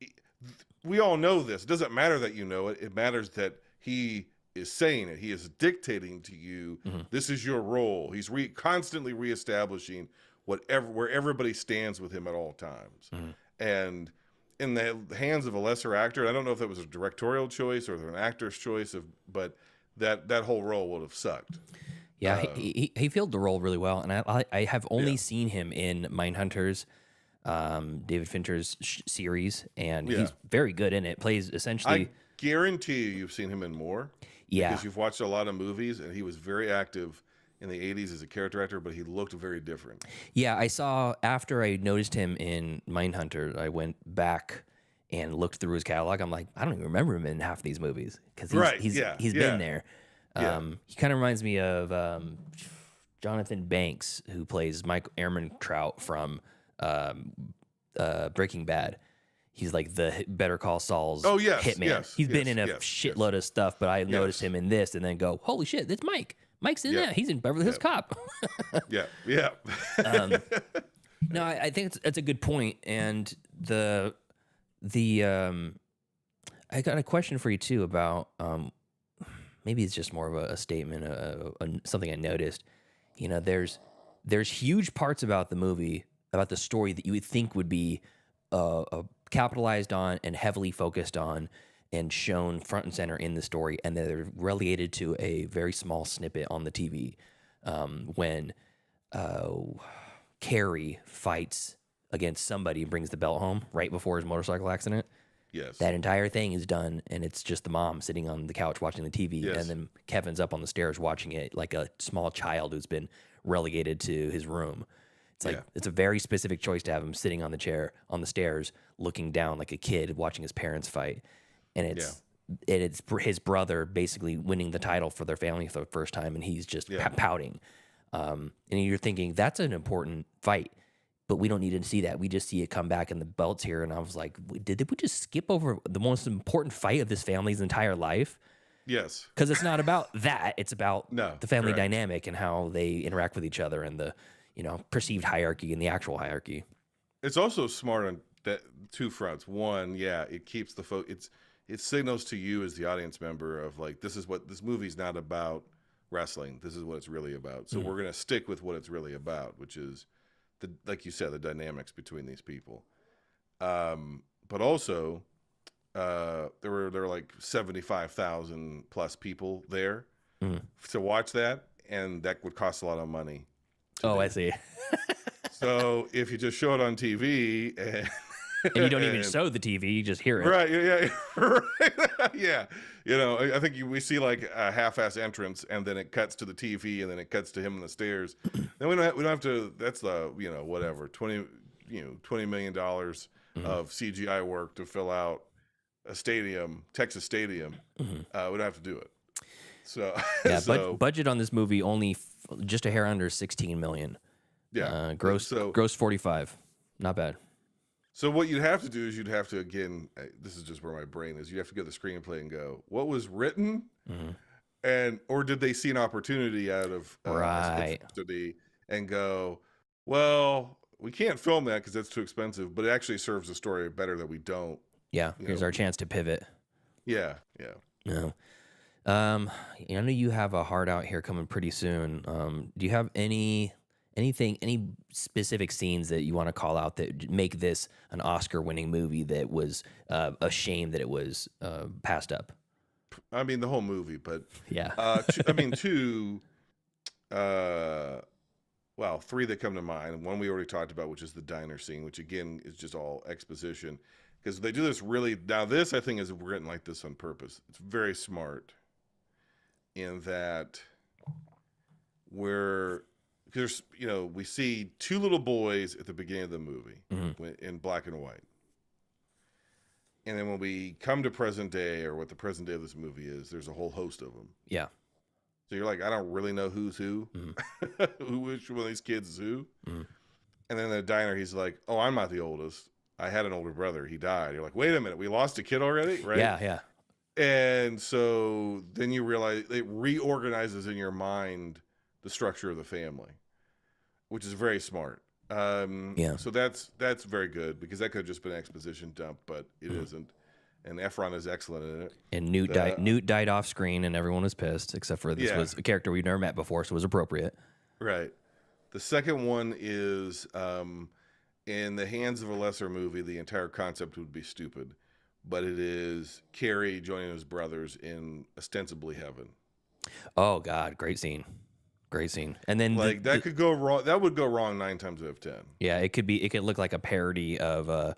We all know this. It doesn't matter that you know it. It matters that he is saying it. He is dictating to you. This is your role. He's constantly reestablishing where everybody stands with him at all times. And in the hands of a lesser actor, I don't know if that was a directorial choice or an actor's choice, but that whole role would have sucked. Yeah, he filled the role really well, and I have only seen him in Mindhunters, David Fincher's series, and he's very good in it. Plays essentially. I guarantee you've seen him in more. Yeah, because you've watched a lot of movies, and he was very active in the 80s as a character actor, but he looked very different. Yeah, I saw after I noticed him in Mindhunter, I went back and looked through his catalog. I'm like, I don't even remember him in half these movies because he's been there. He kind of reminds me of Jonathan Banks, who plays Mike Ehrmantraut from Breaking Bad. He's like the Better Call Saul's hitman. He's been in a shitload of stuff, but I noticed him in this and then go, holy shit, that's Mike. Mike's in that. He's in Beverly Hills Cop. Yeah. No, I think that's a good point. And I got a question for you too about maybe it's just more of a statement, something I noticed. You know, there's huge parts about the movie, about the story that you would think would be capitalized on and heavily focused on and shown front and center in the story, and they're relegated to a very small snippet on the TV when Carrie fights against somebody and brings the belt home right before his motorcycle accident. Yes. That entire thing is done, and it's just the mom sitting on the couch watching the TV, Yes. and then Kevin's up on the stairs watching it like a small child who's been relegated to his room. It's like it's a very specific choice to have him sitting on the chair on the stairs, looking down like a kid watching his parents fight, and it's his brother basically winning the title for their family for the first time, and he's just pouting. And you're thinking that's an important fight, but we don't need to see that. We just see it come back and the belt's here. And I was like, did we just skip over the most important fight of this family's entire life? Yes. Because it's not about that. It's about the family dynamic and how they interact with each other and the, perceived hierarchy and the actual hierarchy. It's also smart on that two fronts. One, it keeps the it signals to you as the audience member of like, this movie's not about wrestling. This is what it's really about. So we're going to stick with what it's really about, which is like you said, the dynamics between these people. But also, there were like 75,000 plus people there to watch that, and that would cost a lot of money. I see. So if you just show it on TV and you don't even show the TV, you just hear it. Right. Yeah. Right. Yeah. I think we see like a half-ass entrance, and then it cuts to the TV, and then it cuts to him on the stairs. Then we don't have to. That's the whatever $20 million of CGI work to fill out a stadium, Texas Stadium. We don't have to do it. So budget on this movie only just a hair under 16 million. Yeah. Gross 45. Not bad. So what you'd have to do is again, this is just where my brain is. You have to go to the screenplay and go, what was written, or did they see an opportunity out of and go, well, we can't film that because that's too expensive, but it actually serves the story better that we don't. Yeah, here's our chance to pivot. Yeah. No. I know you have a hard out here coming pretty soon. Do you have any specific scenes that you want to call out that make this an Oscar-winning movie that was a shame that it was passed up? I mean, the whole movie, but three that come to mind. One we already talked about, which is the diner scene, which again is just all exposition, because they do this really. Now, this I think is written like this on purpose. It's very smart in that because we see two little boys at the beginning of the movie in black and white. And then when we come to present day, or what the present day of this movie is, there's a whole host of them. Yeah. So you're like, I don't really know who's who, which one of these kids is who. And then in the diner, he's like, oh, I'm not the oldest. I had an older brother. He died. You're like, wait a minute, we lost a kid already, right? Yeah. And so then you realize it reorganizes in your mind the structure of the family, which is very smart. So that's very good, because that could have just been an exposition dump, but it isn't. And Efron is excellent in it. And Newt died off screen, and everyone was pissed, except for this was a character we've never met before, so it was appropriate. Right. The second one is, in the hands of a lesser movie, the entire concept would be stupid, but it is Carrie joining his brothers in ostensibly heaven. Oh God, great scene. And then that could go wrong. That would go wrong 9 times out of 10. Yeah, it could look like a parody of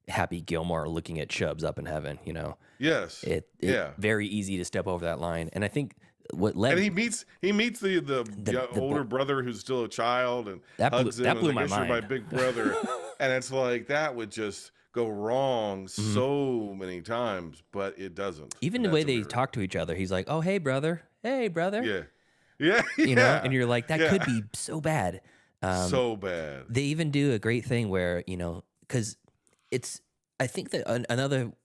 Happy Gilmore looking at Chubbs up in heaven, you know. Yes. Very easy to step over that line. And I think what led, and he meets the older brother who's still a child, and hugs him. That blew my You're mind. my big brother. And it's like that would just go wrong so many times, but it doesn't. Even the way they talk to each other, he's like, "Oh, hey brother, hey brother." Yeah. You know, and you're like, that could be so bad. So bad. They even do a great thing where, you know, because I think that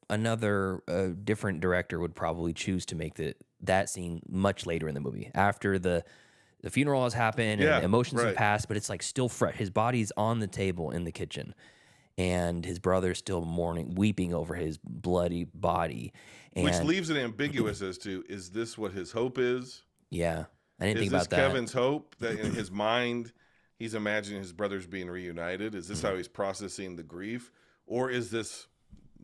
another different director would probably choose to make that scene much later in the movie, after the funeral has happened and emotions have passed, but it's like still fresh. His body's on the table in the kitchen, and his brother's still mourning, weeping over his bloody body, which leaves it ambiguous as to, is this what his hope is? Yeah, I didn't think about that. Is this Kevin's hope, that in his mind he's imagining his brothers being reunited? Is this how he's processing the grief, or is this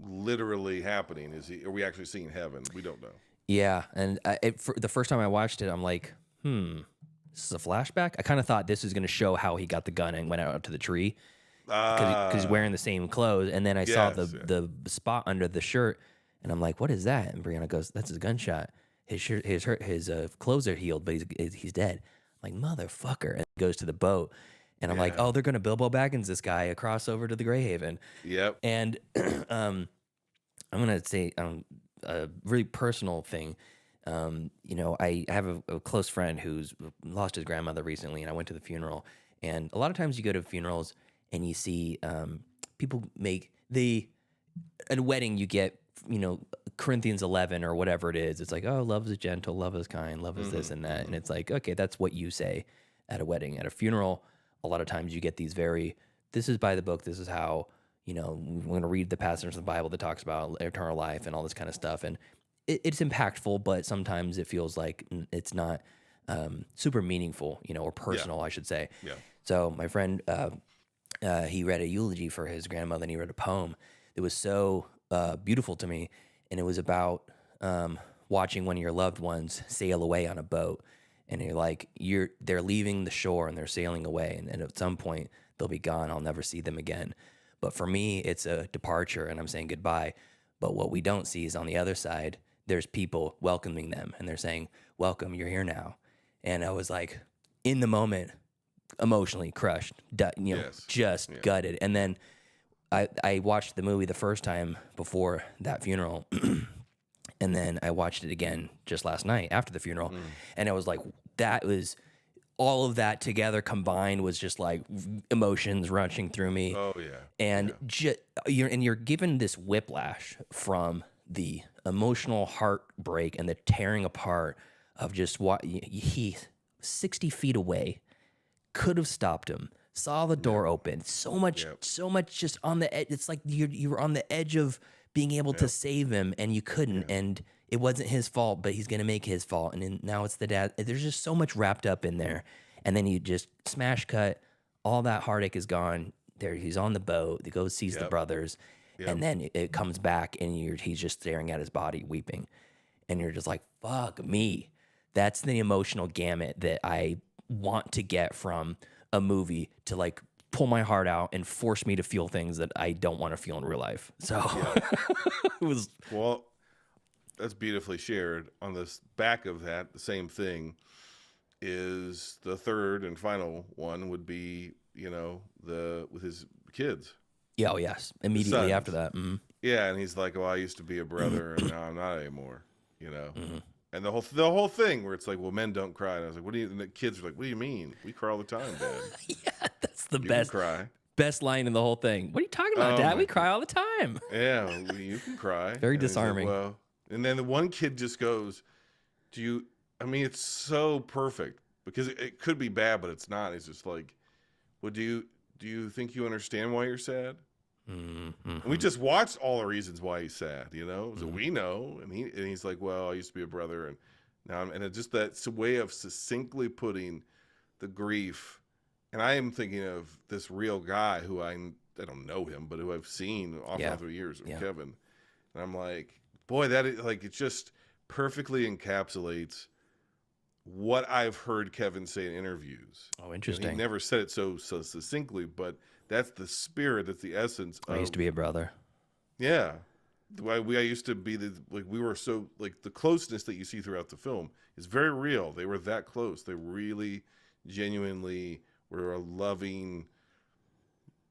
literally happening? Are we actually seeing heaven? We don't know. Yeah, and for the first time I watched it, I'm like, this is a flashback? I kind of thought this was going to show how he got the gun and went out to the tree, because he's wearing the same clothes. And then I saw the spot under the shirt, and I'm like, what is that? And Brianna goes, that's his gunshot. His clothes are healed, but he's dead. I'm like, motherfucker. And goes to the boat. And I'm like, oh, they're going to Bilbo Baggins this guy across over to the Greyhaven. Yep. And I'm going to say a really personal thing. You know, I have a close friend who's lost his grandmother recently, and I went to the funeral. And a lot of times you go to funerals and you see people at a wedding you get, you know, Corinthians 11 or whatever it is. It's like, oh, love is gentle, love is kind, love is this and that. And it's like, okay, that's what you say at a wedding. At a funeral, a lot of times you get these this is by the book, this is how, you know, we're going to read the passage of the Bible that talks about eternal life and all this kind of stuff. And it's impactful, but sometimes it feels like it's not super meaningful, you know, or personal, I should say. Yeah. So my friend, he read a eulogy for his grandmother, and he read a poem that was so beautiful to me. And it was about watching one of your loved ones sail away on a boat. And you're like, they're leaving the shore and they're sailing away. And at some point, they'll be gone. I'll never see them again. But for me, it's a departure, and I'm saying goodbye. But what we don't see is on the other side, there's people welcoming them. And they're saying, welcome, you're here now. And I was like, in the moment, emotionally crushed, gutted. And then I watched the movie the first time before that funeral, and then I watched it again just last night after the funeral, and I was like, that was all of that together combined was just like emotions rushing through me. Oh yeah, and you're given this whiplash from the emotional heartbreak and the tearing apart of just what he's 60 feet away, could have stopped him. Saw the door open. So much just on the edge. It's like you were on the edge of being able to save him, and you couldn't. And it wasn't his fault, but he's going to make his fault. And then now it's the dad. There's just so much wrapped up in there. And then you just smash cut. All that heartache is gone. There, he's on the boat. He goes, sees the brothers. And then it comes back, and he's just staring at his body, weeping. And you're just like, fuck me. That's the emotional gamut that I want to get from a movie, to like pull my heart out and force me to feel things that I don't want to feel in real life. So it was. Well, that's beautifully shared. On the back of that, the same thing is the third and final one would be, you know, with his kids. Yeah. Oh yes. Immediately after that. Mm-hmm. Yeah. And he's like, well, I used to be a brother and now I'm not anymore, you know? And the whole thing where it's like, well, men don't cry. And I was like, what do you? And the kids are like, what do you mean? We cry all the time, Dad. Yeah, that's the You best. can cry. Best line in the whole thing. What are you talking about, Dad? We cry all the time. Yeah, you can cry. Very And he's like, disarming. well, and then the one kid just goes, "Do you?" I mean, it's so perfect because it could be bad, but it's not. He's just like, "Well, do you think you understand why you're sad?" Mm-hmm. And we just watched all the reasons why he's sad. So we know, and he's like, "Well, I used to be a brother, and now," and it's just that's a way of succinctly putting the grief. And I am thinking of this real guy who I don't know him, but who I've seen off and on through years of Kevin. And I'm like, boy, that is like, it just perfectly encapsulates what I've heard Kevin say in interviews. Oh, interesting. And he never said it so succinctly, but that's the spirit, that's the essence. I used to be a brother. Yeah. I used to be we were so, like, the closeness that you see throughout the film is very real. They were that close. They really genuinely were a loving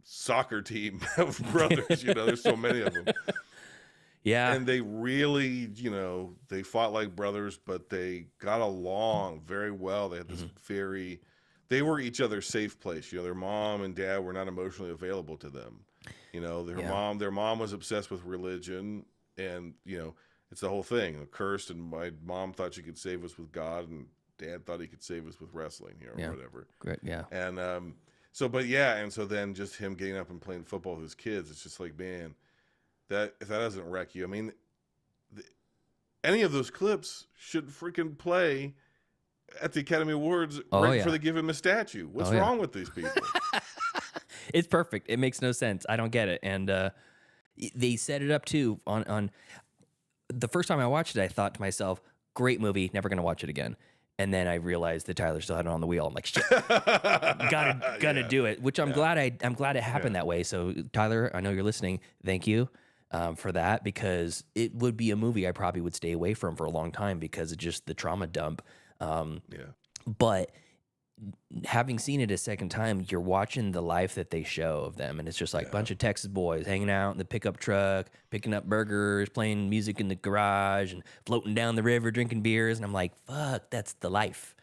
soccer team of brothers. There's so many of them. Yeah. And they really, they fought like brothers, but they got along very well. They had this they were each other's safe place. Their mom and dad were not emotionally available to them. Their mom was obsessed with religion, and, it's the whole thing. Cursed, and my mom thought she could save us with God, and Dad thought he could save us with wrestling, or whatever. Great, yeah. And so then just him getting up and playing football with his kids, it's just like, man, if that doesn't wreck you, I mean, any of those clips should freaking play at the Academy Awards before they give him a statue. What's wrong with these people? It's perfect. It makes no sense. I don't get it. And they set it up too on the first time I watched it. I thought to myself, great movie, never going to watch it again. And then I realized that Tyler still had it on the wheel. I'm like, shit, gotta do it. Which I'm glad it happened that way. So Tyler, I know you're listening. Thank you for that, because it would be a movie I probably would stay away from for a long time because of just the trauma dump. But having seen it a second time, you're watching the life that they show of them, and it's just like a bunch of Texas boys hanging out in the pickup truck, picking up burgers, playing music in the garage, and floating down the river, drinking beers. And I'm like, fuck, that's the life.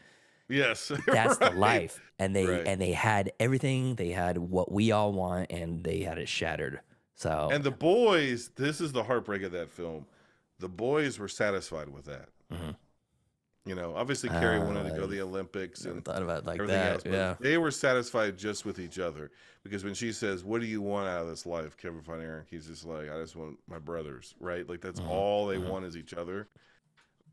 Yes, that's the life. And they had everything. They had what we all want, and they had it shattered. So, and the boys, this is the heartbreak of that film. The boys were satisfied with that. Mm-hmm. Obviously Carrie wanted to go to the Olympics and thought about it like everything that. else, but Yeah, they were satisfied just with each other, because when she says, "What do you want out of this life, Kevin Von Erich?" he's just like, "I just want my brothers," right? Like that's all they want is each other.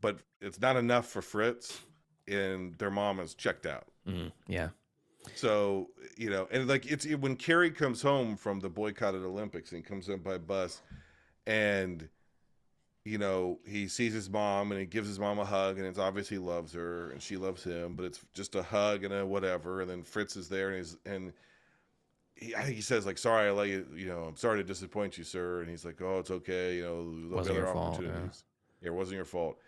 But it's not enough for Fritz, and their mom is checked out. Yeah. So and like when Carrie comes home from the boycotted Olympics and comes home by bus, and he sees his mom and he gives his mom a hug, and it's obvious he loves her and she loves him, but it's just a hug and a whatever. And then Fritz is there, and I think he says, like, "Sorry, I let you, I'm sorry to disappoint you, sir." And he's like, "Oh, it's okay. There'll be other opportunities. It wasn't your fault."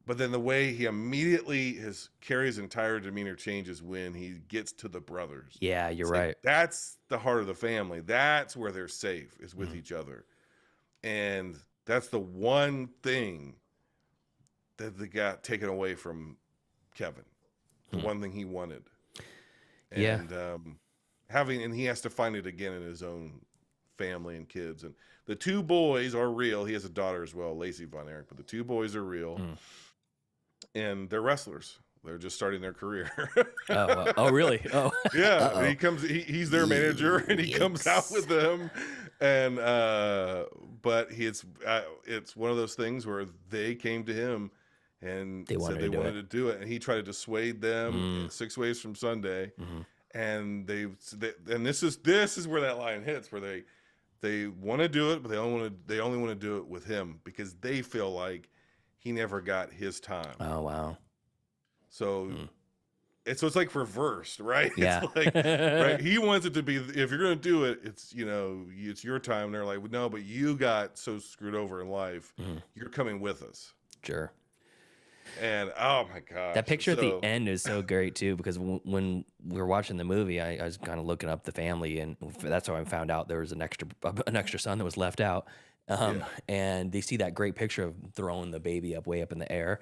But then the way he immediately, Carrie's entire demeanor changes when he gets to the brothers. Yeah, you're right. That's the heart of the family. That's where they're safe, is with each other. And that's the one thing that they got taken away from Kevin. The one thing he wanted. And and he has to find it again in his own family and kids. And the two boys are real. He has a daughter as well, Lacey Von Erich, but the two boys are real. And they're wrestlers. They're just starting their career. Oh, really? Oh, yeah. He's their manager, and he comes out with them. And but it's one of those things where they came to him and said they wanted to do it, and he tried to dissuade them. 6 Ways from Sunday, and this is where that line hits, where they want to do it, but they only want to do it with him, because they feel like he never got his time. Oh, wow. So it's like reversed, right? Yeah. It's like, right? He wants it to be, if you're going to do it, it's it's your time. And they're like, no, but you got so screwed over in life. You're coming with us. Sure. And oh my God, that picture at the end is so great too, because when we were watching the movie, I was kind of looking up the family, and that's how I found out there was an extra son that was left out. And they see that great picture of throwing the baby way up in the air.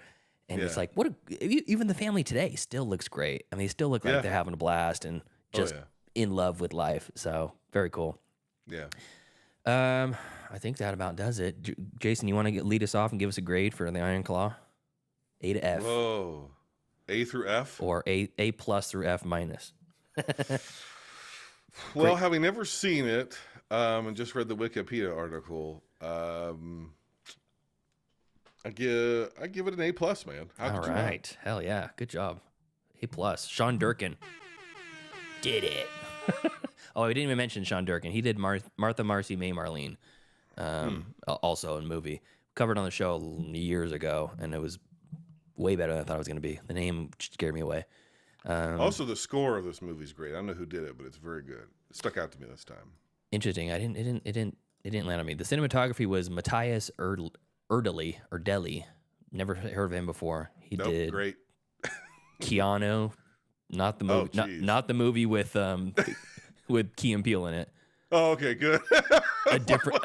And it's like, even the family today still looks great. I mean, they still look like they're having a blast and just in love with life. So very cool. Yeah. I think that about does it. Jason, you want to lead us off and give us a grade for the Iron Claw? A to F. Whoa. A through F? Or A plus through F minus. Well, having never seen it, and just read the Wikipedia article, I give it an A plus, man. All right. Hell yeah. Good job. A plus. Sean Durkin did it. Oh, we didn't even mention Sean Durkin. He did Martha, Marcy, May, Marlene, also in movie. Covered on the show years ago, and it was way better than I thought it was going to be. The name scared me away. Also, the score of this movie is great. I don't know who did it, but it's very good. It stuck out to me this time. Interesting. It didn't land on me. The cinematography was Matthias Erdely. Never heard of him before. He did great. Keanu, not the movie, not the movie with Key and Peele in it. Oh, okay, good. a different.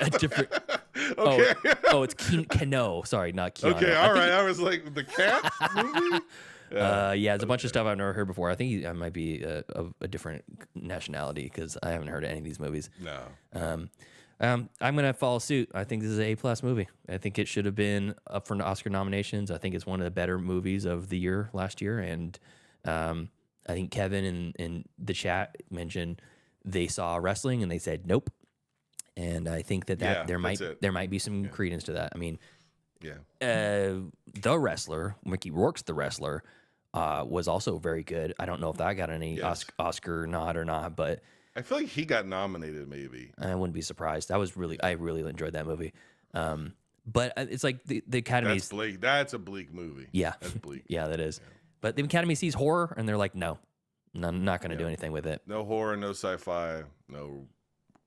Okay. Oh, it's Kano. Sorry, not Keanu. Okay, all right. I was like, the cat movie? Yeah, it's a bunch of stuff I've never heard before. I think he might be a different nationality because I haven't heard of any of these movies. No. I'm going to follow suit. I think this is an A-plus movie. I think it should have been up for Oscar nominations. I think it's one of the better movies of the year last year. And I think Kevin in the chat mentioned they saw wrestling and they said nope. And I think that there might be some credence to that. I mean, the wrestler, Mickey Rourke's The Wrestler, was also very good. I don't know if that got any Oscar nod or not, but I feel like he got nominated. Maybe I wouldn't be surprised. I really enjoyed that movie. But it's like the Academy. That's bleak. That's a bleak movie. Yeah, that's bleak. Yeah, that is. But the Academy sees horror and they're like, no, I'm not going to do anything with it. No horror, no sci-fi, no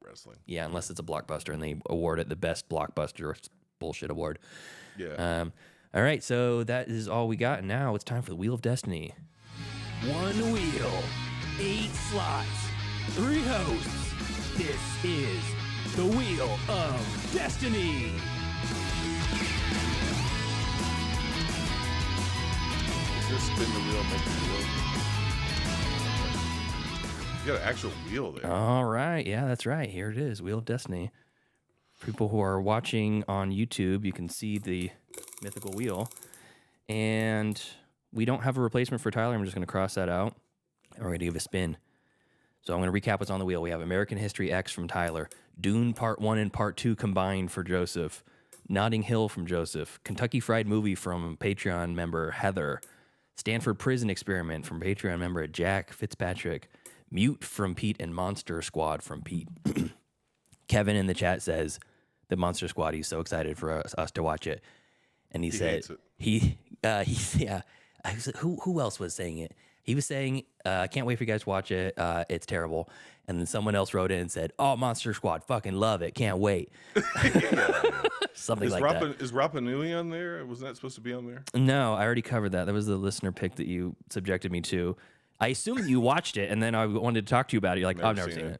wrestling. Yeah, unless it's a blockbuster and they award it the best blockbuster bullshit award. Yeah. All right, so that is all we got. And now it's time for the Wheel of Destiny. 1 wheel, 8 slots, 3 hosts. This is the Wheel of Destiny. Just spin the wheel, make the wheel. You got an actual wheel there. All right. Yeah, that's right. Here it is, Wheel of Destiny. People who are watching on YouTube, you can see the mythical wheel. And we don't have a replacement for Tyler. I'm just going to cross that out. And we're going to give a spin. So I'm going to recap what's on the wheel. We have American History X from Tyler. Dune Part 1 and Part 2 combined for Joseph. Notting Hill from Joseph. Kentucky Fried Movie from Patreon member Heather. Stanford Prison Experiment from Patreon member Jack Fitzpatrick. Mute from Pete and Monster Squad from Pete. Kevin in the chat says the Monster Squad, he's so excited for us to watch it. And he said, who else was saying it? He was saying, can't wait for you guys to watch it. It's terrible. And then someone else wrote in and said, oh, Monster Squad, fucking love it. Can't wait. Something like that. Is Rapa Nui on there? Was that supposed to be on there? No, I already covered that. That was the listener pick that you subjected me to. I assumed you watched it, and then I wanted to talk to you about it. You're like, I've never seen it.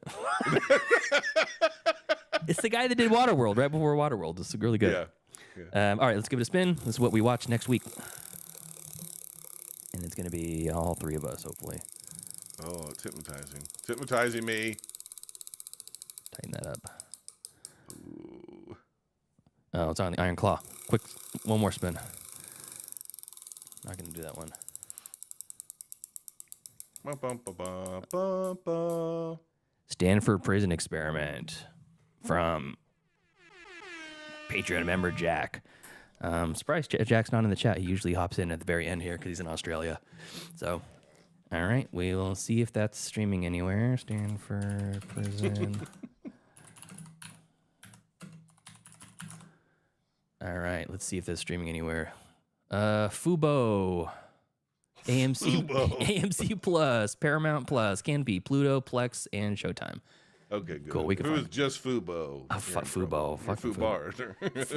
It's the guy that did Waterworld right before Waterworld. It's really good. Yeah. All right, let's give it a spin. This is what we watch next week. And it's going to be all 3 of us, hopefully. Oh, it's hypnotizing. It's hypnotizing me. Tighten that up. Ooh. Oh, it's on the Iron Claw. Quick, one more spin. Not going to do that one. Stanford Prison Experiment from Patreon member Jack. Surprised Jack's not in the chat. He usually hops in at the very end here because he's in Australia. So, all right, we will see if that's streaming anywhere. Stanford Prison. All right, let's see if that's streaming anywhere. Fubo. AMC Plus, Paramount Plus, can be Pluto, Plex, and Showtime. Okay, good. Cool. We can It was just Fubo. Oh, fuck Fubo. Fuck Fubar.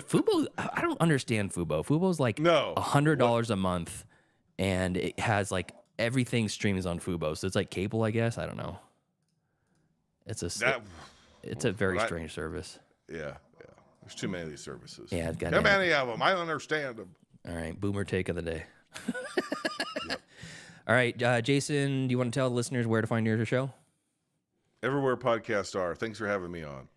Fubo. I don't understand Fubo. Fubo's like $100 a month, and it has like everything streams on Fubo. So it's like cable, I guess. I don't know. It's a very strange service. Yeah. There's too many of these services. Yeah, too many of them. I don't understand them. All right, boomer take of the day. All right, Jason, do you want to tell the listeners where to find your show? Everywhere podcasts are. Thanks for having me on.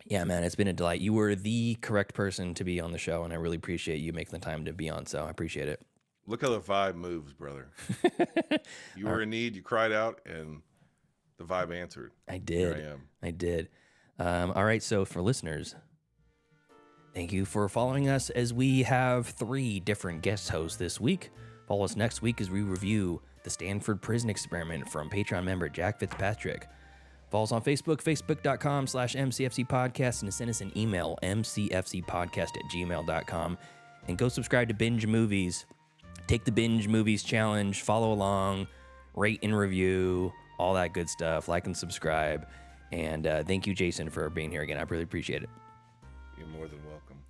Yeah, man, it's been a delight. You were the correct person to be on the show, and I really appreciate you making the time to be on, so I appreciate it. Look how the vibe moves, brother. You were in need, you cried out, and the vibe answered. I did. Here I am. I did. All right, so for listeners, thank you for following us as we have 3 different guest hosts this week. Follow us next week as we review The Stanford Prison Experiment from Patreon member Jack Fitzpatrick. Follow us on Facebook, facebook.com/MCFC Podcast, and send us an email, mcfcpodcast@gmail.com. And go subscribe to Binge Movies. Take the Binge Movies Challenge, follow along, rate and review, all that good stuff. Like and subscribe. And thank you, Jason, for being here again. I really appreciate it. You're more than welcome.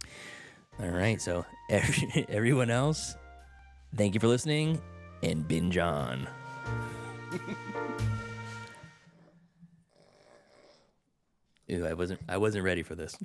All right, so everyone else, thank you for listening, and binge on. Ew, I wasn't ready for this.